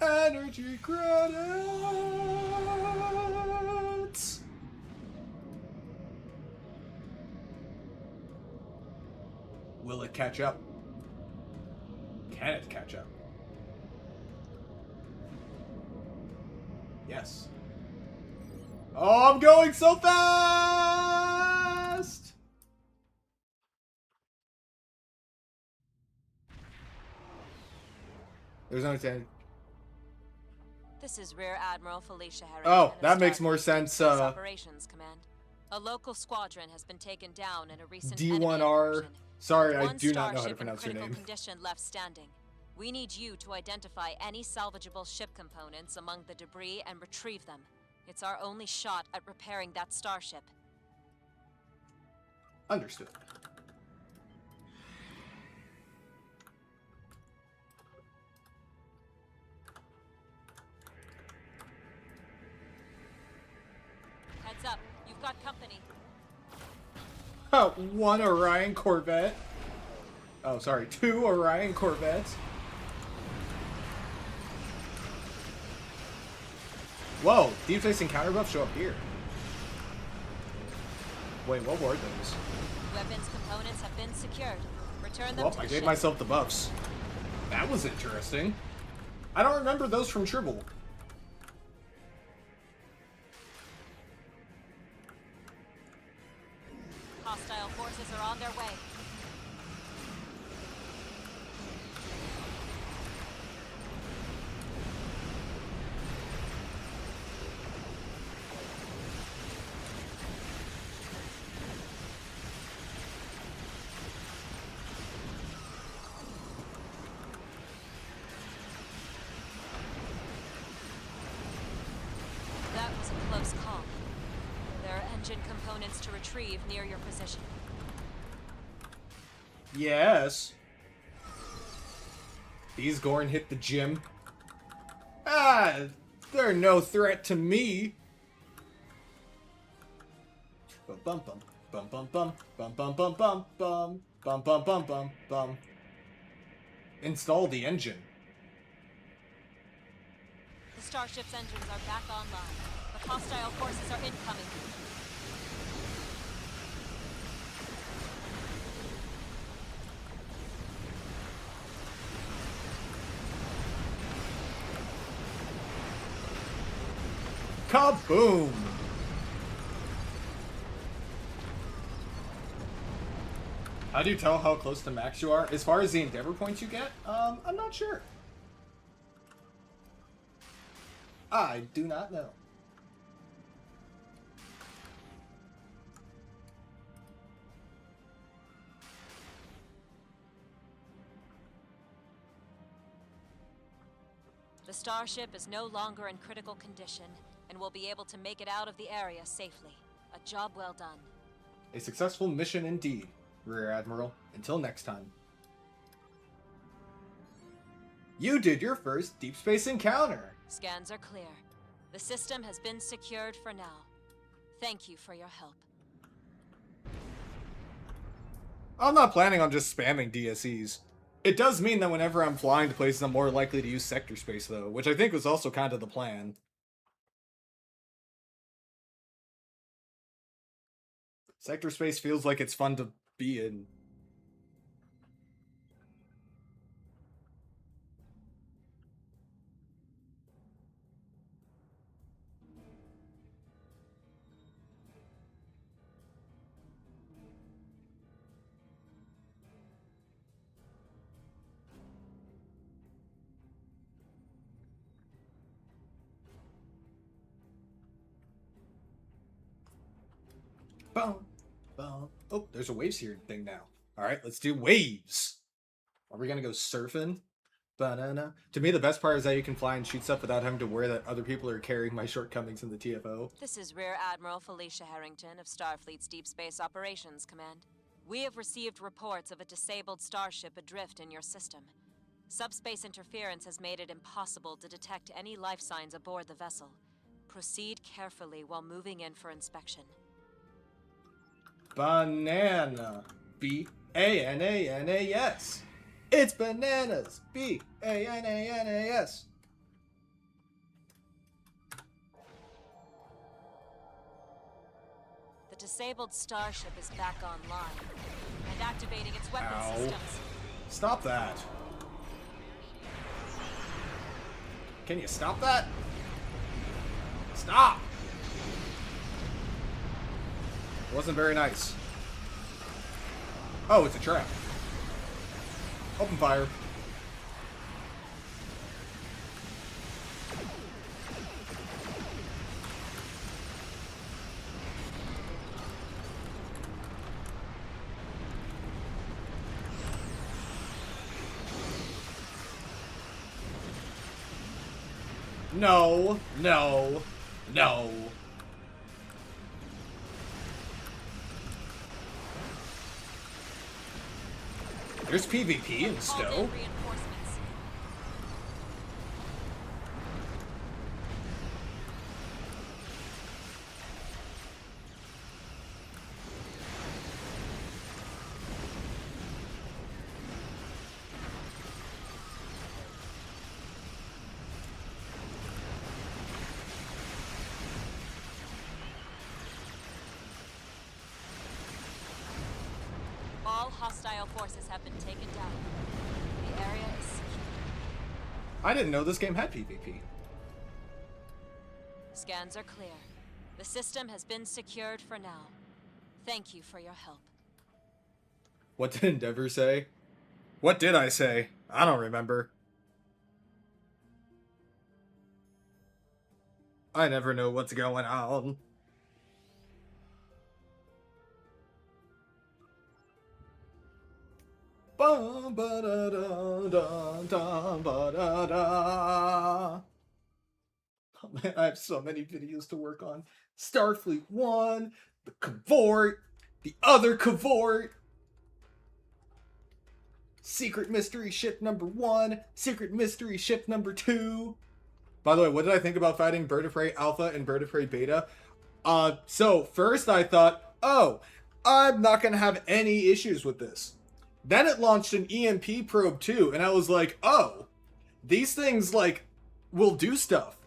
Energy credits! Will it catch up? Can it catch up? Yes. Oh, I'm going so fast! There's no time. This is Rear Admiral Felicia Harrington. Oh, of that makes Starfleet more Deep sense. Space Operations Command. A local squadron has been taken down in a recent enemy D1R. incursion. Sorry, I One do not know how to starship in pronounce your critical name. condition left standing. We need you to identify any salvageable ship components among the debris and retrieve them. It's our only shot at repairing that starship. Understood. Heads up, you've got company. Oh, 1 Orion Corvette. Oh, sorry, 2 Orion Corvettes. Whoa, Deep Space Encounter buffs show up here. Wait, what were those? Weapons components have been secured. Return them Well, to I the gave ship. myself the buffs. That was interesting. I don't remember those from Tribble. Hostile forces are on their way. That was a close call. There are engine components to retrieve near your position. Yes. These Gorn hit the gym. Ah, they're no threat to me. Bum bum bum bum bum bum bum bum bum bum bum bum bum bum bum. Install the engine. The starship's engines are back online, but hostile forces are incoming. Kaboom! How do you tell how close to max you are? As far as the Endeavor points you get, I'm not sure. I do not know. The starship is no longer in critical condition and will be able to make it out of the area safely. A job well done. A successful mission indeed, Rear Admiral. Until next time. You did your first deep space encounter. Scans are clear. The system has been secured for now. Thank you for your help. I'm not planning on just spamming DSEs. It does mean that whenever I'm flying to places, I'm more likely to use sector space, though, which I think was also kind of the plan. Sector space feels like it's fun to be in. Boom, boom. Oh, there's a waves here thing now. All right, let's do waves. Are we gonna go surfing? Banana. To me, the best part is that you can fly and shoot stuff without having to worry that other people are carrying my shortcomings in the TFO. This is Rear Admiral Felicia Harrington of Starfleet's Deep Space Operations Command. We have received reports of a disabled starship adrift in your system. Subspace interference has made it impossible to detect any life signs aboard the vessel. Proceed carefully while moving in for inspection. Banana. B-A-N-A-N-A-S. It's bananas. B-A-N-A-N-A-S. The disabled starship is back online and activating its weapon Ow. systems. Stop that. Can you stop that? Stop! It wasn't very nice. Oh, it's a trap. Open fire. No, no, no. There's PvP in STO. All hostile forces have been taken down. The area is secure. I didn't know this game had PvP. Scans are clear. The system has been secured for now. Thank you for your help. What did Endeavor say? What did I say? I don't remember. I never know what's going on. Bum, ba, da, da, da, da, ba, da, da. Oh man, I have so many videos to work on. Starfleet 1, the Cavort, the other Cavort, Secret Mystery Ship number 1, Secret Mystery Ship number 2. By the way, what did I think about fighting Bird of Prey Alpha and Bird of Prey Beta? So first I thought, oh, I'm not gonna have any issues with this. Then it launched an EMP probe too, and I was like, oh, these things, like, will do stuff.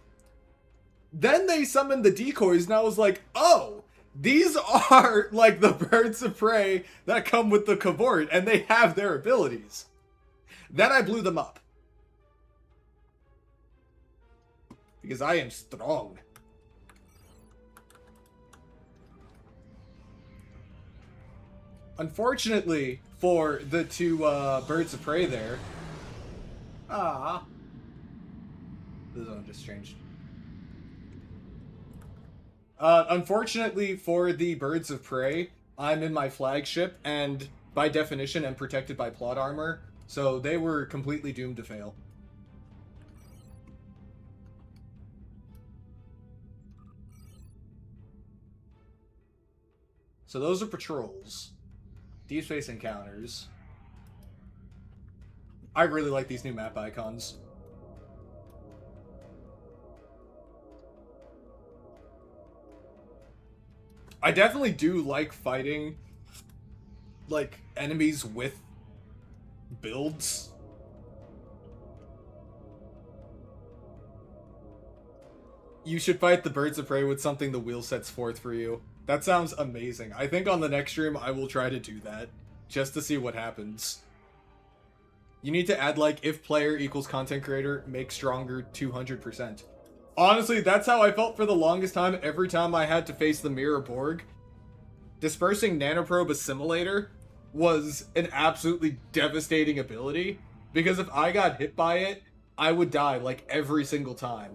Then they summoned the decoys, and I was like, oh, these are, like, the birds of prey that come with the Cavort, and they have their abilities. Then I blew them up. Because I am strong. Unfortunately, for the two birds of prey there. The zone just changed. Unfortunately for the birds of prey, I'm in my flagship, and by definition am protected by plot armor, so they were completely doomed to fail. So those are patrols. Deep space encounters. I really like these new map icons. I definitely do like fighting, like, enemies with builds. You should fight the birds of prey with something the wheel sets forth for you. That sounds amazing. I think on the next stream I will try to do that, just to see what happens. You need to add, like, if player equals content creator, make stronger 200%. Honestly, that's how I felt for the longest time every time I had to face the Mirror Borg. Dispersing Nanoprobe Assimilator was an absolutely devastating ability, because if I got hit by it, I would die, like, every single time.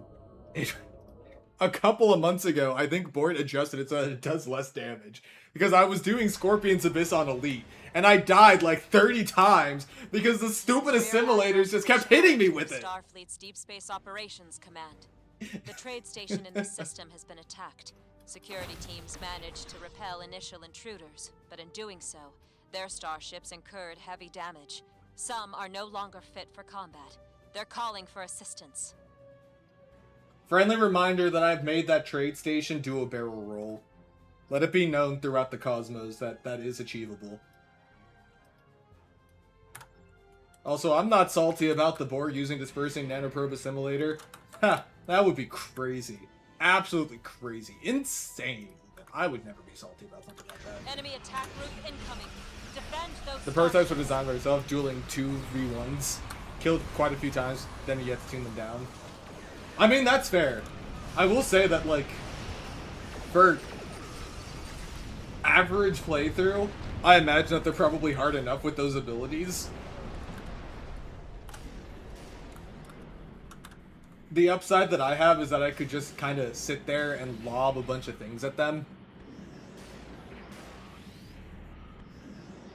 A couple of months ago, I think Board adjusted it so that it does less damage. Because I was doing Scorpion's Abyss on Elite, and I died like 30 times because the stupid assimilators just kept hitting me with it. Starfleet's Deep Space Operations Command. The trade station in the system has been attacked. Security teams managed to repel initial intruders, but in doing so, their starships incurred heavy damage. Some are no longer fit for combat. They're calling for assistance. Friendly reminder that I've made that trade station do a barrel roll. Let it be known throughout the cosmos that that is achievable. Also, I'm not salty about the Borg using Dispersing Nanoprobe Assimilator. Ha! That would be crazy. Absolutely crazy. Insane. I would never be salty about something like that. Enemy attack group incoming. Defend those. The prototypes were designed by yourself, dueling 2v1s. Killed quite a few times, then you get to tune them down. I mean, that's fair. I will say that, like, for average playthrough, I imagine that they're probably hard enough with those abilities. The upside that I have is that I could just kind of sit there and lob a bunch of things at them.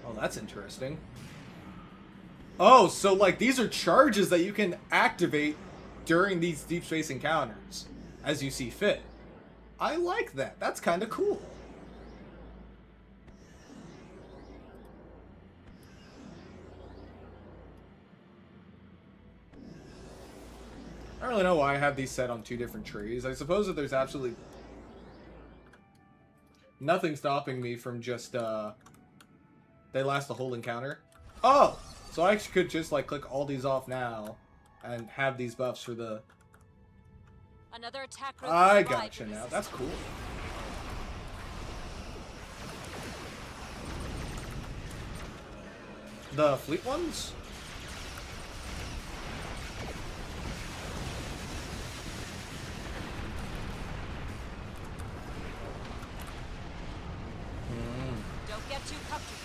Oh, that's interesting. Oh, so, like, these are charges that you can activate during these deep space encounters, as you see fit. I like that. That's kind of cool. I don't really know why I have these set on two different trees. I suppose that there's absolutely nothing stopping me from just, they last the whole encounter. Oh! So I actually could just, like, click all these off now and have these buffs for the... Another attack group. I gotcha now. That's cool. The fleet ones? Don't get too comfortable.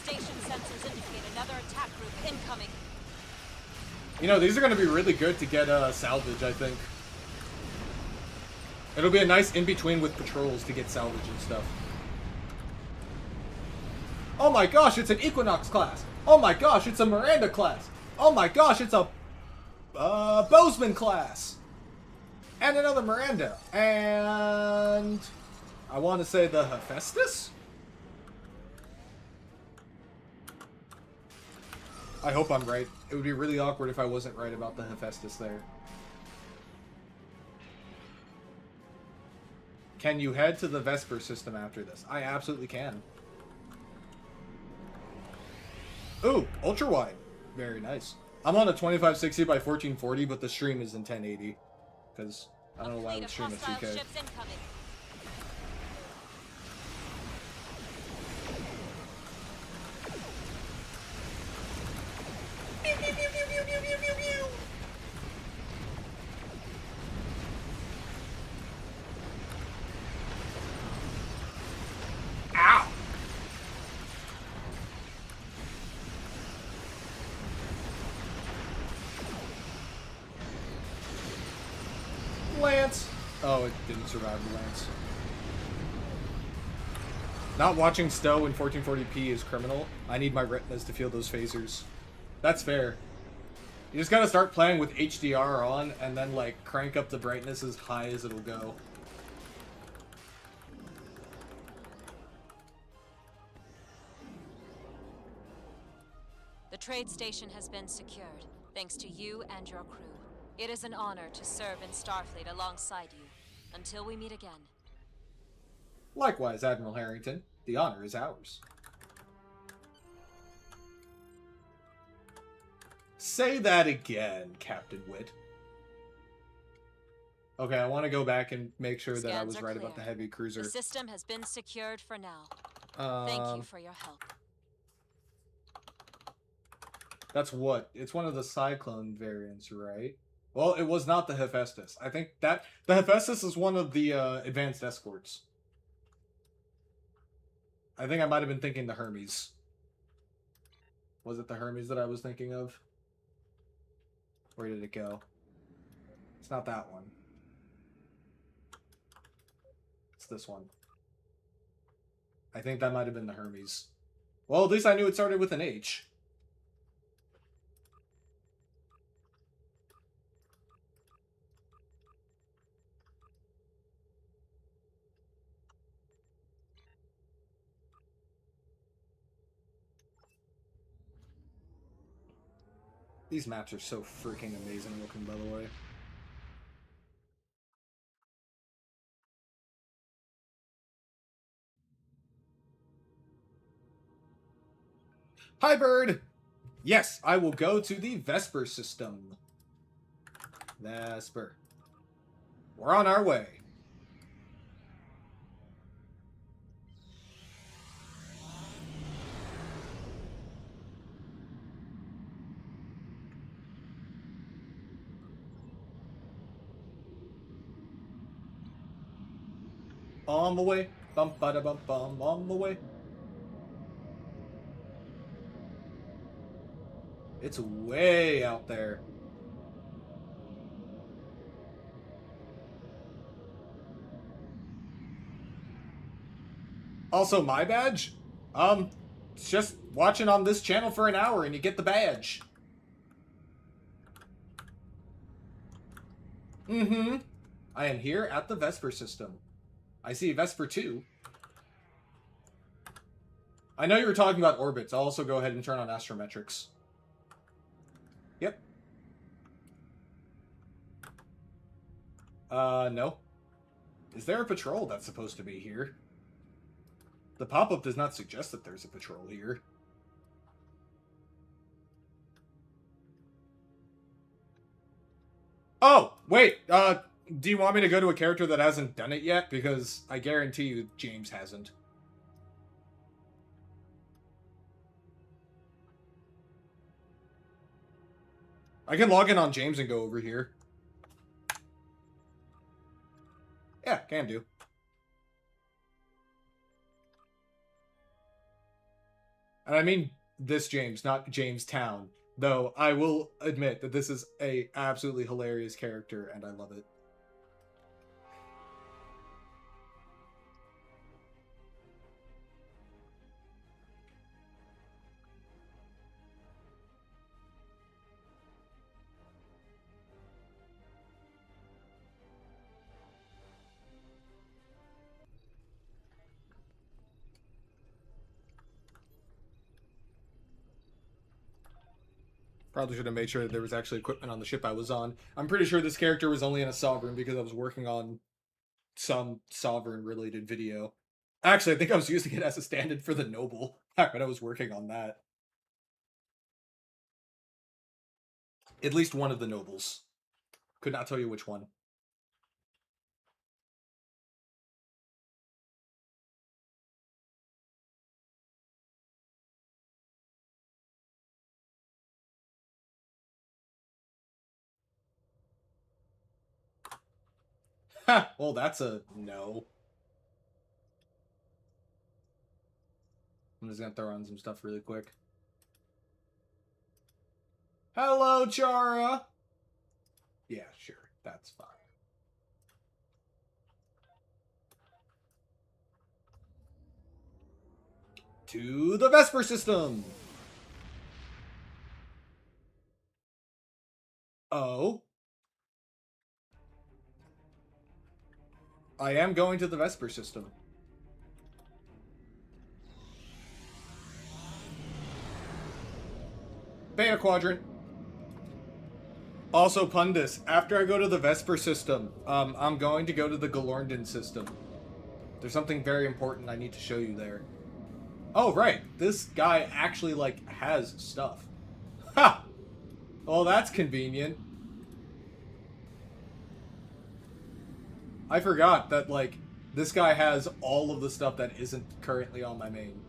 Station sensors indicate another attack group incoming. You know, these are going to be really good to get salvage, I think. It'll be a nice in-between with patrols to get salvage and stuff. Oh my gosh, it's an Equinox class! Oh my gosh, it's a Miranda class! Oh my gosh, it's a Bozeman class! And another Miranda. And I want to say the Hephaestus? I hope I'm right. It would be really awkward if I wasn't right about the Hephaestus there. Can you head to the Vesper system after this? I absolutely can. Ooh, ultra wide. Very nice. I'm on a 2560 by 1440, but the stream is in 1080. Because I don't know why I would stream at 2K. Ow! Lance! Oh, it didn't survive the Lance. Not watching STO in 1440p is criminal. I need my retinas to feel those phasers. That's fair. You just gotta start playing with HDR on, and then, like, crank up the brightness as high as it'll go. The The trade station has been secured, thanks to you and your crew. It is an honor to serve in Starfleet alongside you. Until we meet again. Likewise, Admiral Harrington. The honor is ours. Say that again, Captain Witt. Okay, I want to go back and make sure that I was right about the heavy cruiser. The system has been secured for now. Thank you for your help. That's what? It's one of the Cyclone variants, right? Well, it was not the Hephaestus. I think that the Hephaestus is one of the advanced escorts. I think I might have been thinking the Hermes. Was it the Hermes that I was thinking of? Where did it go? It's not that one. It's this one. I think that might have been the Hermes. Well, at least I knew it started with an H. These maps are so freaking amazing looking, by the way. Hi, Bird! Yes, I will go to the Vesper system. Vesper. We're on our way. On the way. Bum ba da bum bum. On the way. It's way out there. Also, my badge? It's just watching on this channel for an hour and you get the badge. Mm-hmm. I am here at the Vesper system. I see Vesper 2. I know you were talking about orbits. I'll also go ahead and turn on astrometrics. Yep. No. Is there a patrol that's supposed to be here? The pop-up does not suggest that there's a patrol here. Oh, wait, do you want me to go to a character that hasn't done it yet? Because I guarantee you James hasn't. I can log in on James and go over here. Yeah, can do. And I mean this James, not Jamestown. Though I will admit that this is a absolutely hilarious character and I love it. Probably should have made sure that there was actually equipment on the ship I was on. I'm pretty sure this character was only in a Sovereign because I was working on some Sovereign-related video. Actually, I think I was using it as a stand-in for the Noble back when I was working on that. At least one of the Nobles. Could not tell you which one. Ha! Well, that's a no. I'm just gonna throw on some stuff really quick. Hello, Chara! Yeah, sure. That's fine. To the Vesper system! Oh. I am going to the Vesper system. Beta Quadrant. Also, Pundus, after I go to the Vesper system, I'm going to go to the Galorndon system. There's something very important I need to show you there. Oh, right. This guy actually, like, has stuff. Ha! Well, that's convenient. I forgot that, like, this guy has all of the stuff that isn't currently on my main.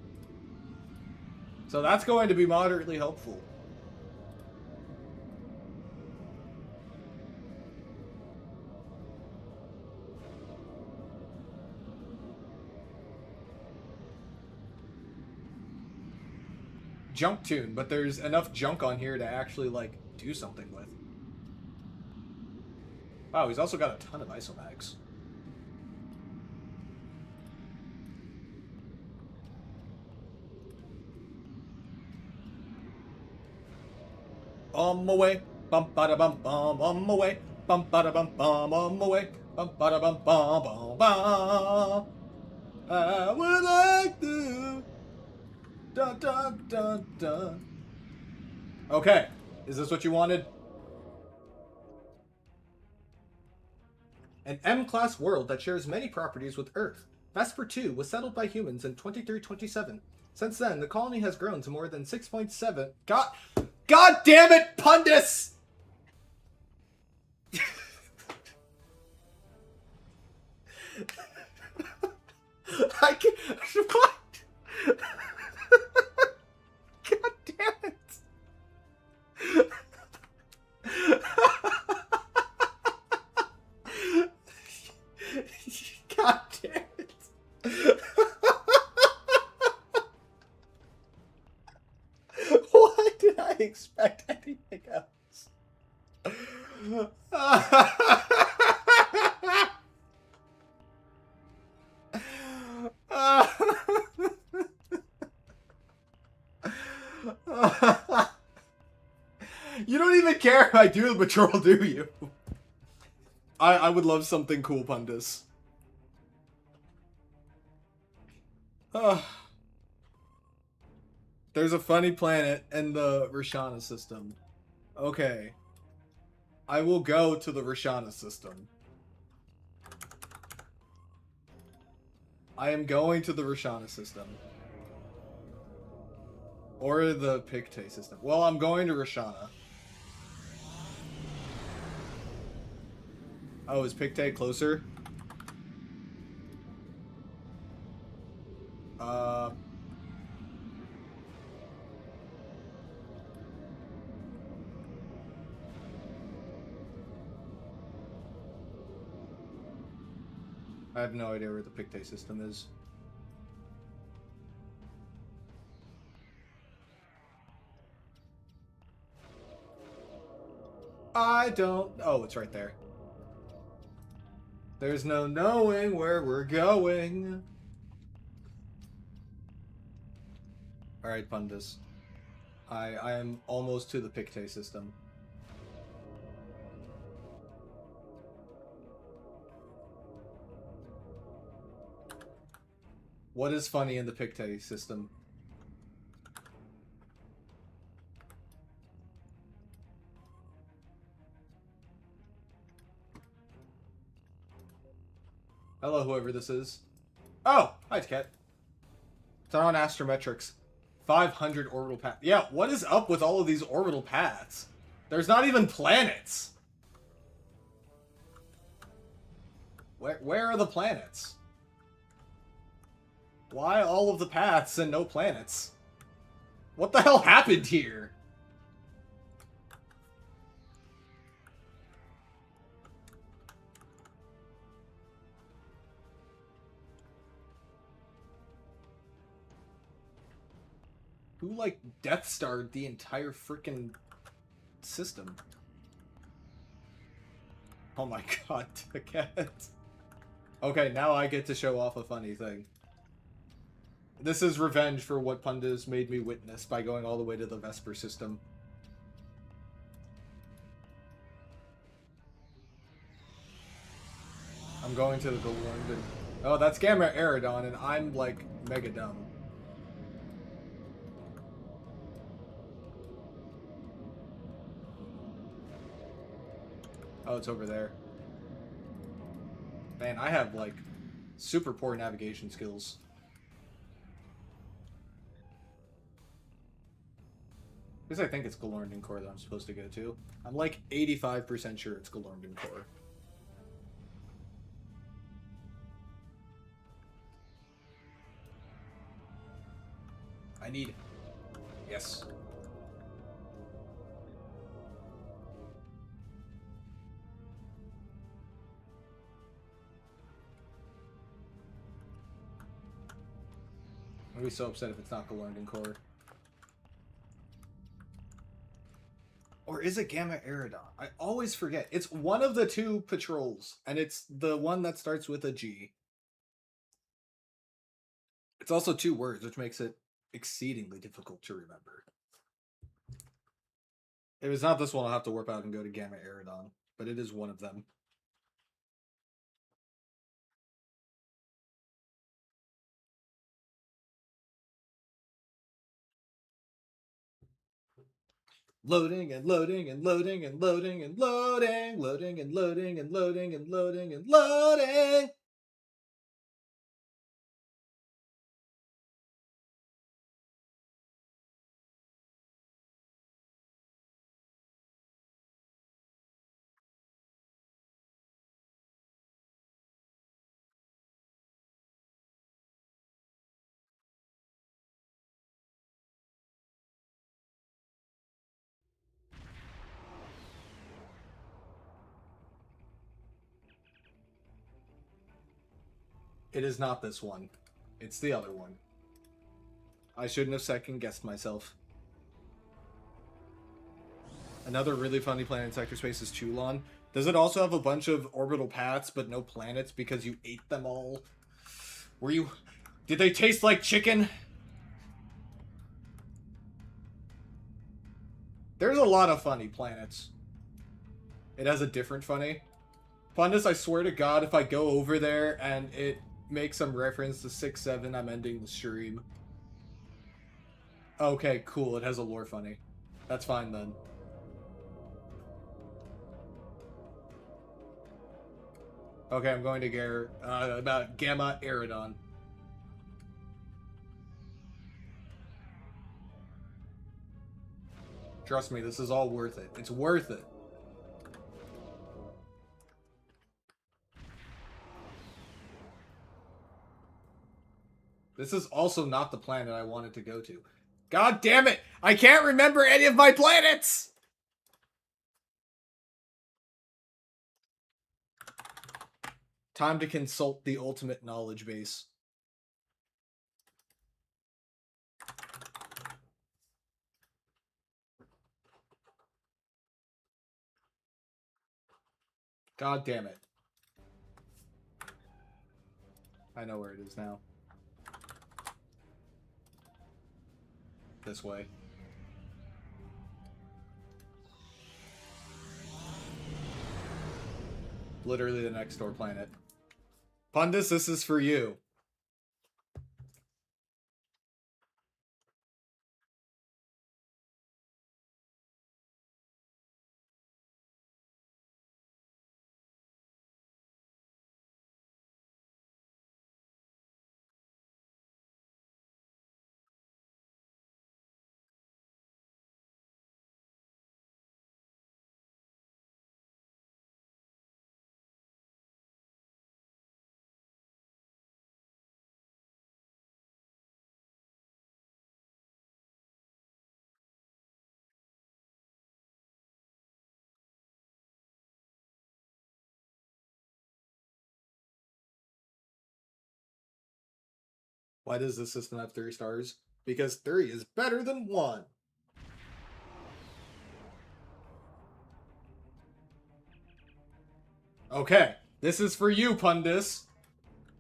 So that's going to be moderately helpful. Junk tune, but there's enough junk on here to actually, like, do something with. Wow, he's also got a ton of isomags. On my way, bum ba da bum bum, on my way, bum ba da bum bum, on my way, bum ba da bum bum bum bum. I would like to. Dun dun dun dun. Okay, is this what you wanted? An M-class world that shares many properties with Earth. Vesper 2 was settled by humans in 2327. Since then, the colony has grown to more than 6.7. God damn it, Pundus! I can't. What? God damn it! God damn it! Why did I expect anything else? You don't even care if I do the patrol, do you? I would love something cool, Pundus. There's a funny planet in the Rishana system. Okay. I will go to the Rishana system. I am going to the Rishana system. Or the Pictet system. Well, I'm going to Rishana. Oh, is Pictet closer? I have no idea where the Pictet system is. I don't... Oh, it's right there. There's no knowing where we're going. Alright, Pundus. I am almost to the Pictet system. What is funny in the Pictet system? Hello, whoever this is. Oh! Hi, Cat. It's on astrometrics. 500 orbital paths. Yeah, what is up with all of these orbital paths? There's not even planets! Where are the planets? Why all of the paths and no planets? What the hell happened here? Who, like, Death Starred the entire freaking system? Oh my god, the cat. Okay, now I get to show off a funny thing. This is revenge for what Pundus made me witness by going all the way to the Vesper system. I'm going to the Galorndon. Oh, that's Gamma Eridon, and I'm, like, mega dumb. Oh, it's over there. Man, I have, like, super poor navigation skills. Because I think it's Galorndon Core that I'm supposed to go to. I'm like 85% sure it's Galorndon Core. I need... Yes. I'm gonna be so upset if it's not Galorndon Core. Or is it Gamma Eridon? I always forget. It's one of the two patrols, and it's the one that starts with a G. It's also two words, which makes it exceedingly difficult to remember. If it's not this one, I'll have to warp out and go to Gamma Eridon, but it is one of them. Loading and loading and loading and loading and loading, loading and loading and loading and loading and loading. It is not this one. It's the other one. I shouldn't have second-guessed myself. Another really funny planet in Sector Space is Chulon. Does it also have a bunch of orbital paths but no planets because you ate them all? Were you... Did they taste like chicken? There's a lot of funny planets. It has a different funny. Pundus, I swear to God, if I go over there and it makes some reference to 6-7, I'm ending the stream. Okay, cool. It has a lore funny. That's fine then. Okay, I'm going to get about Gamma Eridon. Trust me, this is all worth it. It's worth it. This is also not the planet I wanted to go to. God damn it! I can't remember any of my planets! Time to consult the ultimate knowledge base. God damn it. I know where it is now. This way. Literally the next door planet. Pundus, this is for you. Why does this system have 3 stars? Because 3 is better than 1. Okay, this is for you, Pundus.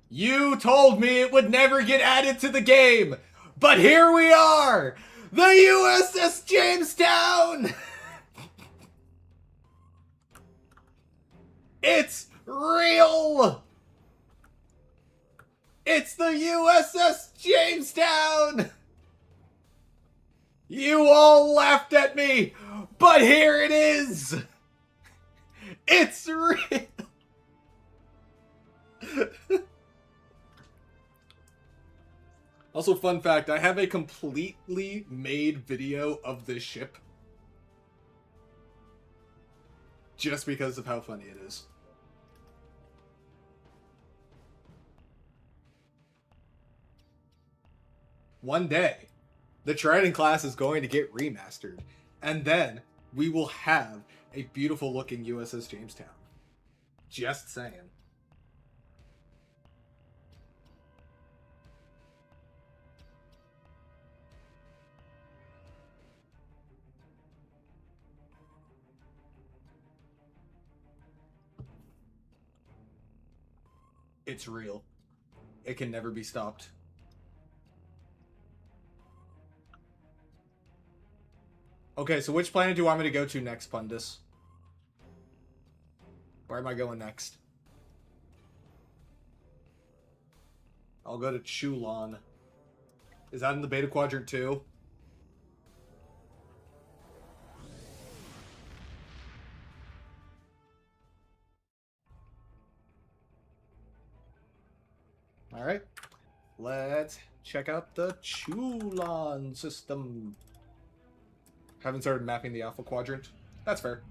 You told me it would never get added to the game, but here we are! The USS Jamestown! It's real! It's the USS Jamestown! You all laughed at me, but here it is! It's real! Also, fun fact, I have a completely made video of this ship. Just because of how funny it is. One day, the Trident class is going to get remastered. And then, we will have a beautiful looking USS Jamestown. Just saying. It's real. It can never be stopped. Okay, so which planet do you want me to go to next, Pundus? Where am I going next? I'll go to Chulon. Is that in the Beta Quadrant too? Alright. Let's check out the Chulon system. Haven't started mapping the Alpha Quadrant. That's fair.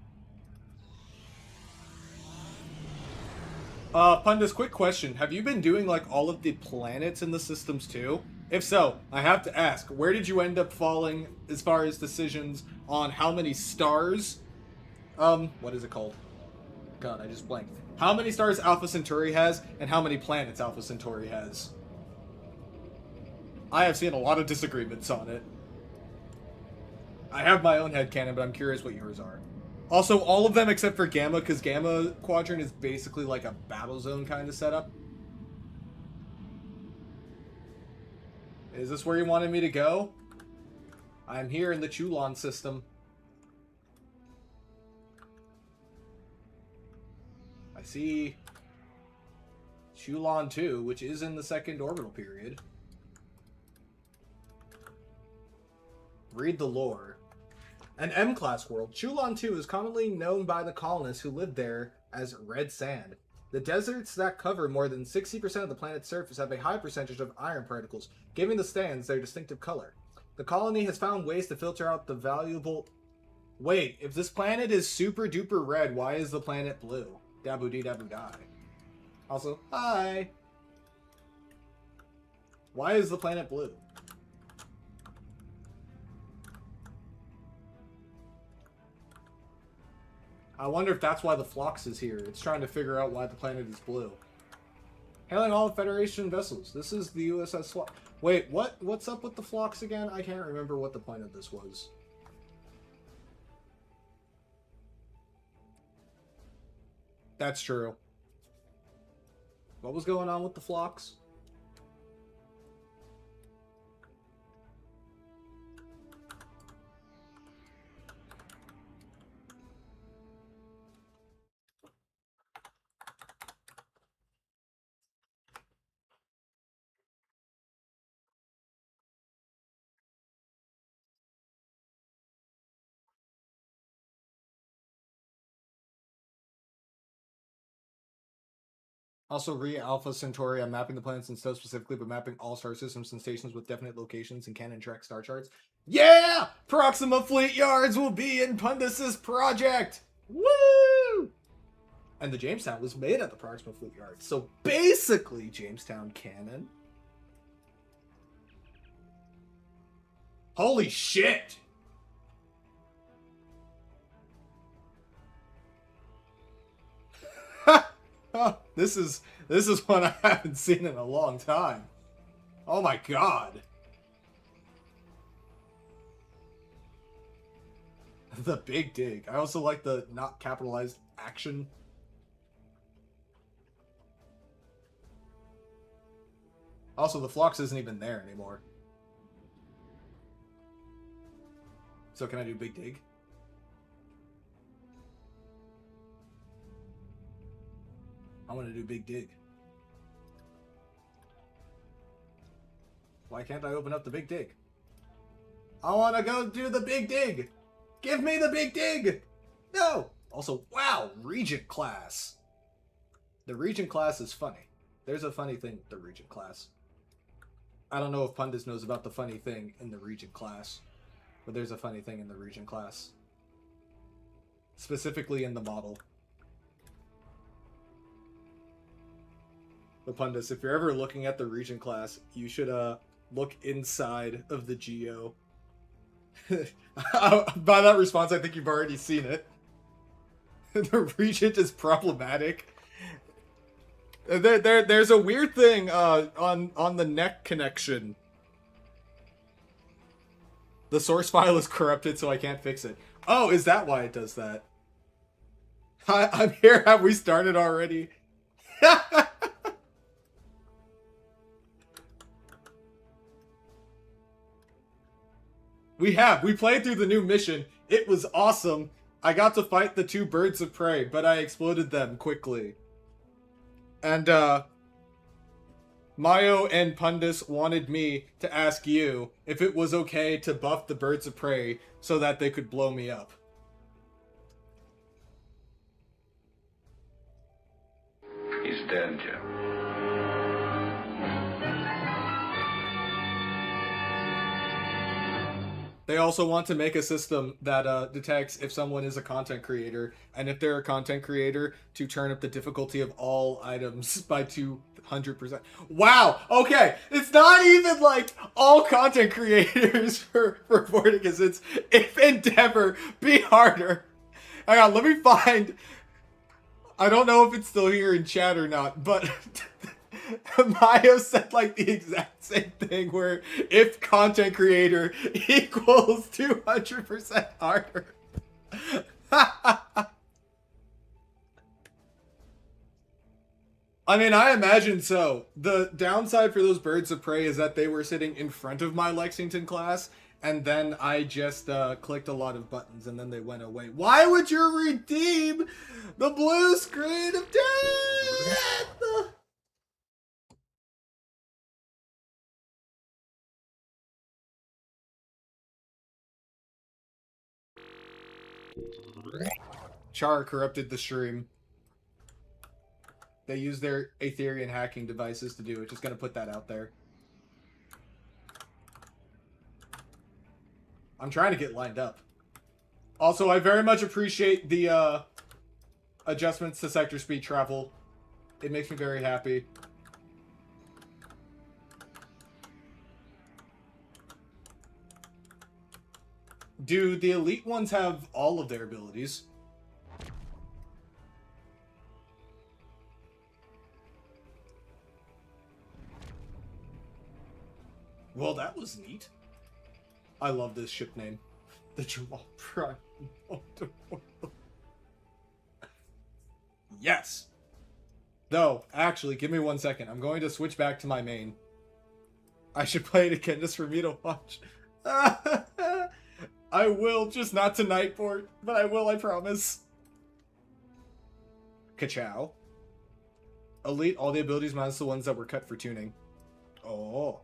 Pundus, quick question. Have you been doing, like, all of the planets in the systems, too? If so, I have to ask, where did you end up falling as far as decisions on how many stars... what is it called? God, I just blanked. How many stars Alpha Centauri has, and how many planets Alpha Centauri has? I have seen a lot of disagreements on it. I have my own headcanon, but I'm curious what yours are. Also, all of them except for Gamma, because Gamma Quadrant is basically like a battle zone kind of setup. Is this where you wanted me to go? I'm here in the Chulon system. I see Chulon 2, which is in the second orbital period. Read the lore. An M-class world, Chulon 2 is commonly known by the colonists who live there as red sand. The deserts that cover more than 60% of the planet's surface have a high percentage of iron particles, giving the sands their distinctive color. The colony has found ways to filter out the valuable... Wait, if this planet is super duper red, why is the planet blue? Dabu dee dabu die. Also, hi! Why is the planet blue? I wonder if that's why the Phlox is here. It's trying to figure out why the planet is blue. Hailing all Federation vessels. This is the USS Phlox. Wait, what's up with the Phlox again? I can't remember what the point of this was. That's true. What was going on with the Phlox? Also, re-Alpha Centauri, I'm mapping the planets in STO specifically, but mapping all star systems and stations with definite locations and canon track star charts. Yeah! Proxima Fleet Yards will be in Pundus's project! Woo! And the Jamestown was made at the Proxima Fleet Yards, so basically Jamestown canon. Holy shit! This is one I haven't seen in a long time. Oh my god. The big dig. I also like the not capitalized action. Also, the Phlox isn't even there anymore. So can I do big dig? I want to do big dig. Why can't I open up the big dig? I want to go do the big dig! Give me the big dig! No! Also, wow, Regent class. The Regent class is funny. There's a funny thing with the Regent class. I don't know if Pundus knows about the funny thing in the Regent class, but there's a funny thing in the Regent class. Specifically in the model. The Pundus, if you're ever looking at the Regent class, you should look inside of the Geo. By that response, I think you've already seen it. The Regent is problematic. There's a weird thing on the neck connection. The source file is corrupted, so I can't fix it. Oh, is that why it does that? I'm here. Have we started already? We have. We played through the new mission. It was awesome. I got to fight the 2 birds of prey, but I exploded them quickly. And, Mayo and Pundus wanted me to ask you if it was okay to buff the birds of prey so that they could blow me up. He's dead, Jim. They also want to make a system that detects if someone is a content creator, and if they're a content creator, to turn up the difficulty of all items by 200%. Wow! Okay, it's not even like all content creators for Vorticus. It's if Endeavor, be harder. Hang on, let me find... I don't know if it's still here in chat or not, but... Mayo said like the exact same thing where if content creator equals 200% harder. I mean, I imagine so. The downside for those birds of prey is that they were sitting in front of my Lexington class, and then I just clicked a lot of buttons and then they went away. Why would you redeem the blue screen of death? Char corrupted the stream. They use their Aetherian hacking devices to do it. Just gonna put that out there. I'm trying to get lined up. Also, I very much appreciate the adjustments to sector speed travel. It makes me very happy. Do the elite ones have all of their abilities? Well, that was neat. I love this ship name. The Jamal Prime. Yes! Though, actually, give me 1 second. I'm going to switch back to my main. I should play it again just for me to watch. I will, just not tonight, Port. But I will, I promise. Ka-chow. Elite, all the abilities minus the ones that were cut for tuning. Oh.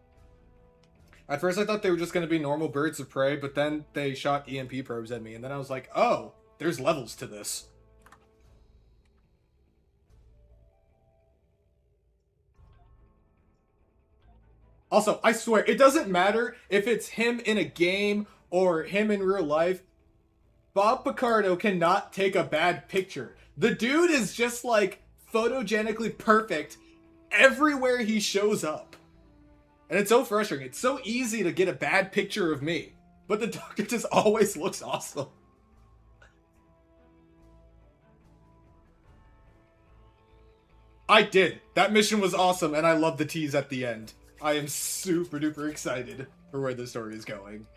At first I thought they were just going to be normal birds of prey, but then they shot EMP probes at me, and then I was like, oh, there's levels to this. Also, I swear, it doesn't matter if it's him in a game or him in real life. Bob Picardo cannot take a bad picture. The dude is just, like, photogenically perfect everywhere he shows up. And it's so frustrating. It's so easy to get a bad picture of me. But the Doctor just always looks awesome. I did. That mission was awesome, and I love the tease at the end. I am super duper excited for where the story is going.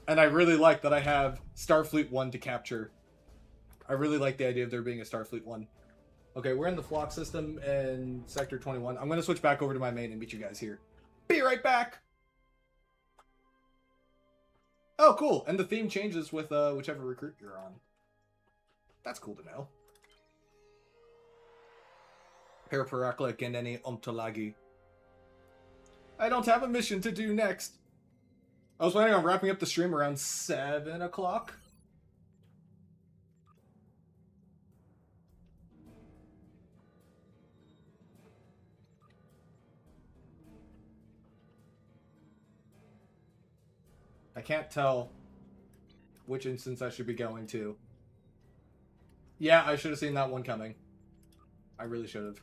And I really like that I have Starfleet 1 to capture. I really like the idea of there being a Starfleet 1. Okay, we're in the Flock system in Sector 21. I'm going to switch back over to my main and meet you guys here. Be right back! Oh, cool. And the theme changes with whichever recruit you're on. That's cool to know. Paraparakla Geneni Omtolagi. I don't have a mission to do next. I was planning on wrapping up the stream around 7 o'clock. I can't tell which instance I should be going to. Yeah, I should have seen that one coming. I really should have.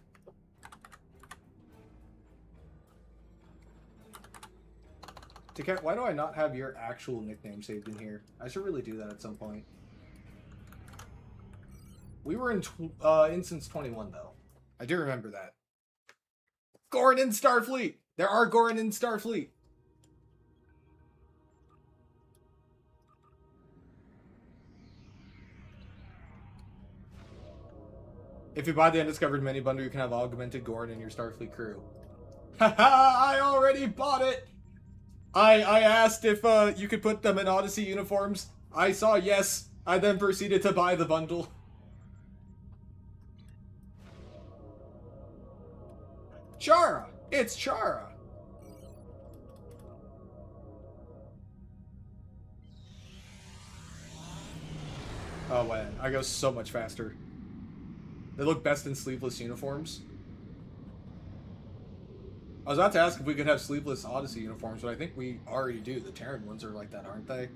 Ticket, why do I not have your actual nickname saved in here? I should really do that at some point. We were in instance 21, though. I do remember that. Gorin in Starfleet! There are Gorin in Starfleet! If you buy the Undiscovered mini bundle, you can have augmented Gorin in your Starfleet crew. Haha! I already bought it! I asked if you could put them in Odyssey uniforms. I saw yes. I then proceeded to buy the bundle. Chara! It's Chara! Oh man, I go so much faster. They look best in sleeveless uniforms. I was about to ask if we could have sleeveless Odyssey uniforms, but I think we already do. The Terran ones are like that, aren't they?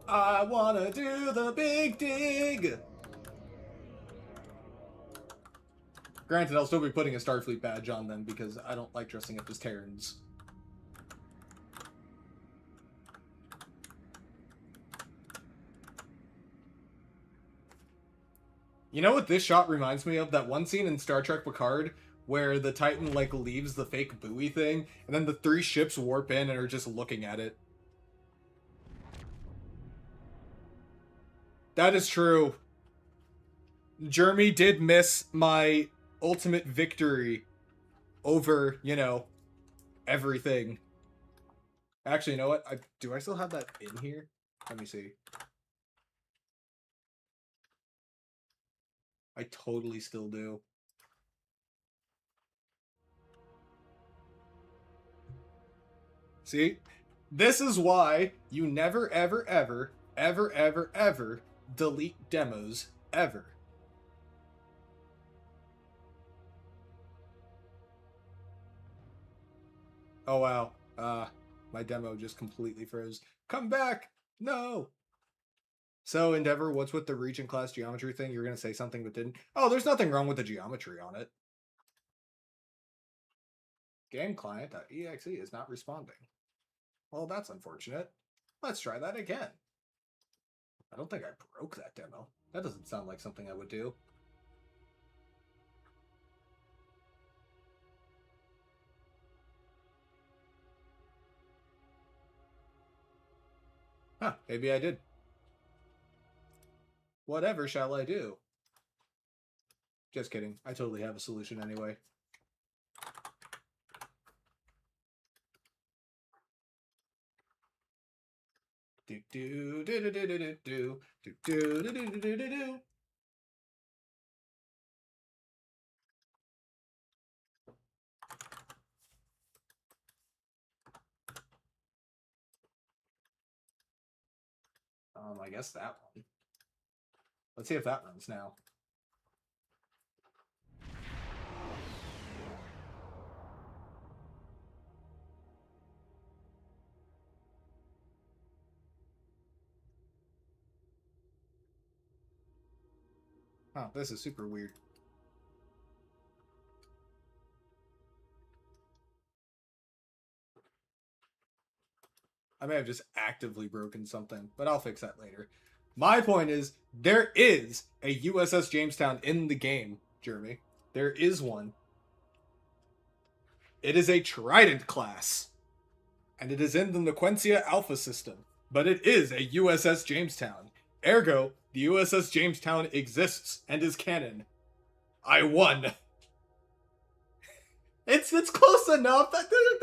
I wanna do the big dig! Granted, I'll still be putting a Starfleet badge on them because I don't like dressing up as Terrans. You know what this shot reminds me of? That one scene in Star Trek Picard where the Titan, like, leaves the fake buoy thing, and then the 3 ships warp in and are just looking at it. That is true. Jeremy did miss my ultimate victory over, you know, everything. Actually, you know what? Do I still have that in here? Let me see. I totally still do. See? This is why you never, ever, ever, ever, ever, ever delete demos. Ever. Oh, wow. My demo just completely froze. Come back! No! So, Endeavor, what's with the Regent class geometry thing? You were going to say something but didn't. Oh, there's nothing wrong with the geometry on it. Game client.exe is not responding. Well, that's unfortunate. Let's try that again. I don't think I broke that demo. That doesn't sound like something I would do. Huh, maybe I did. Whatever shall I do? Just kidding. I totally have a solution anyway. Do do do do do do do do do do do do do do. I guess that one. Let's see if that runs now. Oh, this is super weird. I may have just actively broken something, but I'll fix that later. My point is, there is a USS Jamestown in the game, Jeremy. There is one. It is a Trident class. And it is in the Nequencia Alpha system. But it is a USS Jamestown. Ergo, the USS Jamestown exists and is canon. I won. It's close enough that they're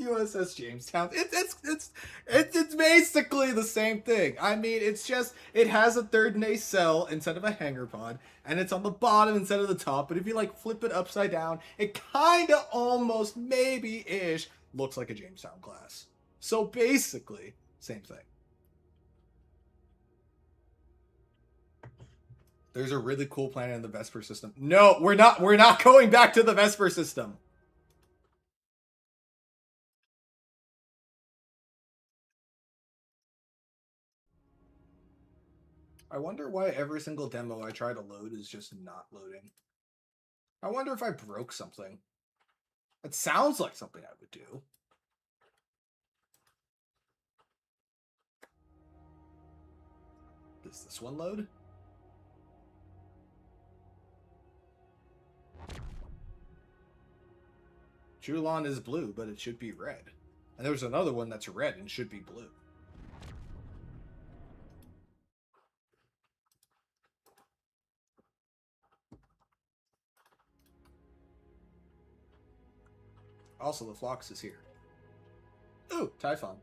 both USS Jamestown. It's basically the same thing. I mean, it's just it has a third nacelle instead of a hangar pod, and it's on the bottom instead of the top. But if you like flip it upside down, it kind of almost maybe ish looks like a Jamestown class. So basically, same thing. There's a really cool planet in the Vesper system. No, we're not going back to the Vesper system. I wonder why every single demo I try to load is just not loading. I wonder if I broke something. It sounds like something I would do. Does this one load? Chulon is blue, but it should be red. And there's another one that's red and should be blue. Also, the Phlox is here. Ooh, Typhon.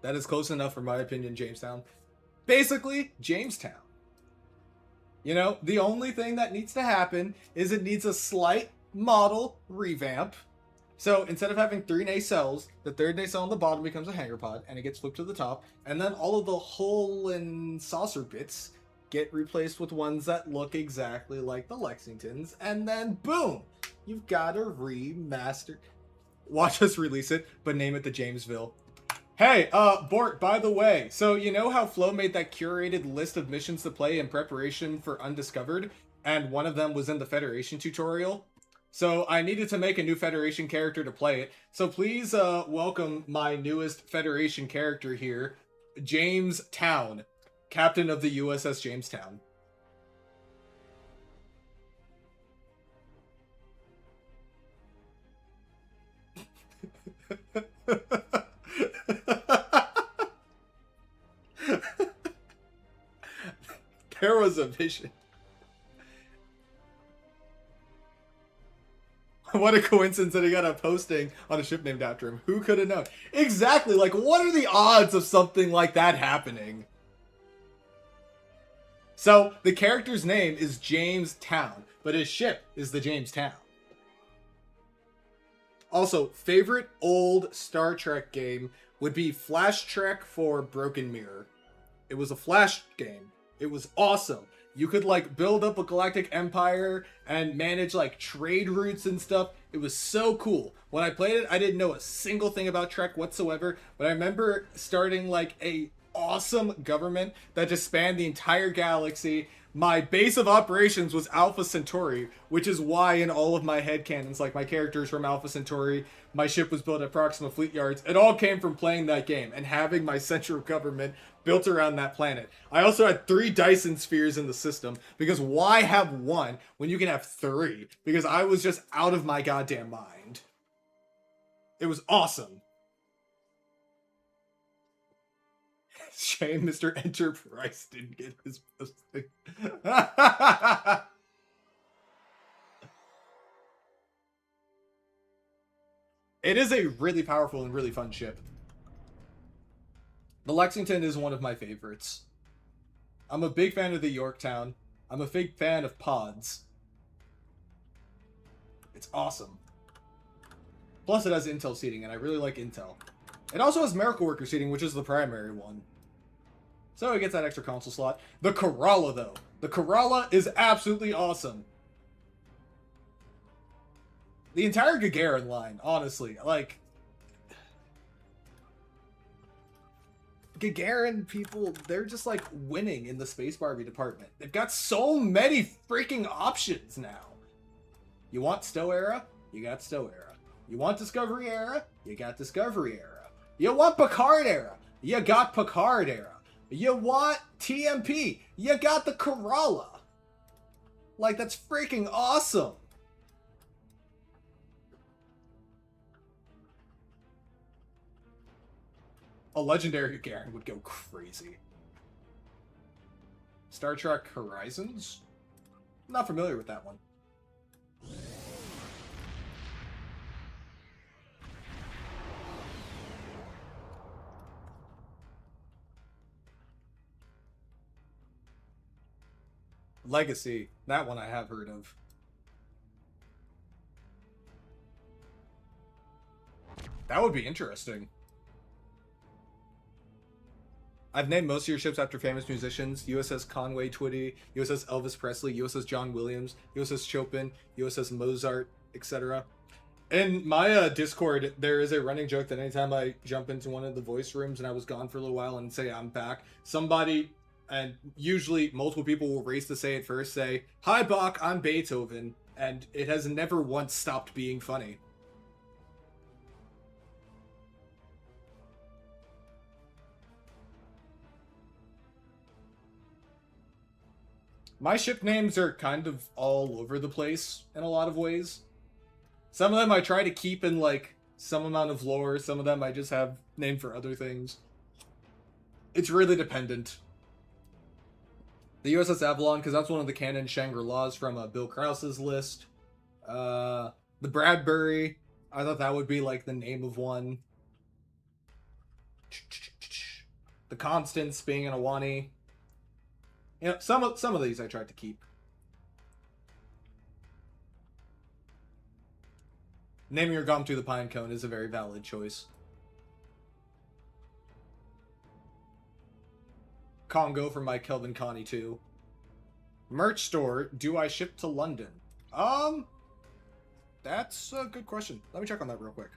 That is close enough for my opinion, Jamestown. Basically, Jamestown. You know, the only thing that needs to happen is it needs a slight model revamp. So instead of having 3 nacelles, the third nacelle on the bottom becomes a hangar pod, and it gets flipped to the top, and then all of the hull and saucer bits get replaced with ones that look exactly like the Lexingtons, and then boom! You've got a remastered... Watch us release it, but name it the Jamesville. Hey, Bort, by the way, so you know how Flo made that curated list of missions to play in preparation for Undiscovered, and one of them was in the Federation tutorial? So I needed to make a new Federation character to play it, so please welcome my newest Federation character here, Jamestown, Captain of the USS Jamestown. There was a vision. What a coincidence that he got a posting on a ship named after him. Who could have known? Exactly, like, what are the odds of something like that happening? So, the character's name is Jamestown, but his ship is the Jamestown. Also, favorite old Star Trek game would be Flash Trek for Broken Mirror. It was a Flash game. It was awesome. You could, like, build up a galactic empire and manage, like, trade routes and stuff. It was so cool. When I played it, I didn't know a single thing about Trek whatsoever, but I remember starting, like, a awesome government that just spanned the entire galaxy. My base of operations was Alpha Centauri, which is why in all of my headcanons, like, my characters from Alpha Centauri, my ship was built at Proxima Fleet Yards. It all came from playing that game and having my central government built around that planet. I also had 3 Dyson spheres in the system, because why have 1 when you can have 3? Because I was just out of my goddamn mind. It was awesome. Shame Mr. Enterprise didn't get his posting. It is a really powerful and really fun ship. The Lexington is one of my favorites. I'm a big fan of the Yorktown. I'm a big fan of pods. It's awesome. Plus it has Intel seating, and I really like Intel. It also has Miracle Worker seating, which is the primary one. So it gets that extra console slot. The Corolla, though. The Corolla is absolutely awesome. The entire Gagarin line, honestly. Like, Gagarin people, they're just like winning in the Space Barbie department. They've got so many freaking options now. You want STO era? You got STO era. You want Discovery era? You got Discovery era. You want Picard era? You got Picard era. You want TMP? You got the Corolla. Like, that's freaking awesome. A legendary Gagarin would go crazy. Star Trek Horizons? I'm not familiar with that one. Legacy. That one I have heard of. That would be interesting. I've named most of your ships after famous musicians. USS Conway Twitty, USS Elvis Presley, USS John Williams, USS Chopin, USS Mozart, etc. In my Discord, there is a running joke that anytime I jump into one of the voice rooms and I was gone for a little while and say I'm back, somebody, and usually multiple people will race to say it first, say, "Hi Bach, I'm Beethoven," and it has never once stopped being funny. My ship names are kind of all over the place in a lot of ways. Some of them I try to keep in, like, some amount of lore. Some of them I just have named for other things. It's really dependent. The USS Avalon, because that's one of the canon Shangri-Las from Bill Krause's list. The Bradbury, I thought that would be, like, the name of one. The Constance being an Awani. You know, some of these I tried to keep. Naming your Gom to the Pinecone is a very valid choice. Congo from my Kelvin Connie 2. Merch store, do I ship to London? That's a good question. Let me check on that real quick.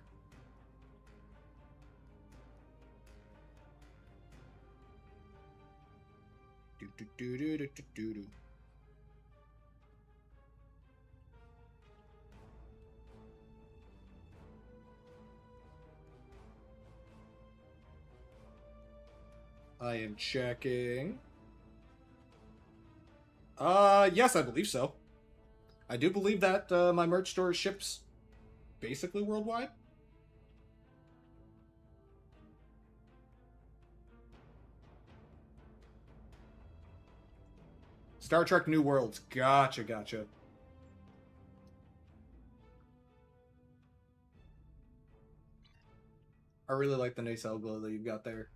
I am checking. Yes, I believe so. I do believe that my merch store ships basically worldwide. Star Trek New Worlds. Gotcha, gotcha. I really like the nacelle glow that you've got there.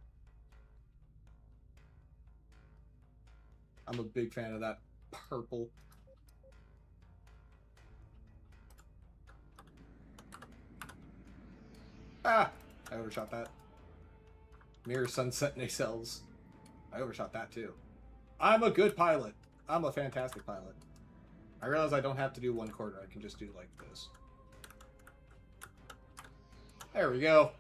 I'm a big fan of that purple. Ah! I overshot that. Mirror Sunset nacelles. I overshot that too. I'm a good pilot. I'm a fantastic pilot. I realize I don't have to do 1/4. I can just do like this. There we go.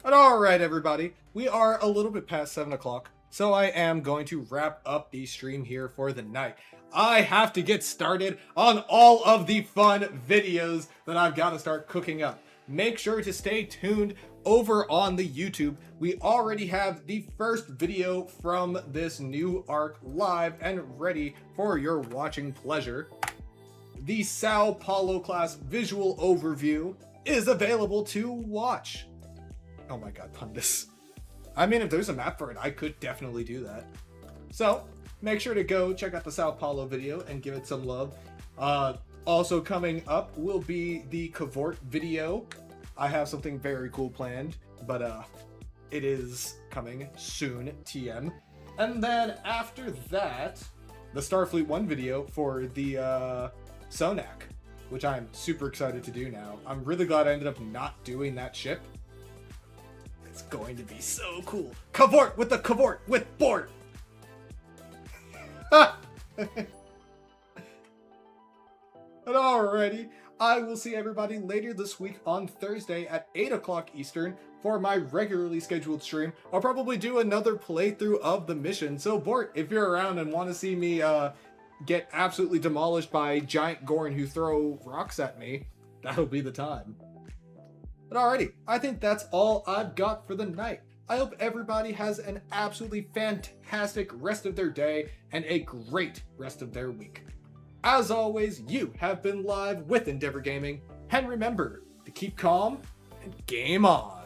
But alright, everybody. We are a little bit past 7 o'clock. So I am going to wrap up the stream here for the night. I have to get started on all of the fun videos that I've got to start cooking up. Make sure to stay tuned over on the YouTube. We already have the first video from this new arc live and ready for your watching pleasure. The Sao Paulo class visual overview is available to watch. Oh my god, Pundus. I mean, if there's a map for it, I could definitely do that. So, make sure to go check out the Sao Paulo video and give it some love. Also coming up will be the Cavort video. I have something very cool planned, but it is coming soon, TM. And then after that, the Starfleet 1 video for the Sonak, which I'm super excited to do now. I'm really glad I ended up not doing that ship. It's going to be so cool. Cavort with the Cavort with Bort. But alrighty, I will see everybody later this week on Thursday at 8 o'clock Eastern for my regularly scheduled stream. I'll probably do another playthrough of the mission. So Bort, if you're around and want to see me get absolutely demolished by giant Gorn who throw rocks at me, that'll be the time. But alrighty, I think that's all I've got for the night. I hope everybody has an absolutely fantastic rest of their day and a great rest of their week. As always, you have been live with Endeavor Gaming, and remember to keep calm and game on.